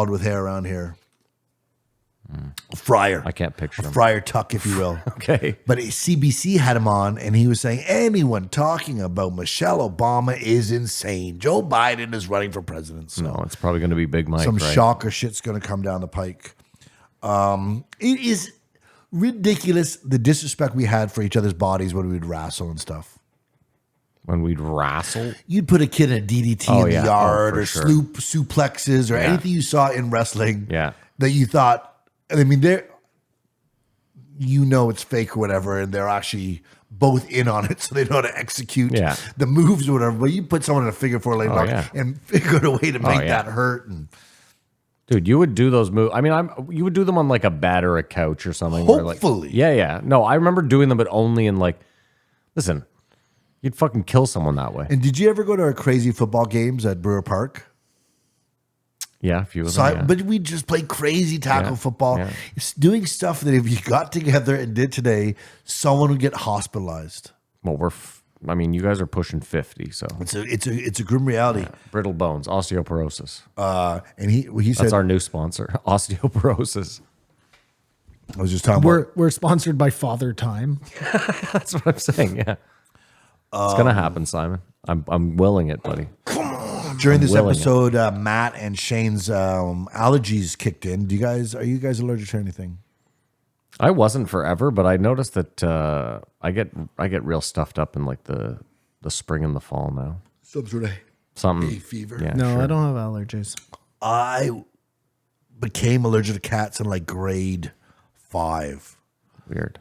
with hair around here. A friar. I can't picture him. Friar Tuck, if you will. Okay. But CBC had him on, and he was saying anyone talking about Michelle Obama is insane. Joe Biden is running for president. So No, it's probably going to be Big Mike. some right? shocker shit's going to come down the pike. It is ridiculous the disrespect we had for each other's bodies when we'd wrestle and stuff. When we'd wrestle. You'd put a kid in a DDT Oh, in yeah. the Oh, yard for or sure. suplexes or Yeah. anything you saw in wrestling Yeah. that you thought, I mean, it's fake or whatever, and they're actually both in on it, so they know how to execute Yeah. the moves or whatever. But you put someone in a figure 4 leg lock yeah. and figure out a way to make yeah. that hurt. And Dude, you would do those moves. I mean, you would do them on like a bed or a couch or something. where, like- Hopefully. yeah. No, I remember doing them, but only in like, listen, you'd fucking kill someone that way. And did you ever go to our crazy football games at Brewer Park? Yeah, a few of So them. Yeah. but we just played crazy tackle Yeah, football. yeah. It's doing stuff that if you got together and did today, someone would get hospitalized. Well, you guys are pushing 50, so It's a grim reality. brittle bones, osteoporosis. And he said, That's our new sponsor, osteoporosis. I was just talking about. We're sponsored by Father Time. That's what I'm saying. Yeah, it's gonna happen, Simon. I'm willing it, buddy. During this willing it. episode, Matt and Shane's allergies kicked in. Are you guys allergic to anything? I wasn't forever, but I noticed that I get real stuffed up in like the spring and the fall now. Some sort of Something hay fever. Yeah, No, sure. I don't have allergies. I became allergic to cats in like grade 5. Weird.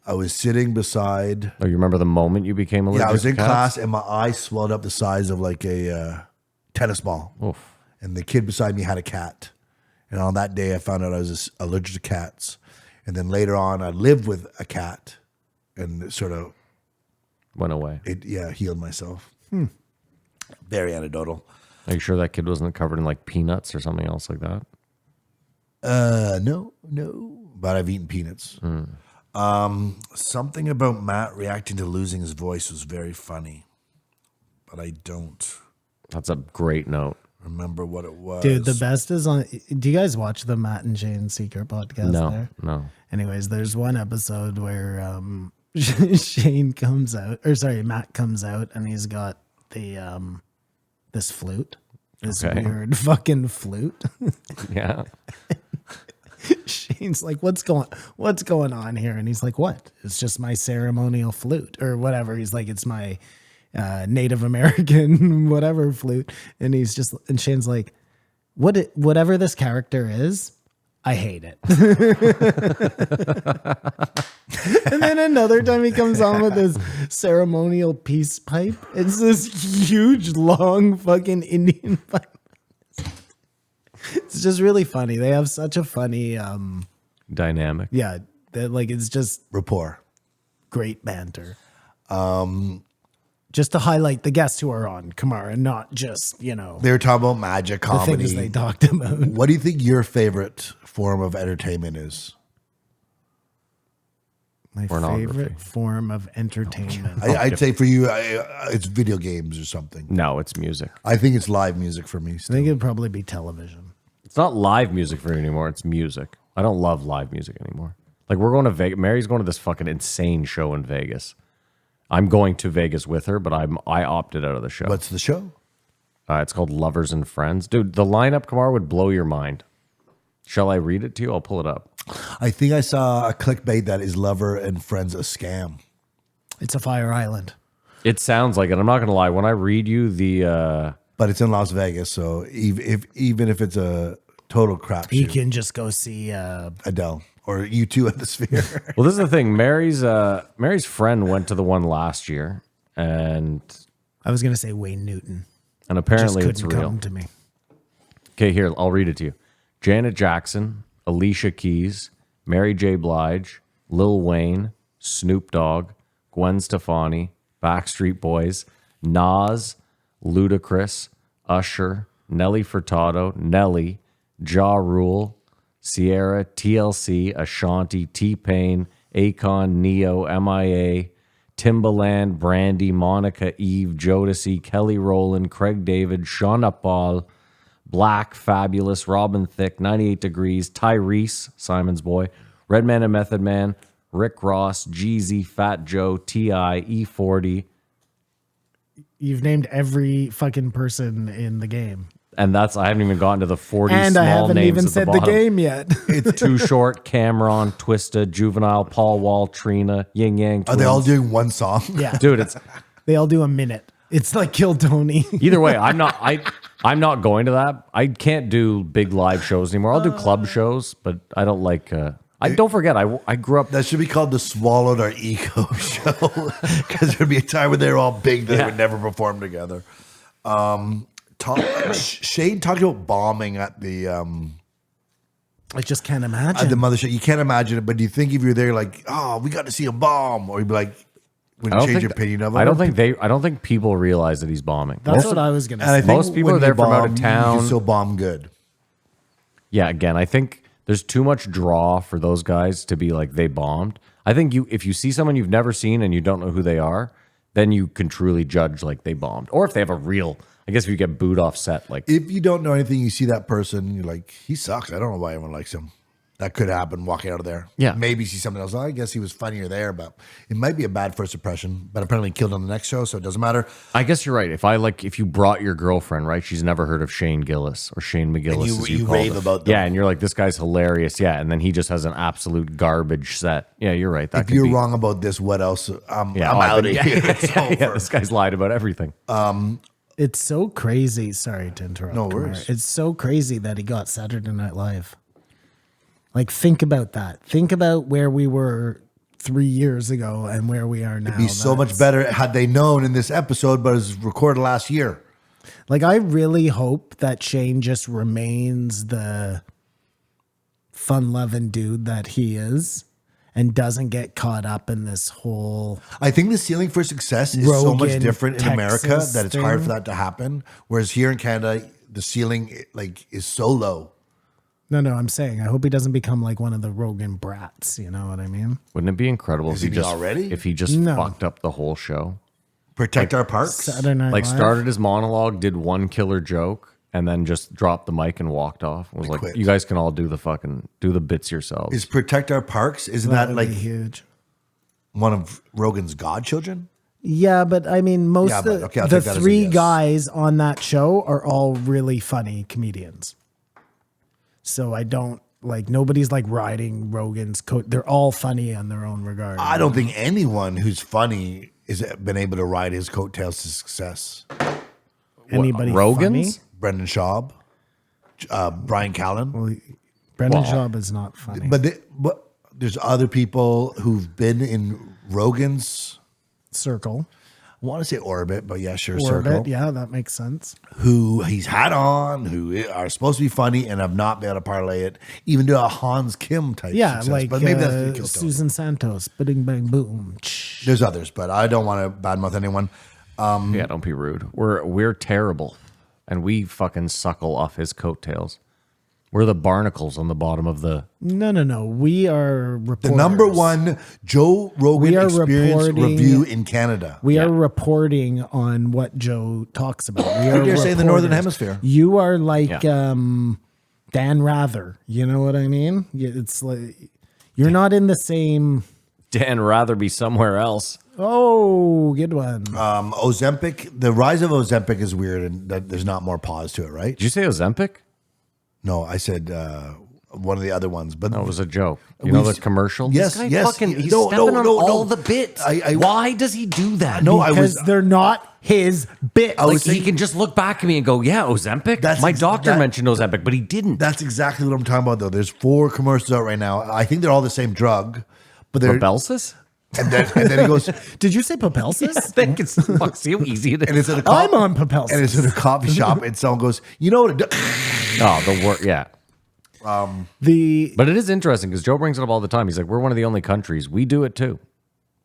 I was sitting beside. Oh, you remember the moment you became allergic? Yeah, I was to in cats? class and my eyes swelled up the size of like a tennis ball. Oof. And the kid beside me had a cat. And on that day, I found out I was allergic to cats. And then later on, I lived with a cat and it sort of, Went away. healed myself. Very anecdotal. Are you sure that kid wasn't covered in like peanuts or something else like that? No. But I've eaten peanuts. Something about Matt reacting to losing his voice was very funny. but I don't That's a great note. remember what it was. Dude, the best is on. Do you guys watch the Matt and Shane Secret podcast? No, there? no. Anyways, there's one episode where Shane comes out, or sorry, Matt comes out, and he's got the this flute, this weird fucking flute. Yeah. Shane's like, what's going on here? And he's like, what? It's just my ceremonial flute or whatever. He's like, it's my Native American whatever flute. And Shane's like, whatever this character is, I hate it. And then another time he comes on with this ceremonial peace pipe. It's this huge, long fucking Indian pipe. It's just really funny. They have such a funny Dynamic. yeah, like it's just rapport. great banter. Just to highlight the guests who are on Kamar and not just, They were talking about magic the comedy. things they talked about. What do you think your favorite form of entertainment is? My Pornography. favorite form of entertainment. I'd say for you, it's video games or something. No, it's music. I think it's live music for me. I Still. think it'd probably be television. It's not live music for me anymore. It's music. I don't love live music anymore. Like we're going to Vegas. Mary's going to this fucking insane show in Vegas. I'm going to Vegas with her, but I opted out of the show. What's the show? It's called Lovers and Friends. Dude, the lineup, Kamar, would blow your mind. Shall I read it to you? I'll pull it up. I think I saw a clickbait that is Lover and Friends a scam. It's a Fire Island. It sounds like it. I'm not going to lie. When I read you the... But it's in Las Vegas, so even if it's a total crap You shoot, can just go see Adele or U2 at the Sphere. Well, this is the thing. Mary's friend went to the one last year, and I was gonna say Wayne Newton. and Just apparently couldn't it's real. come to me. Okay, here, I'll read it to you. Janet Jackson, Alicia Keys, Mary J. Blige, Lil Wayne, Snoop Dogg, Gwen Stefani, Backstreet Boys, Nas, Ludacris, Usher, Nelly Furtado, Nelly, Ja Rule, Sierra, TLC, Ashanti, T-Pain, Akon, Neo, MIA, Timbaland, Brandy, Monica, Eve, Jodeci, Kelly Rowland, Craig David, Shauna Paul, Black, Fabulous, Robin Thicke, 98 Degrees, Tyrese, Simon's Boy, Redman and Method Man, Rick Ross, Jeezy, Fat Joe, T.I., E40, You've named every fucking person in the game. and I haven't even gotten to the 40 And small I haven't names even at said the the bottom. game yet. It's Too Short, Cameron, Twista, Juvenile, Paul Wall, Trina, Yin Yang Are they all Twins. doing one song? Yeah. Dude, it's They all do a minute. It's like Kill Tony. either way. I'm not going to that. I can't do big live shows anymore. I'll do club shows, but I don't like. I don't forget. I grew up. That should be called the Swallowed Our Ego show, because there'd be a time when they were all big that they would never perform together. Shane talked about bombing at the I just can't at imagine. the mother show. You can't imagine it, but do you think if you're there, like, oh, we got to see a bomb, or you'd be like, would I you don't change think your opinion of it? I don't think people realize that he's bombing. That's what I was going And to I say. think Most people when are there you from out of bomb, town. You can still bomb good. Yeah, again, I think there's too much draw for those guys to be like they bombed. I think if you see someone you've never seen and you don't know who they are, then you can truly judge like they bombed. Or if they have a real, I guess if you get booed off set, like If you don't know anything, you see that person, you're like, he sucks. I don't know why everyone likes him. That could happen walking out of there. Yeah. Maybe see something else. I guess he was funnier there, but it might be a bad first impression. But apparently killed on the next show, so it doesn't matter. I guess you're right. If you brought your girlfriend, right, she's never heard of Shane Gillis or Shane McGillis, And as you you called rave him. about them. Yeah, and you're like, this guy's hilarious. Yeah, and then he just has an absolute garbage set. Yeah, you're right. That If could you're be, wrong about this, what else? I'm Yeah, out of yeah, here. yeah, It's yeah, over. this guy's lied about everything. It's so crazy. Sorry to interrupt. No Kumar. worries. It's so crazy that he got Saturday Night Live. Like, think about that. Think about where we were 3 years ago and where we are now. It'd be so much better had they known in this episode, but it was recorded last year. Like, I really hope that Shane just remains the fun-loving dude that he is and doesn't get caught up in this whole... I think the ceiling for success is so much Rogan, different in America Texas that it's hard thing. for that to happen. Whereas here in Canada, the ceiling is so low. No, I'm saying I hope he doesn't become like one of the Rogan brats. You know what I mean? Wouldn't it be incredible if Isn't he he just already? if he just No. fucked up the whole show? Protect our parks. Saturday Night Like Live. started his monologue, did one killer joke, and then just dropped the mic and walked off. It was like, quit. you guys can all do the bits yourselves. Is protect our parks? Isn't That that would like be huge. one of Rogan's godchildren? Yeah, but I mean, most Yeah, of but okay, I'll the take that as a three yes. guys on that show are all really funny comedians. So I don't like nobody's like riding Rogan's coat. They're all funny in their own regard. I don't think anyone who's funny has been able to ride his coattails to success. Anybody Rogan's? funny? Brendan Schaub, Brian Callen. Brendan Well, Schaub is not funny. But there's other people who've been in Rogan's, Circle. I want to say orbit, but yeah, sure, Orbit, circle. yeah, that makes sense. Who he's had on, who are supposed to be funny and have not been able to parlay it, even to a Hans Kim type Yeah, success. like But maybe that's the kill Susan Santos. Bing bang boom. Shh. There's others, but I don't want to badmouth anyone. Yeah, don't be rude. We're terrible, and we fucking suckle off his coattails. We're the barnacles on the bottom of the. No. We are The reporters. number one Joe Rogan We are Experience reporting- review in Canada. We Yeah. are reporting on what Joe talks about. We are dare say the Northern reporters. Hemisphere. You are like Yeah. Dan Rather. You know what I mean? It's like you're not in the same. Dan rather be somewhere else. Oh, good one. Ozempic, the rise of Ozempic is weird, and that there's not more pause to it, right? Did you say Ozempic? No, I said one of the other ones, but That was a joke. You know the commercial? Yes, This guy yes. Fucking, he's No, stepping no, on no, all no. the bits. I- Why does he do that? No, I Because was. they're not his bit. I Like was he saying- can just look back at me and go, "Yeah, Ozempic." My doctor mentioned Ozempic, but he didn't. That's exactly what I'm talking about, though. There's 4 commercials out right now. I think they're all the same drug, but they're Belsis? and then he goes, Did you say Papelsis? I think it's fuck. See how easy it and is. it's at a I'm on Papelsis. and it's at a coffee shop, and someone goes, you know what? It do-" Oh, the word. Yeah. The But it is interesting because Joe brings it up all the time. He's like, we're one of the only countries. We do it too.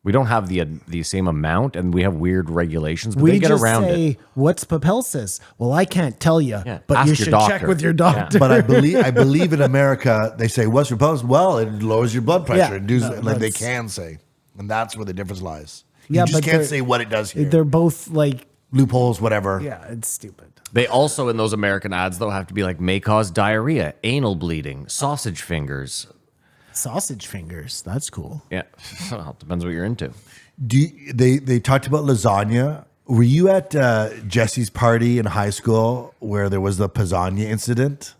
We don't have the same amount, and we have weird regulations, but we they get just around say, it. "What's Papelsis?" Well, I can't tell you, Yeah, but ask you your should doctor. check with your Yeah. doctor. But I believe in America they say what's repulsive? Well, it lowers your blood pressure. Yeah, and does, no, like they that's- can say, and that's where the difference lies. You Yeah, just but can't they're- say what it does here. They're both like, Loopholes, whatever. yeah, it's stupid. They also, in those American ads, though, have to be like, may cause diarrhea, anal bleeding, sausage fingers. Sausage fingers. That's cool. Yeah. Well, depends what you're into. They talked about lasagna. Were you at Jesse's party in high school where there was the lasagna incident?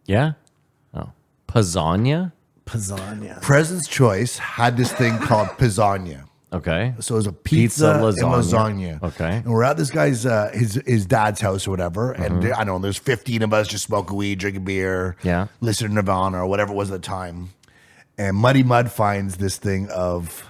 Yeah? Oh. Pizzagna? Lasagna. President's Choice had this thing called lasagna. Okay. So it was a pizza, and lasagna. Okay. And we're at this guy's his dad's house or whatever, and I don't know, there's 15 of us just smoking weed, drinking beer, Yeah. listening to Nirvana or whatever it was at the time. And Muddy Mud finds this thing of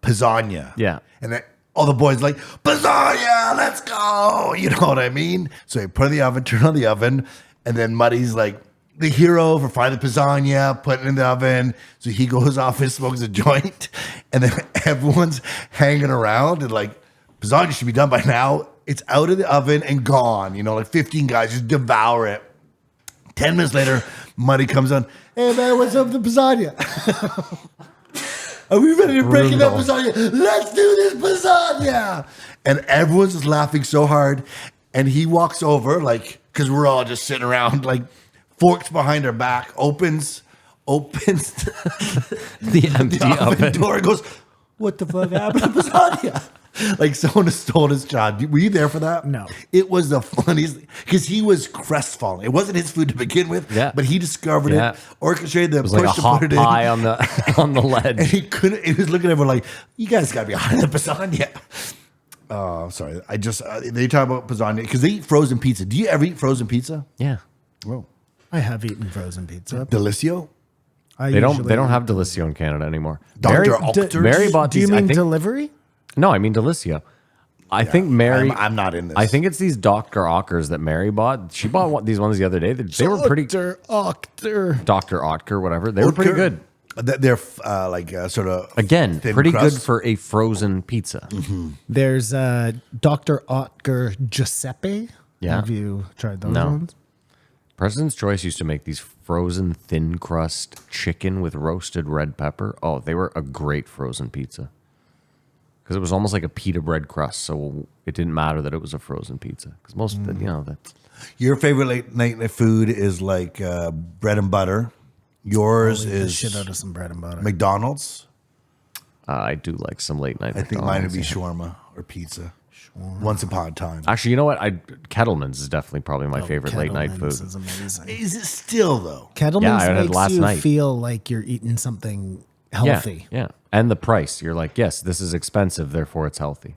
lasagna. Yeah. And then all the boys like, lasagna, let's go. You know what I mean? So he put it in the oven, turn on the oven, and then Muddy's like the hero for finding the lasagna, putting it in the oven. So he goes off and smokes a joint, and then everyone's hanging around and like, lasagna should be done by now. It's out of the oven and gone. You know, like 15 guys just devour it. 10 minutes later, Muddy comes on. Hey man, what's up with the lasagna? Are we ready to break it up, lasagna? Let's do this lasagna. And everyone's just laughing so hard. And he walks over, like, because we're all just sitting around, like, forks behind our back, opens The empty the oven oven. door and goes, what the fuck happened to lasagna? Like someone has stolen his job. Were you there for that? No. It was the funniest because he was crestfallen. It wasn't his food to begin with, Yeah. but he discovered Yeah. it, orchestrated the It was like a push to hot put it pie in. on the on the And ledge. he couldn't. He was looking at everyone like, "You guys got to be on the lasagna." Oh, sorry. I just they talk about lasagna because they eat frozen pizza. Do you ever eat frozen pizza? Yeah. Whoa, I have eaten frozen pizza. Delicio. They don't have Delicio in Canada anymore. Dr. Mary, Octor. Mary bought Do you these. I mean think, delivery? no, I mean Delicio. I think Mary. I'm not in this. I think it's these Dr. Ockers that Mary bought. She bought these ones the other day. They were pretty. Dr. Dr. Otker, whatever. They were pretty good. They're like sort of Again, thin pretty crust. good for a frozen pizza. There's Dr. Otker Giuseppe. Yeah. Have you tried those No. ones? President's Choice used to make these frozen thin crust chicken with roasted red pepper. Oh, they were a great frozen pizza. because it was almost like a pita bread crust, so it didn't matter that it was a frozen pizza. Because most of the, that's Your favorite late night food is like bread and butter. Yours I'll eat the is shit out of some bread and butter. McDonald's. I do like some late night. I think mine would be McDonald's. shawarma or pizza. Once upon a time. Actually, you know what? Kettleman's is definitely probably my favorite late night food. Kettleman's is amazing. Is it still though? Kettleman's Yeah, I had it makes last you night. feel like you're eating something healthy. Yeah, and the price. You're like, yes, this is expensive, therefore it's healthy.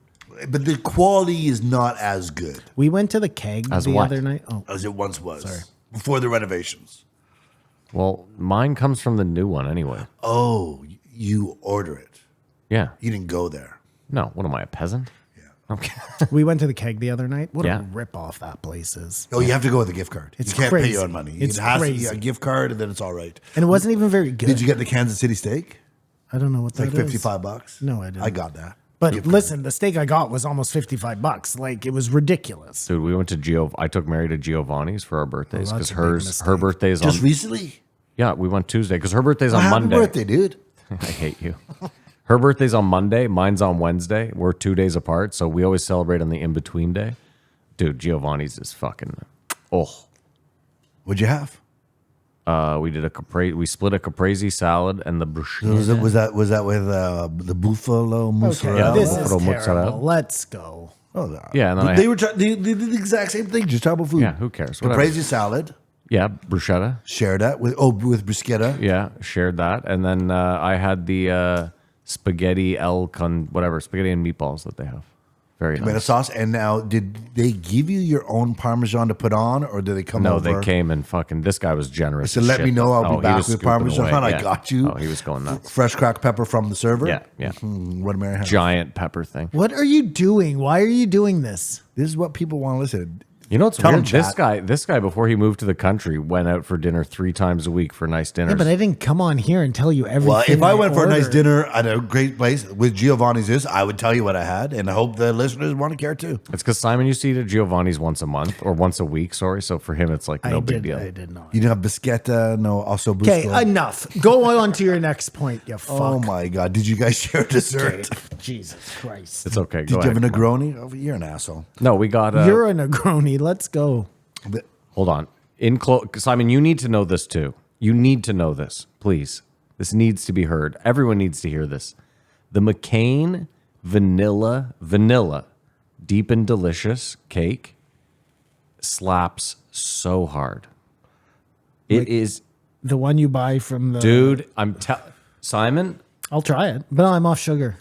But the quality is not as good We went to the Keg As the what? other night. Oh, as it once was before the renovations. Well, mine comes from the new one anyway. Oh, you order it. Yeah. You didn't go there. No, what am I, a peasant? Yeah. Okay. we went to the Keg the other night. What Yeah. a rip off that place is. Oh, you have to go with a gift card. It's you can't pay crazy. your own money. It's it has crazy. to be a gift card, and then it's all right. And it wasn't even very good. Did you get the Kansas City steak? I don't know what It's like that is. $55. No, I didn't. I got that. But Gift card. listen, the steak I got was almost $55. Like, it was ridiculous. Dude, we went to I took Mary to Giovanni's for our birthdays Oh, that's because a big her mistake. birthday's just on. recently. Yeah, we went Tuesday because her birthday's on Happy Monday. birthday, dude. I hate you. Her birthday's on Monday. Mine's on Wednesday. We're 2 days apart, so we always celebrate on the in between day. Dude, Giovanni's is fucking. Oh, What'd you have? we did we split a caprese salad and the bruschetta. Was that with the buffalo Okay, mozzarella? this is Buffalo mozzarella. terrible. Let's go. Oh, Yeah, and then they were they did the exact same thing. Just talk about food. Yeah, who cares? Whatever. Caprese salad. Yeah, bruschetta. Share that with bruschetta. Yeah, shared that, and then I had the spaghetti spaghetti and meatballs that they have. Very Tomato nice. sauce. And now, did they give you your own Parmesan to put on, or did they come No, over? they came and fucking. This guy was generous. So as let shit. me know. I'll Oh, be back he was with scooping Parmesan. away, I yeah. got you. Oh, he was going nuts. Fresh cracked pepper from the server. Yeah, yeah. What a Mary have. Giant pepper thing. What are you doing? Why are you doing this? This is what people want to listen. You know what's Tell weird? him, chat. This guy before he moved to the country went out for dinner 3 times a week for nice dinners. Yeah, but I didn't come on here and tell you everything. Well, if I went for a nice ordered. dinner at a great place with Giovanni's, I would tell you what I had, and I hope the listeners want to care too. It's because Simon used to eat at Giovanni's once a month or once a week. Sorry, so for him it's like no big deal. I did not. You didn't have biscotta, no, also Okay, Busco. enough. Go on to your next point, you fuck. Oh my God! Did you guys share dessert? Jesus Christ. It's okay. Did Go you have ahead. a Negroni? Oh, you're an asshole. No, we got. You're a Negroni. Let's go. Hold on. Simon, you need to know this too. You need to know this, please. This needs to be heard. Everyone needs to hear this. The McCain vanilla, deep and delicious cake slaps so hard. It is, The one you buy from the... dude. Simon. I'll try it, but I'm off sugar.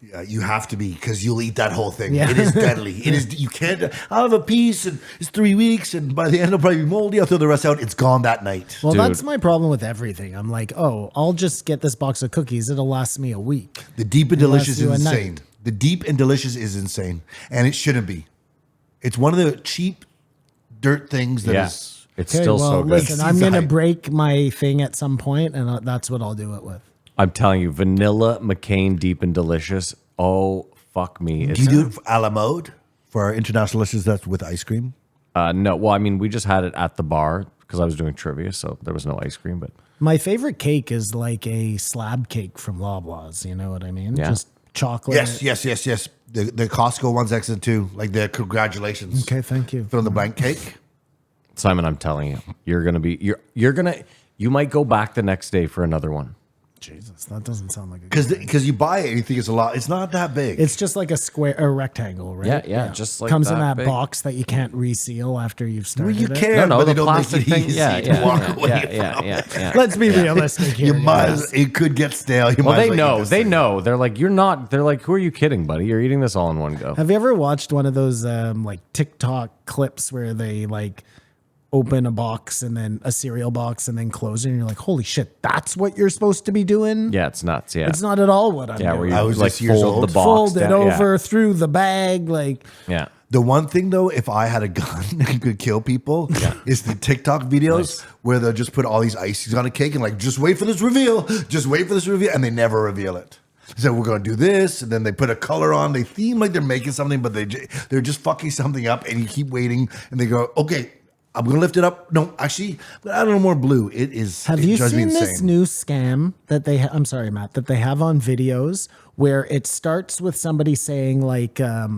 Yeah, you have to be because you'll eat that whole thing. Yeah. It is deadly. It is. You can't. I'll have a piece, and it's 3 weeks, and by the end it'll probably be moldy. I'll throw the rest out. It's gone that night. Well, Dude. that's my problem with everything. I'm like, oh, I'll just get this box of cookies. It'll last me a week. The deep and delicious you is a insane. night. The deep and delicious is insane, and it shouldn't be. It's one of the cheap dirt things that is. Yes. It's Okay, still well, so good. listen, I'm Exceeds going the to hype. break my thing at some point, and that's what I'll do it with. I'm telling you, vanilla McCain deep and delicious. Oh, fuck me. Do you do it a la mode for our international listeners? That's with ice cream. No, well, I mean, we just had it at the bar because I was doing trivia, so there was no ice cream. But My favorite cake is like a slab cake from Loblaws. You know what I mean? Yeah. Just chocolate. Yes. The Costco one's excellent too. Like the congratulations. Okay, thank you. Fill in the blank cake. Simon, I'm telling you, you might go back the next day for another one. Jesus, that doesn't sound like a good Because you buy it and you think it's a lot. It's not that big. It's just like a rectangle, right? Yeah, just like comes in that that big. box that you can't reseal after you've well, started you it. can, No, but they the don't make plastic it thing. easy Yeah, to walk away yeah, from. yeah. Let's be realistic here. You might. guys. It could get stale. You Well, might as they well eat know. this They thing. know. They're like, you're not. They're like, who are you kidding, buddy? You're eating this all in one go. Have you ever watched one of those like TikTok clips where they like open a box and then a cereal box and then close it and you're like, holy shit, that's what you're supposed to be doing? Yeah, it's nuts. Yeah, It's not at all what I'm yeah. Where doing. you I was like just years fold old. the box, Fold it down. Yeah. over through the bag. Like, Yeah. The one thing though, if I had a gun and could kill people, is the TikTok videos where they'll just put all these icings on a cake and like, just wait for this reveal, and they never reveal it. So we're gonna do this, and then they put a color on. They theme like they're making something, but they're just fucking something up, and you keep waiting, and they go, okay, I'm gonna lift it up. No, actually, I don't know more blue. It is. Have it you drives me seen this insane. new scam that they? I'm sorry, Matt. That they have on videos where it starts with somebody saying like, They're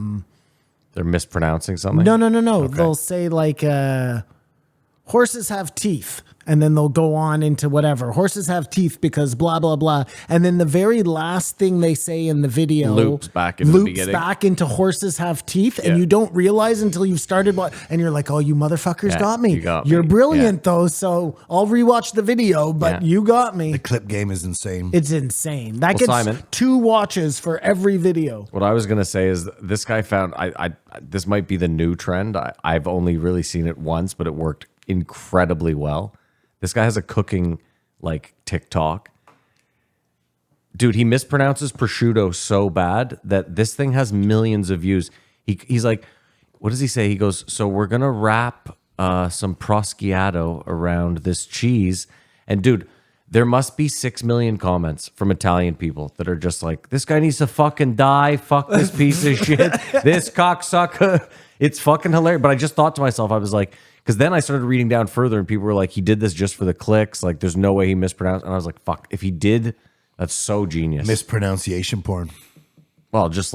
mispronouncing something. no. They'll say like, horses have teeth. And then they'll go on into whatever. Horses have teeth because blah, blah, blah. And then the very last thing they say in the video Loops back into the beginning. back into horses have teeth. Yeah. And you don't realize until you've started. And you're like, oh, you motherfuckers Yeah, got me. you got You're me. brilliant, though. So I'll rewatch the video, but Yeah. you got me. The clip game is insane. It's insane. That Well, gets Simon. 2 watches for every video. What I was gonna say is this guy found. This might be the new trend. I've only really seen it once, but it worked incredibly well. This guy has a cooking like TikTok. Dude, he mispronounces prosciutto so bad that this thing has millions of views. He's like, what does he say? He goes, so we're gonna wrap some prosciutto around this cheese. And dude, there must be 6 million comments from Italian people that are just like, this guy needs to fucking die. Fuck this piece of shit. This cocksucker. It's fucking hilarious. But I just thought to myself, I was like, because then I started reading down further and people were like, he did this just for the clicks. Like, there's no way he mispronounced. And I was like, fuck, if he did, that's so genius. Mispronunciation porn. Well, just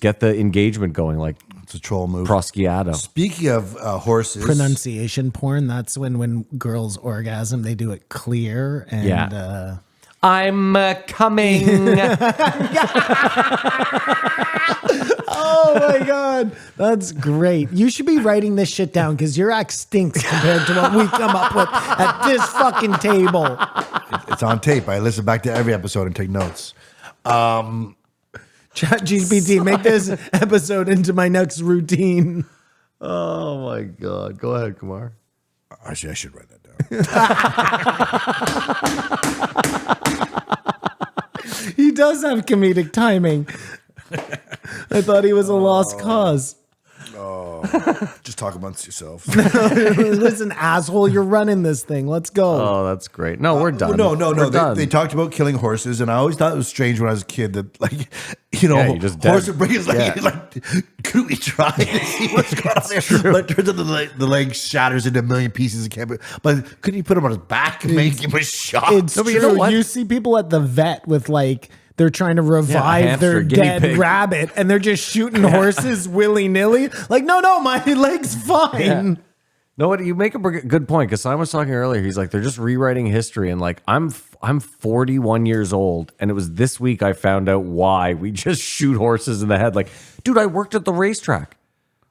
get the engagement going, like It's a troll move. prosciutto. Speaking of horses, Pronunciation porn. That's when girls orgasm, they do it clear. And Yeah. I'm coming. oh my God. That's great. You should be writing this shit down because your act stinks compared to what we come up with at this fucking table. it's on tape. I listen back to every episode and take notes. ChatGPT, make this episode into my next routine. Oh my God. Go ahead, Kumar. Actually, I should write that down. He does have comedic timing. I thought he was a lost cause. Just talk amongst yourselves. Listen, asshole, you're running this thing. Let's go. Oh, that's great. No, we're done. No. We're done. They talked about killing horses, and I always thought it was strange when I was a kid that, like, Yeah, you just horse dead. would bring his leg. Yeah. He's like, could we try to see what's going on there? But it turns out the leg shatters into a million pieces and can't. But couldn't you put him on his back and make him a shot? It's No, but true. you know what? You see people at the vet with like they're trying to revive hamster, their guinea dead pig. rabbit, and they're just shooting horses willy nilly. Like, no, my leg's fine. Yeah. No, what you make a good point because Simon was talking earlier. He's like, they're just rewriting history, and like I'm 41 years old, and it was this week I found out why we just shoot horses in the head. Like, dude, I worked at the racetrack.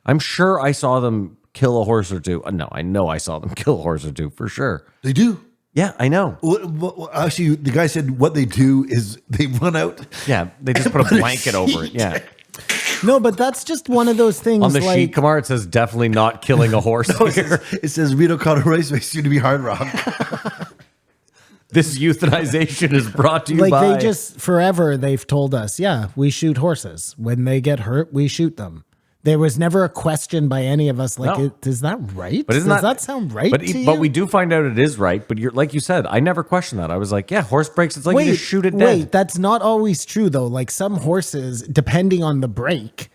I'm sure I saw them kill a horse or two. No, I know I saw them kill a horse or two for sure. They do. Yeah, I know. Well, actually, the guy said what they do is they run out. Yeah, they just put a blanket over it. Yeah. No, but that's just one of those things. On the like, sheet, Kamar, it says definitely not killing a horse here. It says Reno Colorado Raceway, soon to be Hard Rock. This euthanization is brought to you like by... they just forever they've told us, yeah, we shoot horses. When they get hurt, we shoot them. There was never a question by any of us like, No. is that right? But Does that sound right But, to you? but we do find out it is right. But you're like you said, I never questioned that. I was like, yeah, horse breaks. It's like you just shoot it dead. Wait, that's not always true though. Like some horses, depending on the break,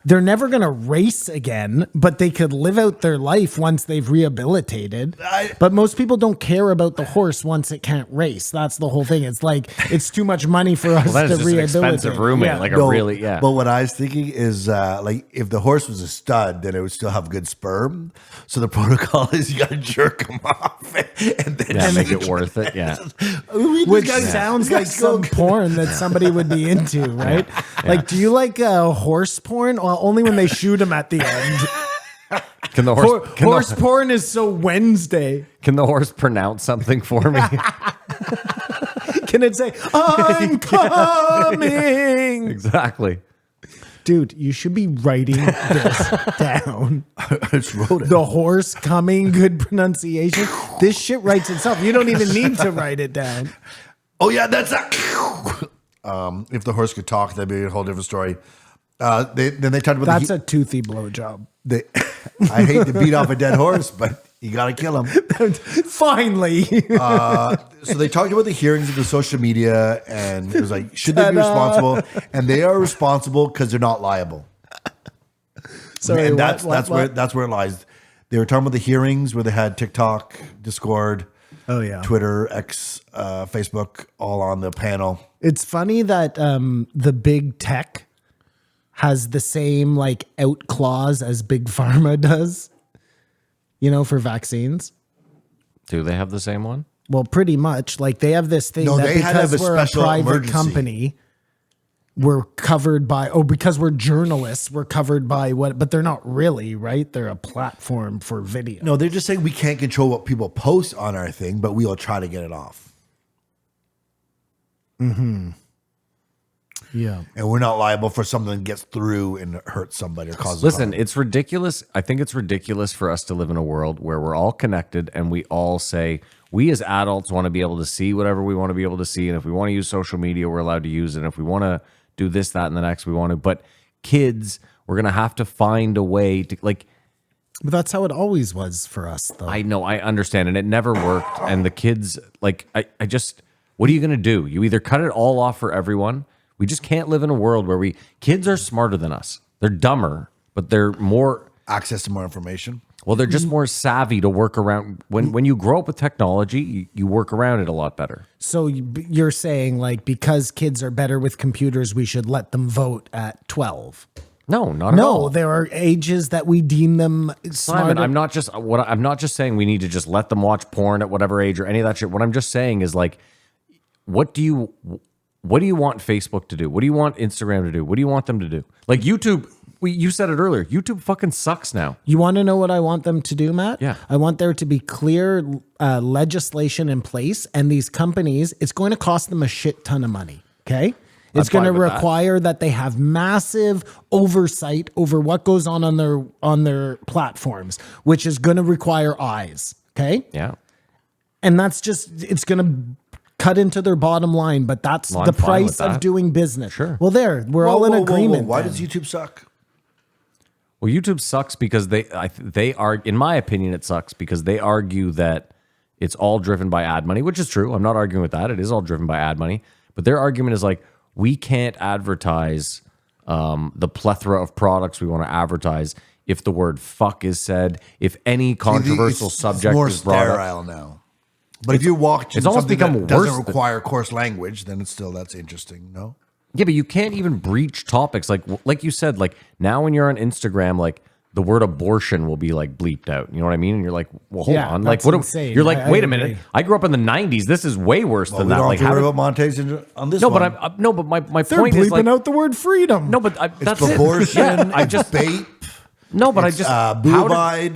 they're never going to race again, but they could live out their life once they've rehabilitated. But most people don't care about the horse once it can't race. That's the whole thing. It's like, it's too much money for us Well, that to is just an rehabilitate. expensive roommate. Yeah. Like No, a really, yeah. But what I was thinking is, like, if the horse was a stud, then it would still have good sperm. So the protocol is you got to jerk him off and then Yeah, make shoot it worth it. Yeah. Which sounds like some porn that somebody would be into, right? Like, do you like horse porn? Well, only when they shoot him at the end. Can the horse, Horse porn is so Wednesday. can the horse pronounce something for me? Can it say, I'm coming? Exactly. Dude, you should be writing this down. I just wrote it. The horse coming, good pronunciation. This shit writes itself. You don't even need to write it down. Oh yeah, that's a. If the horse could talk, that'd be a whole different story. Then they talked about That's a toothy blowjob. I hate to beat off a dead horse, but you got to kill him. Finally. So they talked about the hearings of the social media, and it was like, should they be responsible? And they are responsible because they're not liable. Sorry, And that's what? where it lies. They were talking about the hearings where they had TikTok, Discord, Oh yeah. Twitter, X, Facebook, all on the panel. It's funny that the big tech has the same like out clause as big pharma does, for vaccines. Do they have the same one? Well, pretty much. Like they have this thing No, that they had to have because a we're a special private emergency. company, we're covered by, because we're journalists, we're covered by what, but they're not really, right? They're a platform for video. No, they're just saying we can't control what people post on our thing, but we'll try to get it off. Yeah. And we're not liable for something that gets through and hurts somebody or causes Listen, harm. it's ridiculous. I think it's ridiculous for us to live in a world where we're all connected and we all say, we as adults want to be able to see whatever we want to be able to see. And if we want to use social media, we're allowed to use it. And if we want to do this, that, and the next, we want to. But kids, we're going to have to find a way to, like, But that's how it always was for us, though. I know, I understand. And it never worked. And the kids, like, I just, what are you going to do? You either cut it all off for everyone. We just can't live in a world where kids are smarter than us. They're dumber, but they're more, Access to more information. well, they're just more savvy to work around. When you grow up with technology, you work around it a lot better. So you're saying, like, because kids are better with computers, we should let them vote at 12? No, not at all. No, there are ages that we deem them Simon, smarter. I'm not just saying we need to just let them watch porn at whatever age or any of that shit. What I'm just saying is, like, what do you want Facebook to do? What do you want Instagram to do? What do you want them to do? Like YouTube, you said it earlier. YouTube fucking sucks now. You want to know what I want them to do, Matt? Yeah. I want there to be clear legislation in place, and these companies, it's going to cost them a shit ton of money. Okay. It's going to fine with that. require that they have massive oversight over what goes on their platforms, which is going to require eyes. Okay. Yeah. And that's just, it's going to cut into their bottom line, but that's Well, the I'm fine price with that. of doing business. Sure. Well, we're all in agreement. Why then. does YouTube suck? Well, YouTube sucks because they are, in my opinion, it sucks because they argue that it's all driven by ad money, which is true. I'm not arguing with that. It is all driven by ad money. But their argument is like, we can't advertise the plethora of products we want to advertise if the word fuck is said, if any controversial subject it's more is brought up. sterile now. But if you watch it's almost something become that doesn't worse than- require coarse language, then that's interesting. No, Yeah, but you can't even breach topics like you said. Like now, when you're on Instagram, like the word abortion will be like bleeped out. You know what I mean? And you're like, well, hold Yeah, on. Like, that's what? insane. You're like, I wait a agree. minute. I grew up in the '90s. This is way worse we than that. don't Like, have to how worry did- about Montes on this no, one. but my They're point bleeping is like, out the word freedom. no, but that's it. abortion. Yeah, I just Bape. no, but It's, how blue-eyed.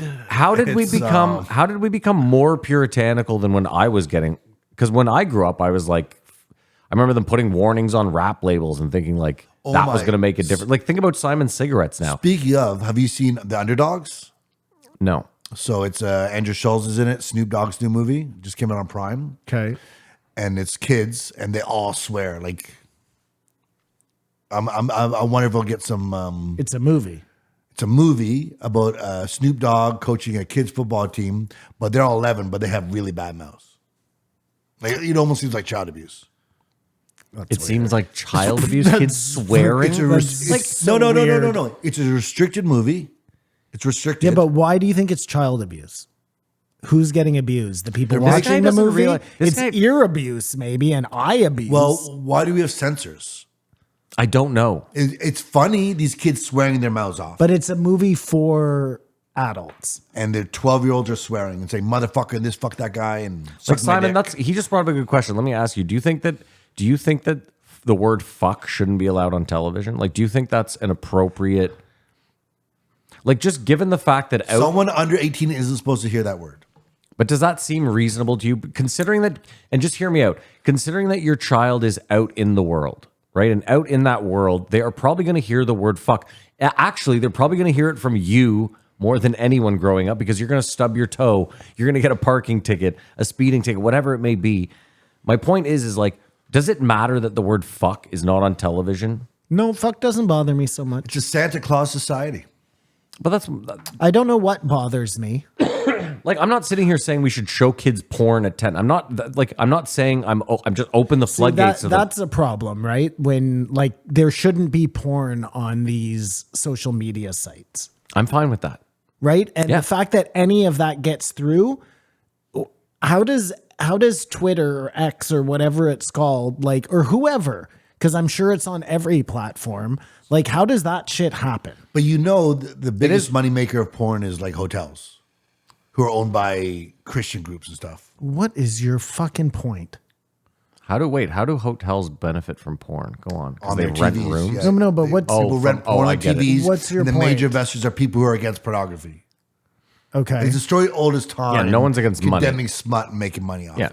did we It's, become? How did we become more puritanical than when I was getting? Because when I grew up, I was like, I remember them putting warnings on rap labels and thinking like that was my- going to make a difference. Like, think about Simon cigarettes now. Speaking of, have you seen The Underdogs? No. So it's Andrew Schultz is in it. Snoop Dogg's new movie just came out on Prime, Okay. and it's kids, and they all swear. Like, I wonder if we'll get some. It's a movie. It's a movie about Snoop Dogg coaching a kids football team, but they're all 11, but they have really bad mouths. Like it almost seems like child abuse. It seems like child abuse, kids swearing. It's a That's like so no. weird. It's a restricted movie. It's restricted. Yeah, but why do you think it's child abuse? Who's getting abused? The people This guy watching the doesn't movie? realize- this It's guy- ear abuse, maybe, and eye abuse. well, why do we have censors? I don't know. It's funny these kids swearing their mouths off, but it's a movie for adults. and their 12-year-olds are swearing and saying "motherfucker" and this, "fuck that guy," and Like suck my Simon, dick. he just brought up a good question. Let me ask you: Do you think that the word "fuck" shouldn't be allowed on television? Like, do you think that's an appropriate? Like, just given the fact that Someone under 18 isn't supposed to hear that word. but does that seem reasonable to you? Considering that, and just hear me out. Considering that your child is out in the world, right, and out in that world, they are probably going to hear the word "fuck." Actually, they're probably going to hear it from you more than anyone growing up because you're going to stub your toe, you're going to get a parking ticket, a speeding ticket, whatever it may be. My point is like, does it matter that the word "fuck" is not on television? No, fuck doesn't bother me so much. It's a Santa Claus society. But that's I don't know what bothers me. like, I'm not sitting here saying we should show kids porn at 10. I'm not saying I'm just open the floodgates. That's a problem, right? When like there shouldn't be porn on these social media sites. I'm fine with that. right? And Yeah. the fact that any of that gets through, how does Twitter or X or whatever it's called, like, or whoever, because I'm sure it's on every platform, like, how does that shit happen? But you know, the biggest moneymaker of porn is like hotels who are owned by Christian groups and stuff. What is your fucking point? How do hotels benefit from porn? Go on. Because On they their rent TVs, rooms? yeah. No, but what's People rent porn I on get it. TVs. What's your and the point? major investors are people who are against pornography. okay? It's a story old as time. Yeah, no one's against money. condemning smut and making money off Yeah.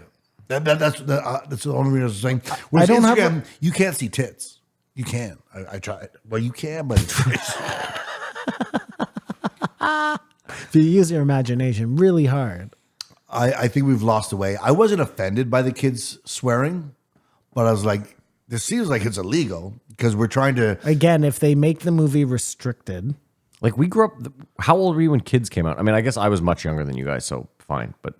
it. That's the only reason I was saying. Whereas I don't have Instagram, you can't see tits. You can. I tried. Well, you can, but it's If you use your imagination really hard. I think we've lost the way. I wasn't offended by the kids swearing, but I was like, this seems like it's illegal because we're trying to. Again, if they make the movie restricted, Like we grew up. How old were you when Kids came out? I mean, I guess I was much younger than you guys, so fine. But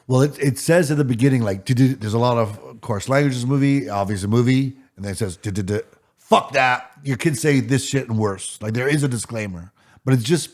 Well, it says at the beginning, like, there's a lot of coarse language in this movie, obvious a movie, and then it says, fuck that. Your kids say this shit and worse. Like, there is a disclaimer, but it's just,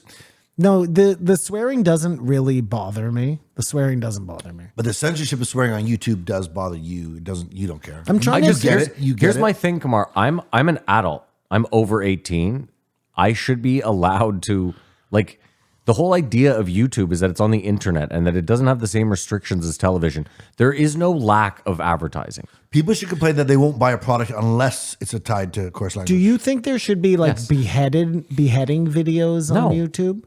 no, the swearing doesn't really bother me. The swearing doesn't bother me. but the censorship of swearing on YouTube does bother you. It doesn't, you don't care. I'm trying I to just get here's, it. You get here's it. my thing, Kamar. I'm an adult. I'm over 18. I should be allowed to, like, the whole idea of YouTube is that it's on the internet and that it doesn't have the same restrictions as television. There is no lack of advertising. People should complain that they won't buy a product unless it's tied to coarse language. Do you think there should be like Yes. beheading videos on No. YouTube?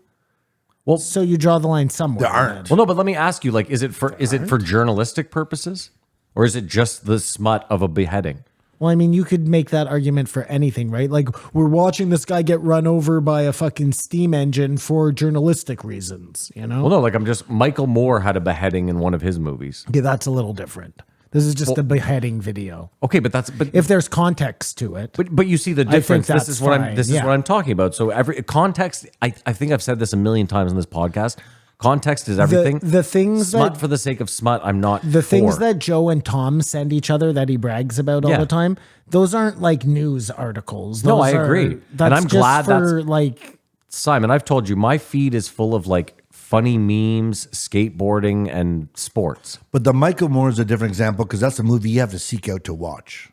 Well, So you draw the line somewhere. There aren't. well, no, but let me ask you, like, is it for journalistic purposes, or is it just the smut of a beheading? Well, I mean, you could make that argument for anything, right? Like, we're watching this guy get run over by a fucking steam engine for journalistic reasons, you know? Well, no, like Michael Moore had a beheading in one of his movies. Okay, that's a little different. This is just a beheading video. Okay, but If there's context to it. But you see the think difference. This that's is what I'm. fine, This is yeah. what I'm talking about. So every context. I think I've said this a million times in this podcast. Context is everything. The things smut that for the sake of smut. I'm not. the things for. that Joe and Tom send each other that he brags about all Yeah. the time, those aren't like news articles. No, Those I agree. And That's I'm just glad for like Simon, I've told you my feed is full of like funny memes, skateboarding, and sports. But the Michael Moore is a different example because that's a movie you have to seek out to watch.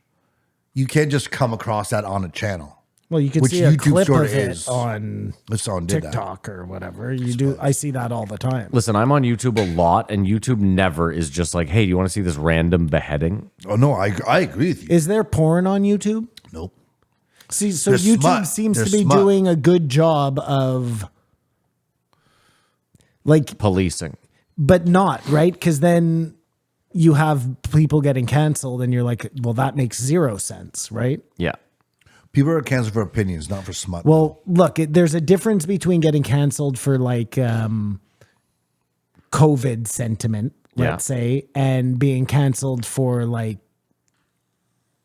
You can't just come across that on a channel. well, you can Which see a YouTube clip sorta of it is. on This song did that. TikTok or whatever. You do. I see that all the time. Listen, I'm on YouTube a lot, and YouTube never is just like, hey, do you want to see this random beheading? Oh, no, I agree with you. Is there porn on YouTube? Nope. See, so There's YouTube smut. seems There's to be smut. doing a good job of like, Policing. but not right because then you have people getting canceled, and you're like, well, that makes zero sense, right? Yeah. People are canceled for opinions, not for smut. Well, look, there's a difference between getting canceled for like COVID sentiment, let's say, and being canceled for like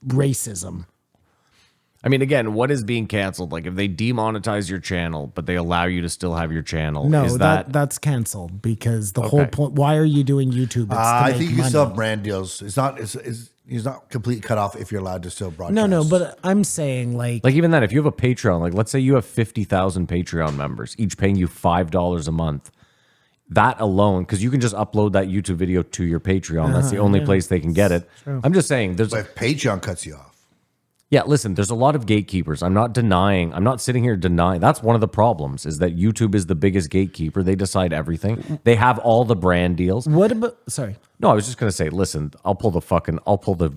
racism. I mean, again, what is being canceled? Like, if they demonetize your channel, but they allow you to still have your channel, No, is that's canceled because the whole Okay. point. Why are you doing YouTube? It's to I make think you can money. still have brand deals. It's not completely cut off if you're allowed to still broadcast. No, but I'm saying like like even then, if you have a Patreon, like let's say you have 50,000 Patreon members, each paying you $5 a month. That alone, because you can just upload that YouTube video to your Patreon. That's the only place they can get it. I'm just saying, there's But if Patreon cuts you off. yeah. Listen, there's a lot of gatekeepers. I'm not denying. I'm not sitting here denying. That's one of the problems is that YouTube is the biggest gatekeeper. They decide everything. They have all the brand deals. what about? Sorry, No, I was just gonna say, listen, I'll pull the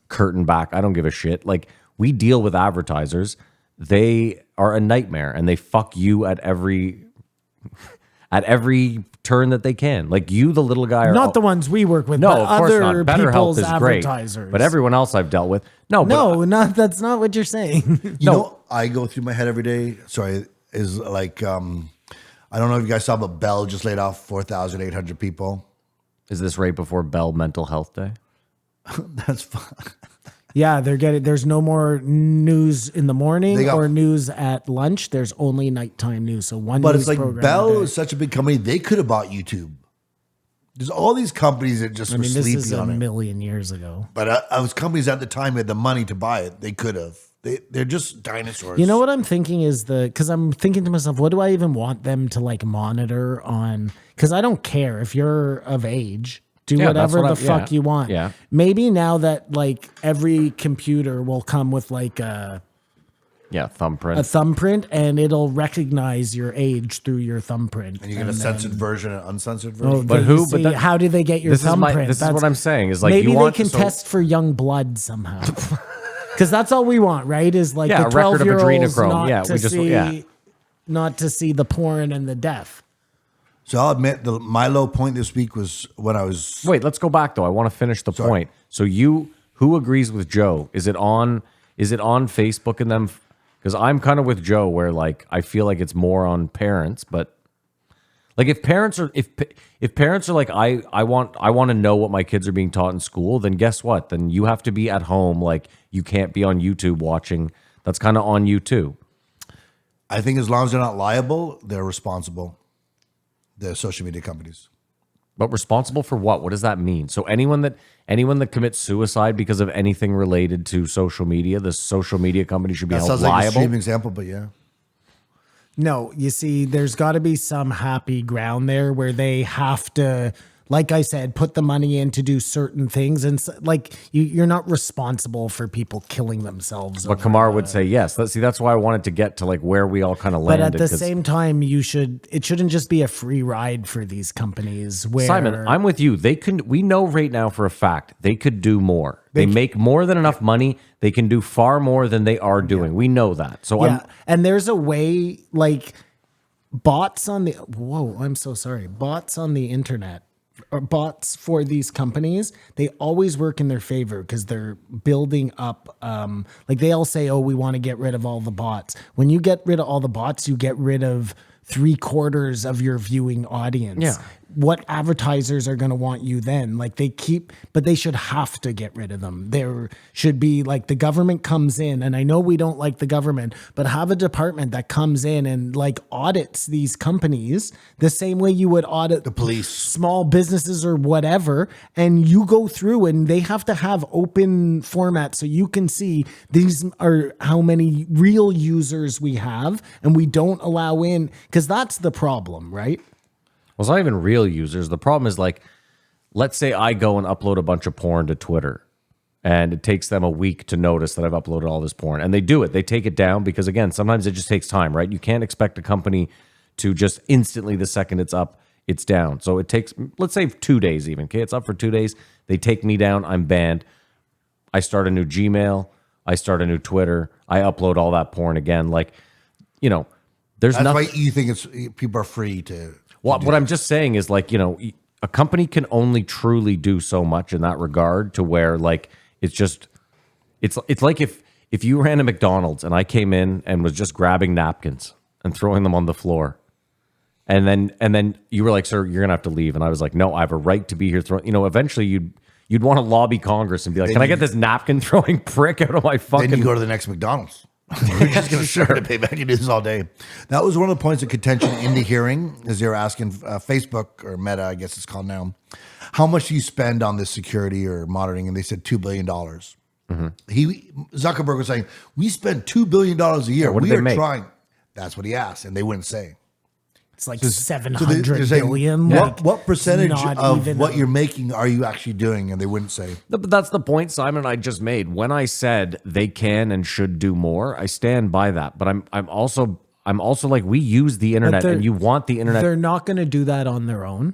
curtain back. I don't give a shit. Like, we deal with advertisers. They are a nightmare and they fuck you at every turn that they can. Like, you, the little guy, are not the ones we work with. no, but of course other not. Better Health people's is great, advertisers. but everyone else I've dealt with, no, but that's not what you're saying. You know, I go through my head every day. Sorry, is like, I don't know if you guys saw, but Bell just laid off 4,800 people. is this right before Bell Mental Health Day? That's fine. Yeah, there's no more news in the morning They got- or news at lunch. There's only nighttime news. So one But news it's like program a Bell day. is such a big company. They could have bought YouTube. There's all these companies that just I were mean, this is sleeping a on it. million years ago. But I was companies at the time who had the money to buy it. They could have. They're just dinosaurs. You know what I'm thinking is because I'm thinking to myself, what do I even want them to like monitor on? Because I don't care if you're of age. Do Yeah, that's whatever what the fuck you want. Yeah. Maybe now that like every computer will come with like thumbprint. a thumbprint and it'll recognize your age through your thumbprint. And you get a censored version and uncensored Oh, version. But but how do they get your thumbprint? This is what I'm saying. Is like maybe you want they can test for young blood somehow. Because that's all we want, right? Is like Yeah, the a record of 12-year-olds adrenochrome. not Yeah, to we just- see, yeah. not to see the porn and the death. So I'll admit, my low point this week was when I was. Wait, let's go back though. I want to finish the point. So who agrees with Joe? Is it on Facebook and them? Because I'm kind of with Joe, where like I feel like it's more on parents, but like if parents are like I want to know what my kids are being taught in school, then guess what? Then you have to be at home. Like you can't be on YouTube watching. That's kind of on you too. I think as long as they're not liable, they're responsible. The social media companies. But responsible for what? What does that mean? So anyone that commits suicide because of anything related to social media, the social media company should be That held sounds like a liable. extreme example, but yeah. No, you see, there's got to be some happy ground there where they have to, like I said, put the money in to do certain things. And like you're not responsible for people killing themselves. But Kamar would say yes. That's why I wanted to get to like where we all kind of But landed. at the 'cause- same time, it shouldn't just be a free ride for these companies. Where Simon, I'm with you. We know right now for a fact they could do more. They make more than enough money. They can do far more than they are doing. We know that. So yeah, and there's a way like bots on the bots on the internet. Or bots for these companies, they always work in their favor because they're building up. Like they all say, "Oh, we want to get rid of all the bots." When you get rid of all the bots, you get rid of 3/4 of your viewing audience. Yeah. What advertisers are going to want you then? Like but they should have to get rid of them. There should be like the government comes in, and I know we don't like the government, but have a department that comes in and like audits these companies the same way you would audit The police. small businesses or whatever, and you go through and they have to have open format so you can see these are how many real users we have, and we don't allow in, because that's the problem, right? Well, it's not even real users. The problem is like, let's say I go and upload a bunch of porn to Twitter, and it takes them a week to notice that I've uploaded all this porn, and they do it. They take it down because again, sometimes it just takes time, right? You can't expect a company to just instantly the second it's up, it's down. So it takes, let's say 2 days even. Okay, it's up for 2 days. They take me down. I'm banned. I start a new Gmail. I start a new Twitter. I upload all that porn again. Like, you know, there's That's nothing. why you think people are free to. What I'm just saying is like, you know, a company can only truly do so much in that regard to where like it's just it's like if you ran a McDonald's and I came in and was just grabbing napkins and throwing them on the floor. And then you were like, "Sir, you're going to have to leave." And I was like, "No, I have a right to be here throwing." You know, eventually you'd want to lobby Congress and be like, "Can I get this napkin throwing prick out of my fucking?" Then you go to the next McDonald's. We're just going to start to pay back and do this all day. That was one of the points of contention in the hearing, as they were asking Facebook, or Meta, I guess it's called now, how much do you spend on this security or monitoring? And they said $2 billion. Zuckerberg was saying, we spend $2 billion a year. what did We they are make? trying. That's what he asked, and they wouldn't say. It's like So 700 they're saying, billion. What percentage not of even what you're making are you actually doing? And they wouldn't say. But that's the point Simon and I just made. When I said they can and should do more, I stand by that. But I'm also like, we use the internet and you want the internet. They're not going to do that on their own.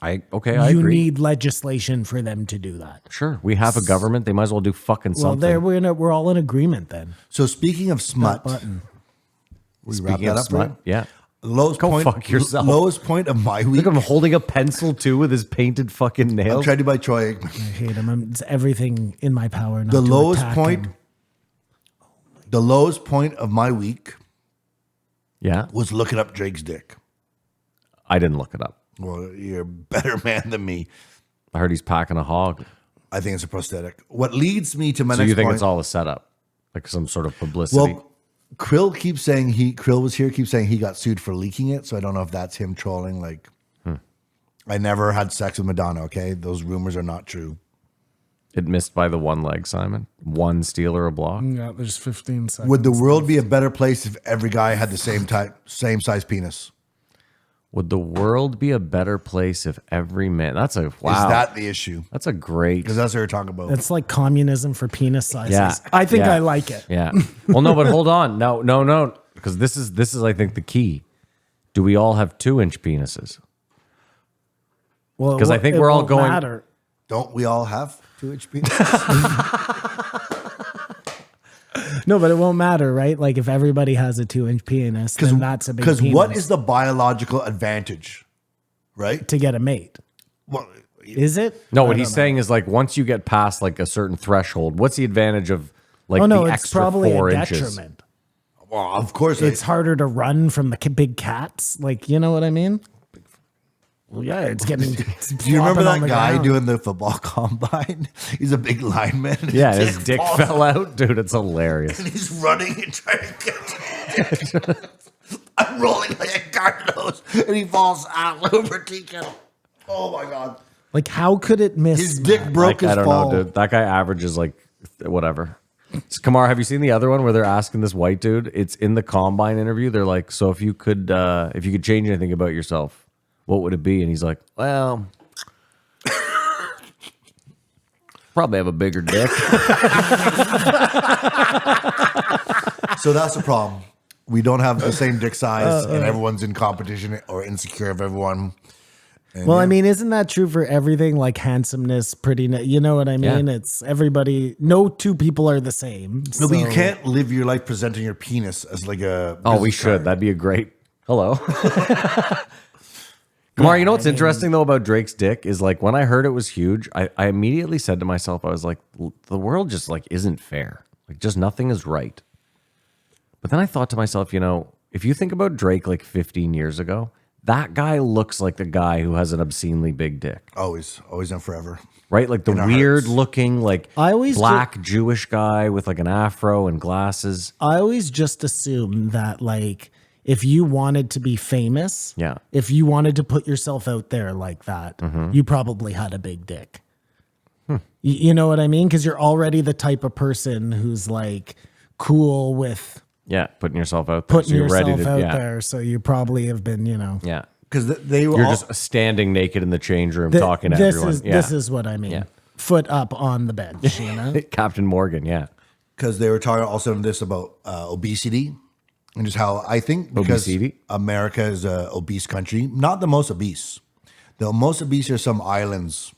I You agree. need legislation for them to do that. Sure, we have a government. They might as well do fucking Well, something. we're all in agreement then. So speaking of smut, Button. we wrap Speaking that of up, smut, right? yeah. Lowest Go point, fuck yourself. Lowest point of my week. Look at him holding a pencil too with his painted fucking I'm nails. tried to by Troy. I hate him. It's everything in my power. Not The to lowest attack point. him. The lowest point of my week Yeah, was looking up Drake's dick. I didn't look it up. Well, you're a better man than me. I heard he's packing a hog. I think it's a prosthetic. What leads me to my So next you think point. it's all a setup, like some sort of publicity? Well, Krill keeps saying Krill was here, keeps saying he got sued for leaking it. So I don't know if that's him trolling. Like, I never had sex with Madonna. Okay, those rumors are not true. It missed by the one leg, Simon. one steal or a block. Yeah, there's 15 seconds. Would the world be a better place if every guy had the same size penis? Would the world be a better place if every man? That's a wow. Is that the issue? That's a great. Because that's what we're talking about. It's like communism for penis sizes. Yeah, I think yeah. I like it. Yeah. Well, no, but hold on. No. Because this is I think the key. Do we all have 2-inch penises? Well, 'Cause I think it we're all won't going- matter. Don't we all have 2-inch penises? No, but it won't matter, right? Like if everybody has a 2-inch penis, then that's a big penis. Because what is the biological advantage, right? to get a mate? Well, Is it? No, I what don't he's know. saying is like once you get past like a certain threshold, what's the advantage of like Oh no, the it's extra probably 4 a inches? detriment. well, of course. It's harder to run from the big cats. Like, you know what I mean? Well, yeah, it's getting. Do you remember that guy doing the football combine? He's a big lineman. Yeah, his dick falls fell out, dude. It's hilarious. And he's running and trying to get. I'm rolling like a garden and he falls out over TK. Oh my god! Like, how could it miss? His dick man? broke Like, his I don't fall. know, dude. That guy averages like whatever. Kamar, have you seen the other one where they're asking this white dude? It's in the combine interview. They're like, "So if you could change anything about yourself, what would it be?" And he's like, "Well, probably have a bigger dick." So that's the problem. We don't have the same dick size, and everyone's in competition or insecure of everyone. Well, I mean, isn't that true for everything? Like handsomeness, prettiness. You know what I mean? Yeah. It's everybody. No two people are the same. No, but you so- can't live your life presenting your penis as like a. Oh, we business should. card. That'd be a great. Hello. Kamar, you know what's interesting though about Drake's dick is like when I heard it was huge, I immediately said to myself, I was like, the world just like isn't fair. Like just nothing is right. But then I thought to myself, you know, if you think about Drake like 15 years ago, that guy looks like the guy who has an obscenely big dick, Always and forever. right? Like the In our weird hearts. looking, like I always black Jewish guy with like an afro and glasses. I always just assume that like if you wanted to be famous, Yeah. if you wanted to put yourself out there like that, you probably had a big dick. You know what I mean? Because you're already the type of person who's like cool with Yeah, putting yourself out there. putting you're yourself ready to, out yeah, there. So you probably have been, you know. Yeah. Because they were You're all, just standing naked in the change room Th- talking to this everyone. is Yeah. this is what I mean. Yeah. Foot up on the bench, you know. Captain Morgan, yeah. because they were talking also in this about obesity and just how I think because Obesity? America is a obese country, not the most obese. The most obese are some islands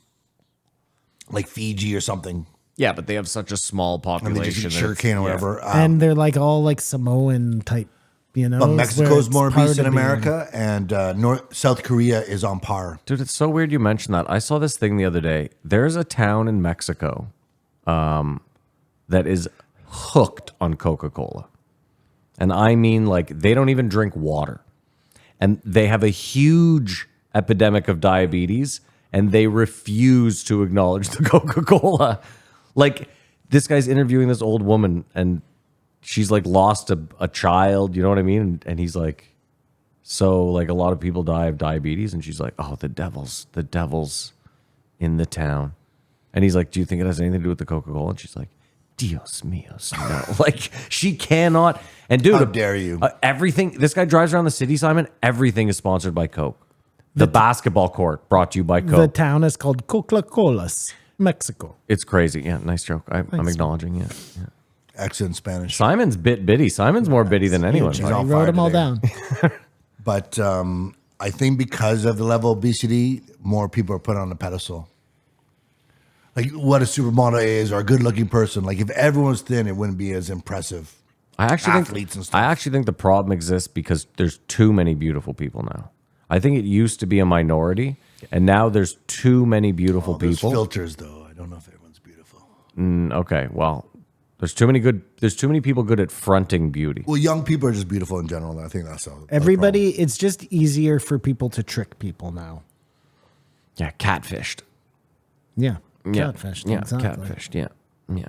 like Fiji or something, Yeah, but they have such a small and they population. just eat that it's- sugarcane or yeah. whatever. And they're like all like Samoan type, you know. But where Mexico's it's more part obese than of being- America, and South Korea is on par. Dude, it's so weird you mentioned that. I saw this thing the other day. There's a town in Mexico that is hooked on Coca-Cola. And I mean, like, they don't even drink water. And they have a huge epidemic of diabetes, and they refuse to acknowledge the Coca-Cola. Like, this guy's interviewing this old woman, and she's, like, lost a child, you know what I mean? And he's like, so, like, a lot of people die of diabetes. And she's like, oh, the devil's in the town. And he's like, do you think it has anything to do with the Coca-Cola? And she's like, Dios míos, no. Like, she cannot. And dude, How dare you? Everything, this guy drives around the city, Simon, everything is sponsored by Coke. The basketball court brought to you by The Coke. town is called Coca-Colas, Mexico. It's crazy. Yeah, nice joke. I'm acknowledging it. Yeah. Excellent Spanish. Simon's bitty. Simon's more bitty than anyone. He's I on wrote fire them all today. down. But I think because of the level of obesity, more people are put on the pedestal. Like what a supermodel is or a good-looking person. Like if everyone was thin, it wouldn't be as impressive. I actually Athletes and think stuff. I actually think the problem exists because there's too many beautiful people now. I think it used to be a minority, and now there's too many beautiful There's people. filters, though. I don't know if everyone's beautiful. Okay, well, there's too many people good at fronting beauty. Well, young people are just beautiful in general. I think that's all. Everybody, it's just easier for people to trick people now. Yeah, catfished. Yeah. Yeah, Catfish. Yeah, exactly. catfished. Yeah.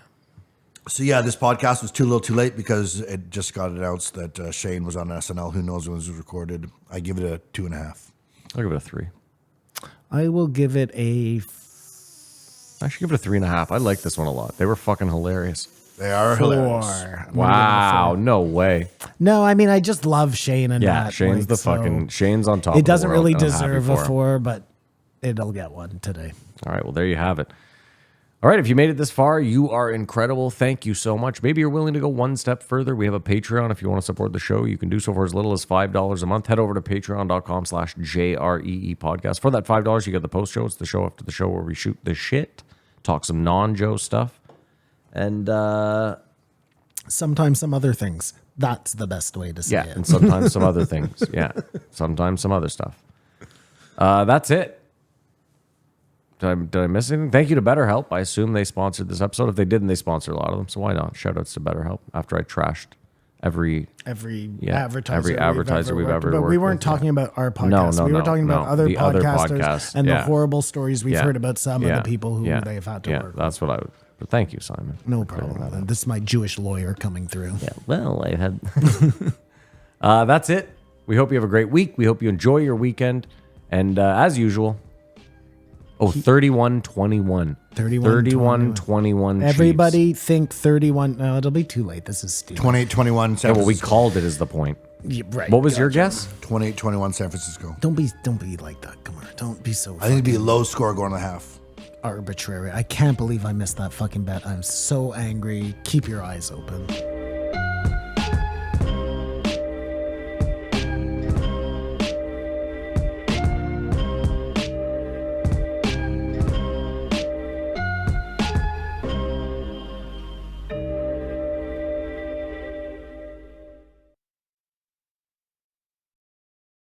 So yeah, this podcast was too little, too late because it just got announced that Shane was on SNL. Who knows when this was recorded? I give it a 2.5. I'll give it a 3. I will give it a I should give it a 3.5. I like this one a lot. They were fucking hilarious. They are hilarious. 4. I'm gonna give it a Wow, 4. no way. No, I mean, I just love Shane and Yeah, Matt. Shane's like, the so fucking Shane's on top. It of the doesn't world, really and I'm happy deserve for a him. 4, but it'll get one today. All right, well, there you have it. All right, if you made it this far, you are incredible. Thank you so much. Maybe you're willing to go one step further. We have a Patreon. If you want to support the show, you can do so for as little as $5 a month. Head over to patreon.com/JREE podcast. For that $5, you get the post show. It's the show after the show where we shoot the shit, talk some non-Joe stuff, and Sometimes some other things. That's the best way to say yeah, it. and sometimes some other things. Yeah, sometimes some other stuff. That's it. Did I miss anything? Thank you to BetterHelp. I assume they sponsored this episode. If they didn't, they sponsored a lot of them. So why not? Shout outs to BetterHelp after I trashed every advertiser we've ever But we worked weren't with, talking about our podcast. We were talking about other the other podcasters podcasts, and yeah. the horrible stories we've Yeah. heard about some Yeah. of the people who Yeah. they've had to Yeah, work with. that's what I would. But thank you, Simon. No for clearing that problem. up. This is my Jewish lawyer coming through. Yeah, well, I had. That's it. We hope you have a great week. We hope you enjoy your weekend. And as usual, 31-21. 31-21. Everybody think 31. No, it'll be too late. This is stupid. 28-21 Yeah, San what we Francisco. called it is the point. Yeah, right. What was your guess? 28-21 San Francisco. Don't be like that. Come on. Don't be so I think it'd be a low score going to half. arbitrary. I can't believe I missed that fucking bet. I'm so angry. Keep your eyes open.